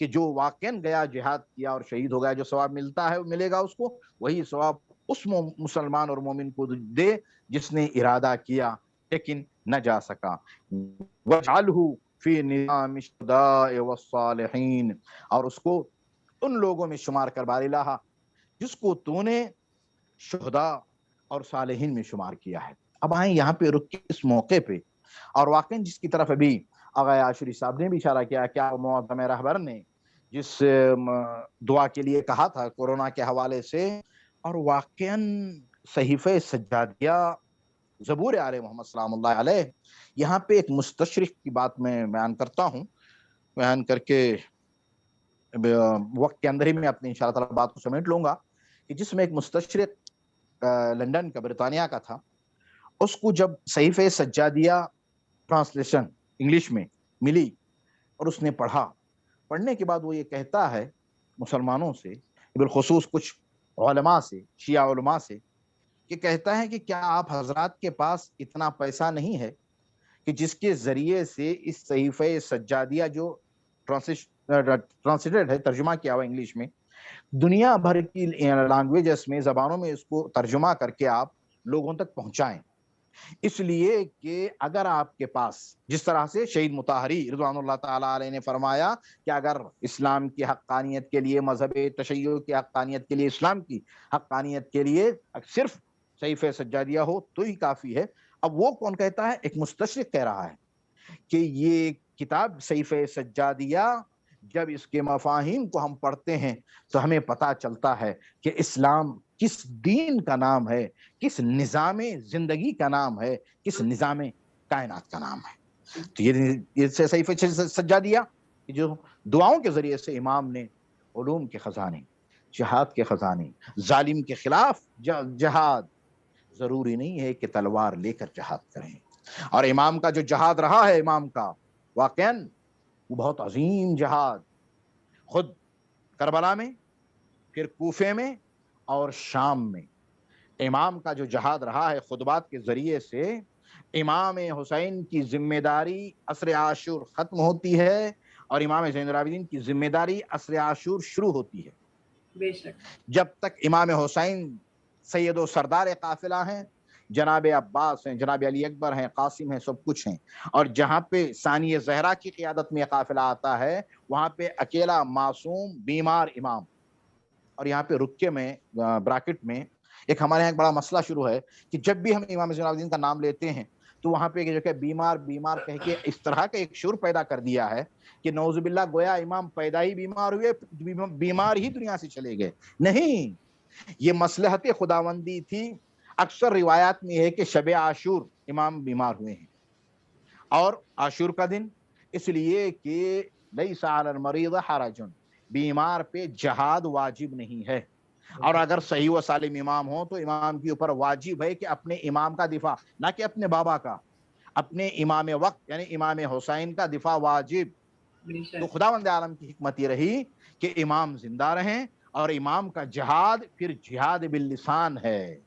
کہ جو واقعاً گیا جہاد کیا اور شہید ہو گیا، جو ثواب ملتا ہے وہ ملے گا اس کو، وہی ثواب اس مسلمان اور مومن کو دے جس نے ارادہ کیا لیکن نہ جا سکا۔ وَاجْعَلْهُ فِي نِظَامِ الشُّهَدَاءِ وَالصَّالِحِينَ، اور اس کو ان لوگوں میں شمار کر بار الہ جس کو تو نے شہداء اور صالحین میں شمار کیا ہے۔ اب آئیں یہاں پہ رک کے اس موقع پہ، اور واقعاً جس کی طرف ابھی آغا عاشوری صاحب نے بھی اشارہ کیا، کیا معظم رہبر نے جس دعا کے لیے کہا تھا کورونا کے حوالے سے، اور واقعاً صحیفہ سجادیہ زبور آل محمد سلام اللہ علیہ، یہاں پہ ایک مستشرق کی بات میں بیان کرتا ہوں، بیان کر کے وقت کے اندر ہی میں اپنی انشاءاللہ تعالی بات کو سمیٹ لوں گا، کہ جس میں ایک مستشرق لندن کا، برطانیہ کا تھا، اس کو جب صحیفہ سجادیہ ٹرانسلیشن انگلش میں ملی اور اس نے پڑھنے کے بعد وہ یہ کہتا ہے مسلمانوں سے، بالخصوص کچھ علماء سے، شیعہ علماء سے، کہ کہتا ہے کہ کیا آپ حضرات کے پاس اتنا پیسہ نہیں ہے کہ جس کے ذریعے سے اس صحیفہ سجادیہ جو ٹرانسلیٹڈ ہے، ترجمہ کیا ہوا انگلش میں، دنیا بھر کی لینگویجز میں، زبانوں میں اس کو ترجمہ کر کے آپ لوگوں تک پہنچائیں؟ اس لیے کہ اگر آپ کے پاس، جس طرح سے شہید مطہری رضوان اللہ تعالی علیہ نے فرمایا کہ اگر اسلام کی حقانیت کے لیے، مذہب تشیع کی حقانیت کے لیے، اسلام کی حقانیت کے لیے صرف صحیفہ سجادیہ ہو تو ہی کافی ہے۔ اب وہ کون کہتا ہے؟ ایک مستشرق کہہ رہا ہے کہ یہ کتاب صحیفہ سجادیہ، جب اس کے مفاہیم کو ہم پڑھتے ہیں تو ہمیں پتہ چلتا ہے کہ اسلام کس دین کا نام ہے، کس نظام زندگی کا نام ہے، کس نظام کائنات کا نام ہے۔ تو یہ صحیفہ سجادیہ جو دعاؤں کے ذریعے سے امام نے علوم کے خزانے، جہاد کے خزانے، ظالم کے خلاف جہاد، ضروری نہیں ہے کہ تلوار لے کر جہاد کریں، اور امام کا جو جہاد رہا ہے، امام کا واقعاً وہ بہت عظیم جہاد، خود کربلا میں، پھر کوفے میں اور شام میں امام کا جو جہاد رہا ہے، خطبات کے ذریعے سے امام حسین کی ذمہ داری عصر عاشور ختم ہوتی ہے اور امام زین العابدین کی ذمہ داری عصر عاشور شروع ہوتی ہے۔ بے شک جب تک امام حسین سید و سردار قافلہ ہیں، جناب عباس ہیں، جناب علی اکبر ہیں، قاسم ہیں، سب کچھ ہیں، اور جہاں پہ ثانی زہرا کی قیادت میں قافلہ آتا ہے وہاں پہ اکیلا معصوم بیمار امام۔ اور یہاں پہ رکے میں براکٹ میں ایک ہمارے یہاں ایک بڑا مسئلہ شروع ہے کہ جب بھی ہم امام زین العابدین کا نام لیتے ہیں تو وہاں پہ جو کہ بیمار بیمار کہہ کے اس طرح کا ایک شعور پیدا کر دیا ہے کہ نعوذ باللہ گویا امام پیدا ہی بیمار ہوئے، بیمار ہی دنیا سے چلے گئے۔ نہیں، یہ مصلحت خداوندی تھی۔ اکثر روایات میں ہے کہ شب عاشور امام بیمار ہوئے ہیں، اور عاشور کا دن اس لیے کہ لیس علی المریض حرج، بیمار پہ جہاد واجب نہیں ہے، اور اگر صحیح و سالم امام ہو تو امام کے اوپر واجب ہے کہ اپنے امام کا دفاع، نہ کہ اپنے بابا کا، اپنے امام وقت یعنی امام حسین کا دفاع واجب۔ تو خداوند عالم کی حکمت یہ رہی کہ امام زندہ رہیں، اور امام کا جہاد پھر جہاد باللسان ہے،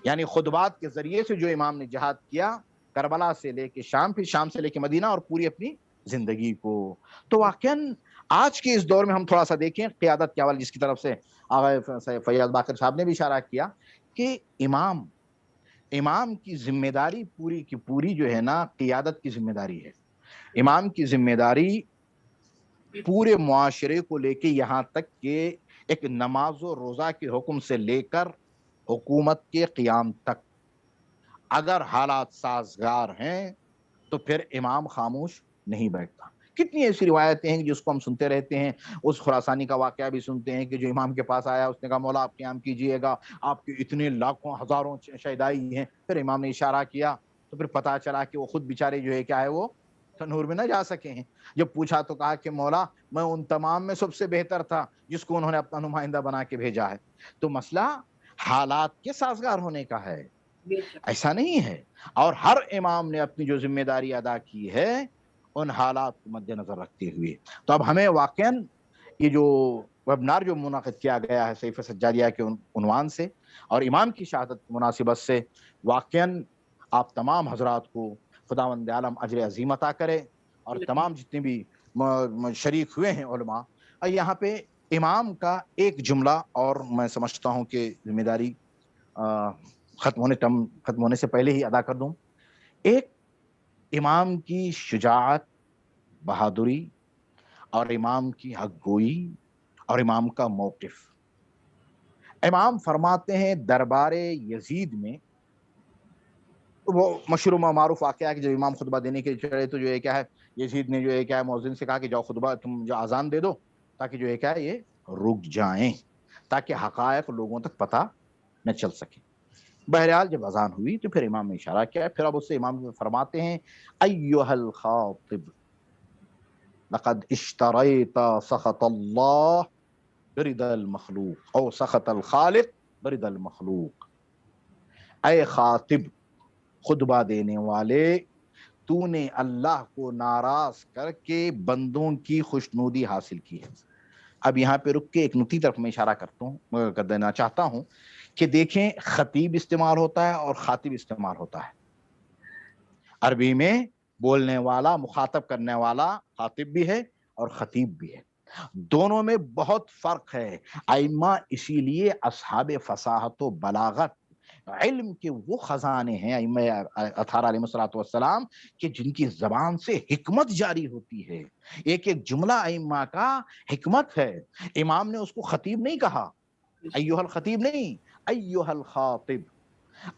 یعنی خطبات کے ذریعے سے جو امام نے جہاد کیا، کربلا سے لے کے شام، پھر شام سے لے کے مدینہ، اور پوری اپنی زندگی کو۔ تو واقعاً آج کے اس دور میں ہم تھوڑا سا دیکھیں قیادت کے حوالے، جس کی طرف سے آغا فیاض باقر صاحب نے بھی اشارہ کیا کہ امام کی ذمہ داری پوری کی پوری جو ہے نا قیادت کی ذمہ داری ہے۔ امام کی ذمہ داری پورے معاشرے کو لے کے یہاں تک کہ ایک نماز و روزہ کے حکم سے لے کر حکومت کے قیام تک، اگر حالات سازگار ہیں تو پھر امام خاموش نہیں بیٹھتا۔ کتنی ایسی روایتیں ہیں جس کو ہم سنتے رہتے ہیں، اس خراسانی کا واقعہ بھی سنتے ہیں کہ جو امام کے پاس آیا، اس نے کہا مولا آپ قیام کیجئے گا، آپ کے اتنے لاکھوں ہزاروں شہدائی ہیں، پھر امام نے اشارہ کیا تو پھر پتا چلا کہ وہ خود بیچارے جو ہے کیا ہے، وہ تنور میں نہ جا سکے ہیں۔ جب پوچھا تو کہا کہ مولا میں ان تمام میں سب سے بہتر تھا جس کو انہوں نے اپنا نمائندہ بنا کے بھیجا ہے۔ تو مسئلہ حالات کے سازگار ہونے کا ہے، ایسا نہیں ہے۔ اور ہر امام نے اپنی جو ذمہ داری ادا کی ہے ان حالات کو مد نظر رکھتے ہوئے، تو اب ہمیں واقعاً یہ جو ویبنار جو منعقد کیا گیا ہے صحیفہ سجادیہ کے عنوان سے اور امام کی شہادت کی مناسبت سے، واقعاً آپ تمام حضرات کو خداوند عالم اجر عظیم عطا کرے. اور تمام جتنے بھی شریک ہوئے ہیں علماء, یہاں پہ امام کا ایک جملہ اور میں سمجھتا ہوں کہ ذمہ داری ختم ہونے سے پہلے ہی ادا کر دوں. ایک امام کی شجاعت, بہادری اور امام کی حق گوئی اور امام کا موقف. امام فرماتے ہیں دربار یزید میں, وہ مشہور و معروف واقعہ ہے کہ جب امام خطبہ دینے کے لیے چڑھے تو جو ہے کیا ہے, یزید نے جو ہے کیا ہے مؤذن سے کہا کہ جاؤ خطبہ تم جو اذان دے دو تاکہ جو ہے کیا ہے یہ رک جائیں, تاکہ حقائق لوگوں تک پتہ نہ چل سکے. بہرحال جب اذان ہوئی تو پھر امام نے اشارہ کیا, پھر اب اس سے امام فرماتے ہیں ایھا الخاطب لقد اشتریت سخط اللہ برضا المخلوق او سخط الخالق برضا المخلوق. اے خاطب, خطبہ دینے والے, تو نے اللہ کو ناراض کر کے بندوں کی خوشنودی حاصل کی ہے. اب یہاں پہ رک کے ایک نقطے طرف میں اشارہ کر دینا چاہتا ہوں کہ دیکھیں خطیب استعمال ہوتا ہے اور خاطب استعمال ہوتا ہے. عربی میں بولنے والا, مخاطب کرنے والا خاطب بھی ہے اور خطیب بھی ہے, دونوں میں بہت فرق ہے. ائمہ اسی لیے اصحاب فصاحت و بلاغت, علم کے وہ خزانے ہیں ائمہ اطہار علیہ السلام کہ جن کی زبان سے حکمت جاری ہوتی ہے. ایک ایک جملہ ائمہ کا حکمت ہے. امام نے اس کو خطیب نہیں کہا, ایھا الخطیب نہیں, ایھا الخاطب.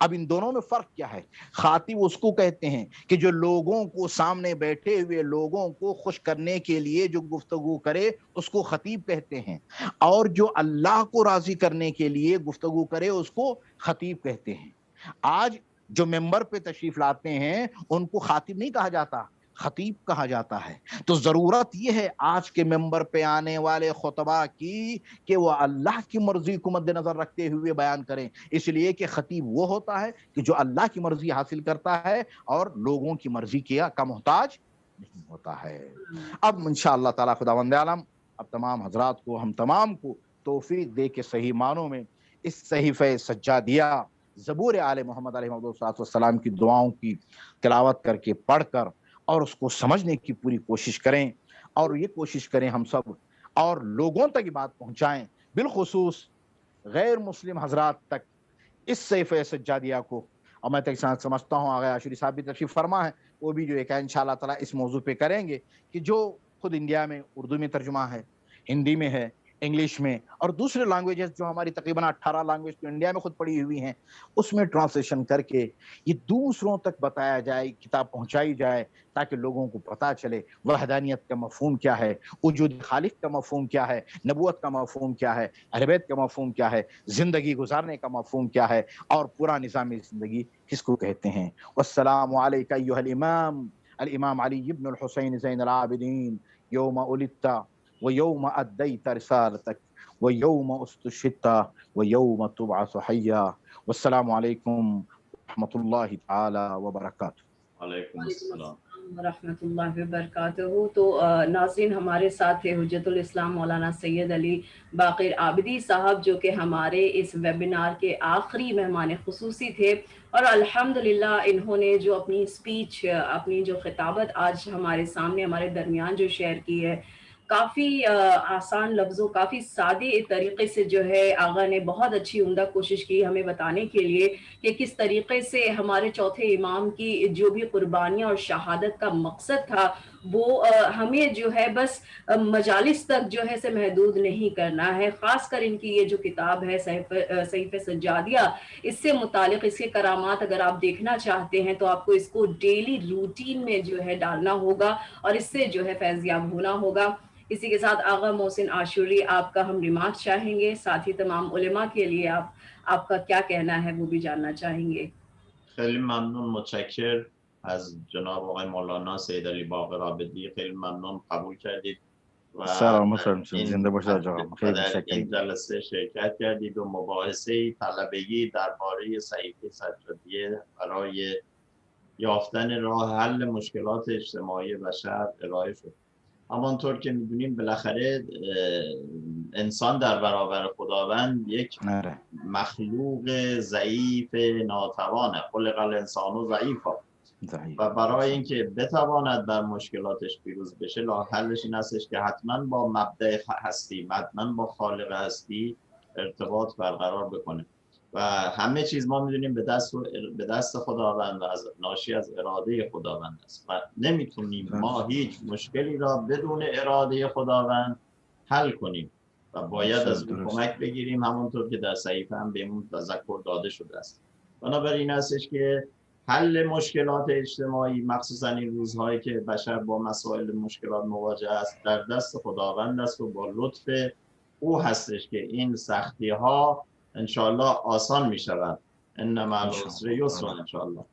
اب ان دونوں میں فرق کیا ہے؟ خاطب اس کو کہتے ہیں کہ جو لوگوں کو, سامنے بیٹھے ہوئے لوگوں کو خوش کرنے کے لیے جو گفتگو کرے اس کو خطیب کہتے ہیں, اور جو اللہ کو راضی کرنے کے لیے گفتگو کرے اس کو خطیب کہتے ہیں. آج جو ممبر پہ تشریف لاتے ہیں ان کو خاطب نہیں کہا جاتا, خطیب کہا جاتا ہے. تو ضرورت یہ ہے آج کے ممبر پہ آنے والے خطبہ کی کہ وہ اللہ کی مرضی کو مد نظر رکھتے ہوئے بیان کریں, اس لیے کہ خطیب وہ ہوتا ہے کہ جو اللہ کی مرضی حاصل کرتا ہے اور لوگوں کی مرضی کا محتاج نہیں ہوتا ہے. اب انشاءاللہ تعالی خداوند عالم اب تمام حضرات کو, ہم تمام کو توفیق دے کے صحیح معنوں میں اس صحیفہ سجادیہ زبور آل محمد علیہ السلام کی دعاؤں کی تلاوت کر کے, پڑھ کر اور اس کو سمجھنے کی پوری کوشش کریں, اور یہ کوشش کریں ہم سب اور لوگوں تک یہ بات پہنچائیں, بالخصوص غیر مسلم حضرات تک اس صحیفہ سجادیہ کو. اور میں سمجھتا ہوں آغا عاشوری صاحب بھی تشریف فرما ہے, وہ بھی جو ہے کہ انشاءاللہ تعالیٰ اس موضوع پہ کریں گے کہ جو خود انڈیا میں اردو میں ترجمہ ہے, ہندی میں ہے, انگلش میں اور دوسرے لینگویجز جو ہماری تقریباً 18 لینگویج جو انڈیا میں خود پڑھی ہوئی ہیں اس میں ٹرانسلیشن کر کے یہ دوسروں تک بتایا جائے, کتاب پہنچائی جائے, تاکہ لوگوں کو پتہ چلے وحدانیت کا مفہوم کیا ہے, وجود خالق کا مفہوم کیا ہے, نبوت کا مفہوم کیا ہے, اہل بیت کا مفہوم کیا ہے, زندگی گزارنے کا مفہوم کیا ہے, اور پورا نظام زندگی کس کو کہتے ہیں. والسلام علیک ایھا الامام علی بن الحسین زین العابدین یوم ولدت ویوم ادیت رسالتک ویوم استشہدت ویوم تبعث حیا. والسلام علیکم ورحمۃ اللہ تعالی وبرکاتہ. وعلیکم السلام ورحمۃ اللہ وبرکاتہ. تو ناظرین ہمارے ساتھ تھے حجت الاسلام مولانا سید علی باقر عابدی صاحب, جو کہ ہمارے اس ویبینار کے آخری مہمان خصوصی تھے, اور الحمدللہ انہوں نے جو اپنی اسپیچ, اپنی جو خطابت آج ہمارے سامنے ہمارے درمیان جو شیئر کی ہے, کافی آسان لفظوں, کافی سادے طریقے سے جو ہے آغا نے بہت اچھی عمدہ کوشش کی ہمیں بتانے کے لیے کہ کس طریقے سے ہمارے چوتھے امام کی جو بھی قربانیاں اور شہادت کا مقصد تھا وہ ہمیں جو ہے بس مجالس تک جو ہے سے محدود نہیں کرنا ہے. خاص کر ان کی یہ جو کتاب ہے صحیفہ سجادیہ, اس سے متعلق اس کے کرامات اگر آپ دیکھنا چاہتے ہیں تو آپ کو اس کو ڈیلی روٹین میں جو ہے ڈالنا ہوگا اور اس سے جو ہے فیضیاب ہونا ہوگا. اسی کے ساتھ آغا محسن عاشوری آپ کا ہم ریمارک چاہیں گے, ساتھ ہی تمام علماء کے لیے آپ کا کیا کہنا ہے وہ بھی جاننا چاہیں گے. خیلی ممنون, متشکر از جناب آقای مولانا سید علی باقر عابدی, خیلی ممنون قبول کردید و در این جلسه شرکت کردید و مباحثه طلبگی درباره صحیفه سجادیه برای یافتن راه حل مشکلات اجتماعی بشر ارائه شد. همانطور که میدونیم بالاخره انسان در برابر خداوند یک مخلوق ضعیف ناتوانه, خلق الانسان ضعیفا, و برای اینکه بتواند بر مشکلاتش پیروز بشه حلش این هستش که حتما با مبدأ هستی، حتما با خالق هستی ارتباط برقرار بکنه و همه چیز ما میدونیم به دست خداوند و از ناشی از اراده خداوند است و نمیتونیم ما هیچ مشکلی را بدون اراده خداوند حل کنیم و باید از او کمک بگیریم، همونطور که در صحیفه هم بهمون تذکر داده شده است. بنابراین هستش که حل مشکلات اجتماعی مخصوصا این روزهایی که بشر با مسائل مشکلات مواجه است در دست خداوند است و با لطف او هستش که این سختی ها انشالله آسان می شود. ان مع العسر یسر انشالله.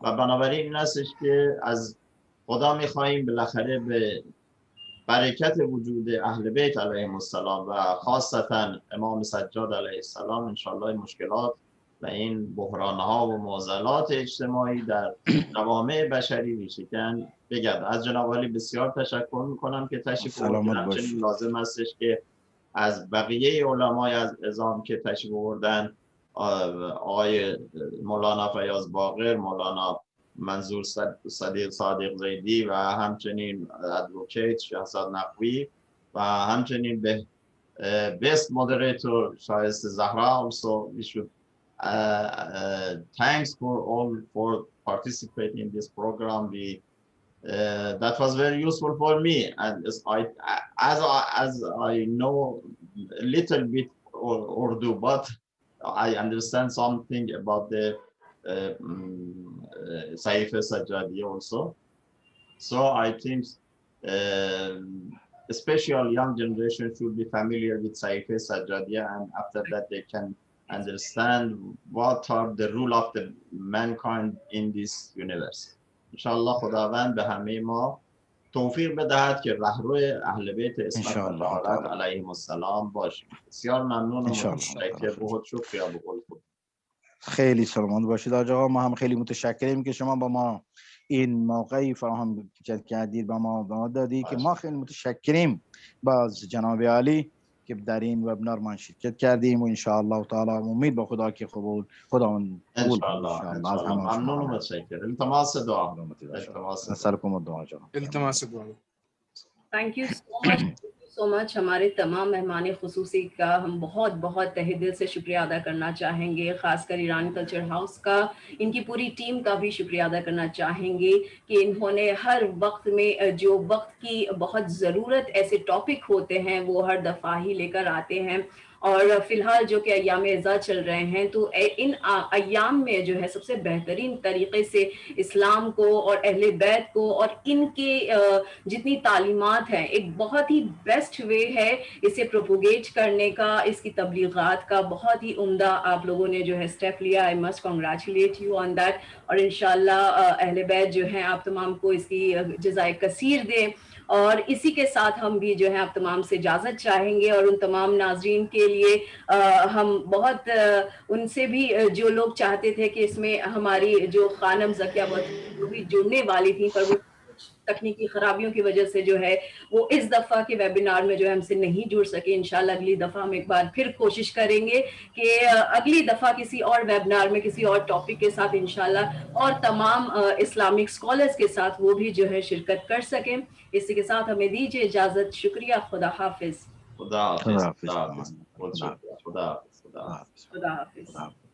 و بنابراین این هستش که از خدا می خواهیم بالاخره به برکت وجود اهل بیت علیهم السلام و خاصتا امام سجاد علیه السلام انشالله مشکلات و این بحرانها و معضلات اجتماعی در جوامع بشری ریشه‌کن بگردد. از جناب عالی بسیار تشکر میکنم که تشریف آوردن. همچنین لازم هستش که از بقیه علمای از عظام که تشریف آوردن، آقای مولانا فیاض باقر، مولانا منظور صادق زیدی و همچنین ادوکیت شهزاد نقوی و همچنین به best moderator شایسته Zahra. Also we should thanks for participating in this program. That was very useful for me, and as I know a little bit Urdu, but I understand something about the Sahifa Sajjadi also. So I think especially young generation should be familiar with Sahifa Sajjadiya, and after that they can understand what are the rule of the mankind in this universe. انشاءالله خداوند به همه ما توفیق بدهد که رهرو اهل بیت اسمت و طهارت علیهم السلام باشیم. بسیار ممنون و متشکر. بهت شکر به قول خود. خیلی سلامت باشید آقا. ما هم خیلی متشکریم که شما با ما این موقعی فراهم کردید، با ما دادی که ما خیلی متشکریم باز جناب عالی که در این وبینار ما شرکت کردیم و ان شاء الله تعالی امید با خدا که قبول خداوند قبول ان شاء الله. ممنون و متشکر. التماس دعا. نسألكم الدعاء جناب. التماس دعا. Thank you so much. سو مچ. ہمارے تمام مہمان خصوصی کا ہم بہت بہت تہہ دل سے شکریہ ادا کرنا چاہیں گے، خاص کر ایران کلچر ہاؤس کا، ان کی پوری ٹیم کا بھی شکریہ ادا کرنا چاہیں گے کہ انہوں نے ہر وقت میں جو وقت کی بہت ضرورت ایسے ٹاپک ہوتے ہیں وہ ہر دفعہ ہی لے کر آتے ہیں. اور فی الحال جو کہ ایام اعزاز چل رہے ہیں تو ان ایام میں جو ہے سب سے بہترین طریقے سے اسلام کو اور اہل بیت کو اور ان کے جتنی تعلیمات ہیں ایک بہت ہی بیسٹ وے ہے اسے پروپوگیٹ کرنے کا، اس کی تبلیغات کا بہت ہی عمدہ آپ لوگوں نے جو ہے اسٹیپ لیا. I must congratulate you on that. اور انشاءاللہ اہل بیت جو ہیں آپ تمام کو اس کی جزائے کثیر دیں. اور اسی کے ساتھ ہم بھی جو ہے آپ تمام سے اجازت چاہیں گے، اور ان تمام ناظرین کے لیے ہم بہت ان سے بھی جو لوگ چاہتے تھے کہ اس میں ہماری جو خانم زکیہ وہ بھی جڑنے والی تھیں پر وہ تکنیکی خرابیوں کی وجہ سے جو ہے وہ اس دفعہ کے ویبینار میں جو ہے ہم سے نہیں جڑ سکے. انشاءاللہ اگلی دفعہ ہم ایک بار پھر کوشش کریں گے کہ اگلی دفعہ کسی اور ویبینار میں کسی اور ٹاپک کے ساتھ انشاءاللہ اور تمام اسلامک اسکالرز کے ساتھ وہ بھی جو ہے شرکت کر سکیں. اسی کے ساتھ ہمیں دیجیے اجازت. شکریہ. خدا حافظ. خدا حافظ. خدا حافظ. خدا حافظ. خدا حافظ. خدا حافظ.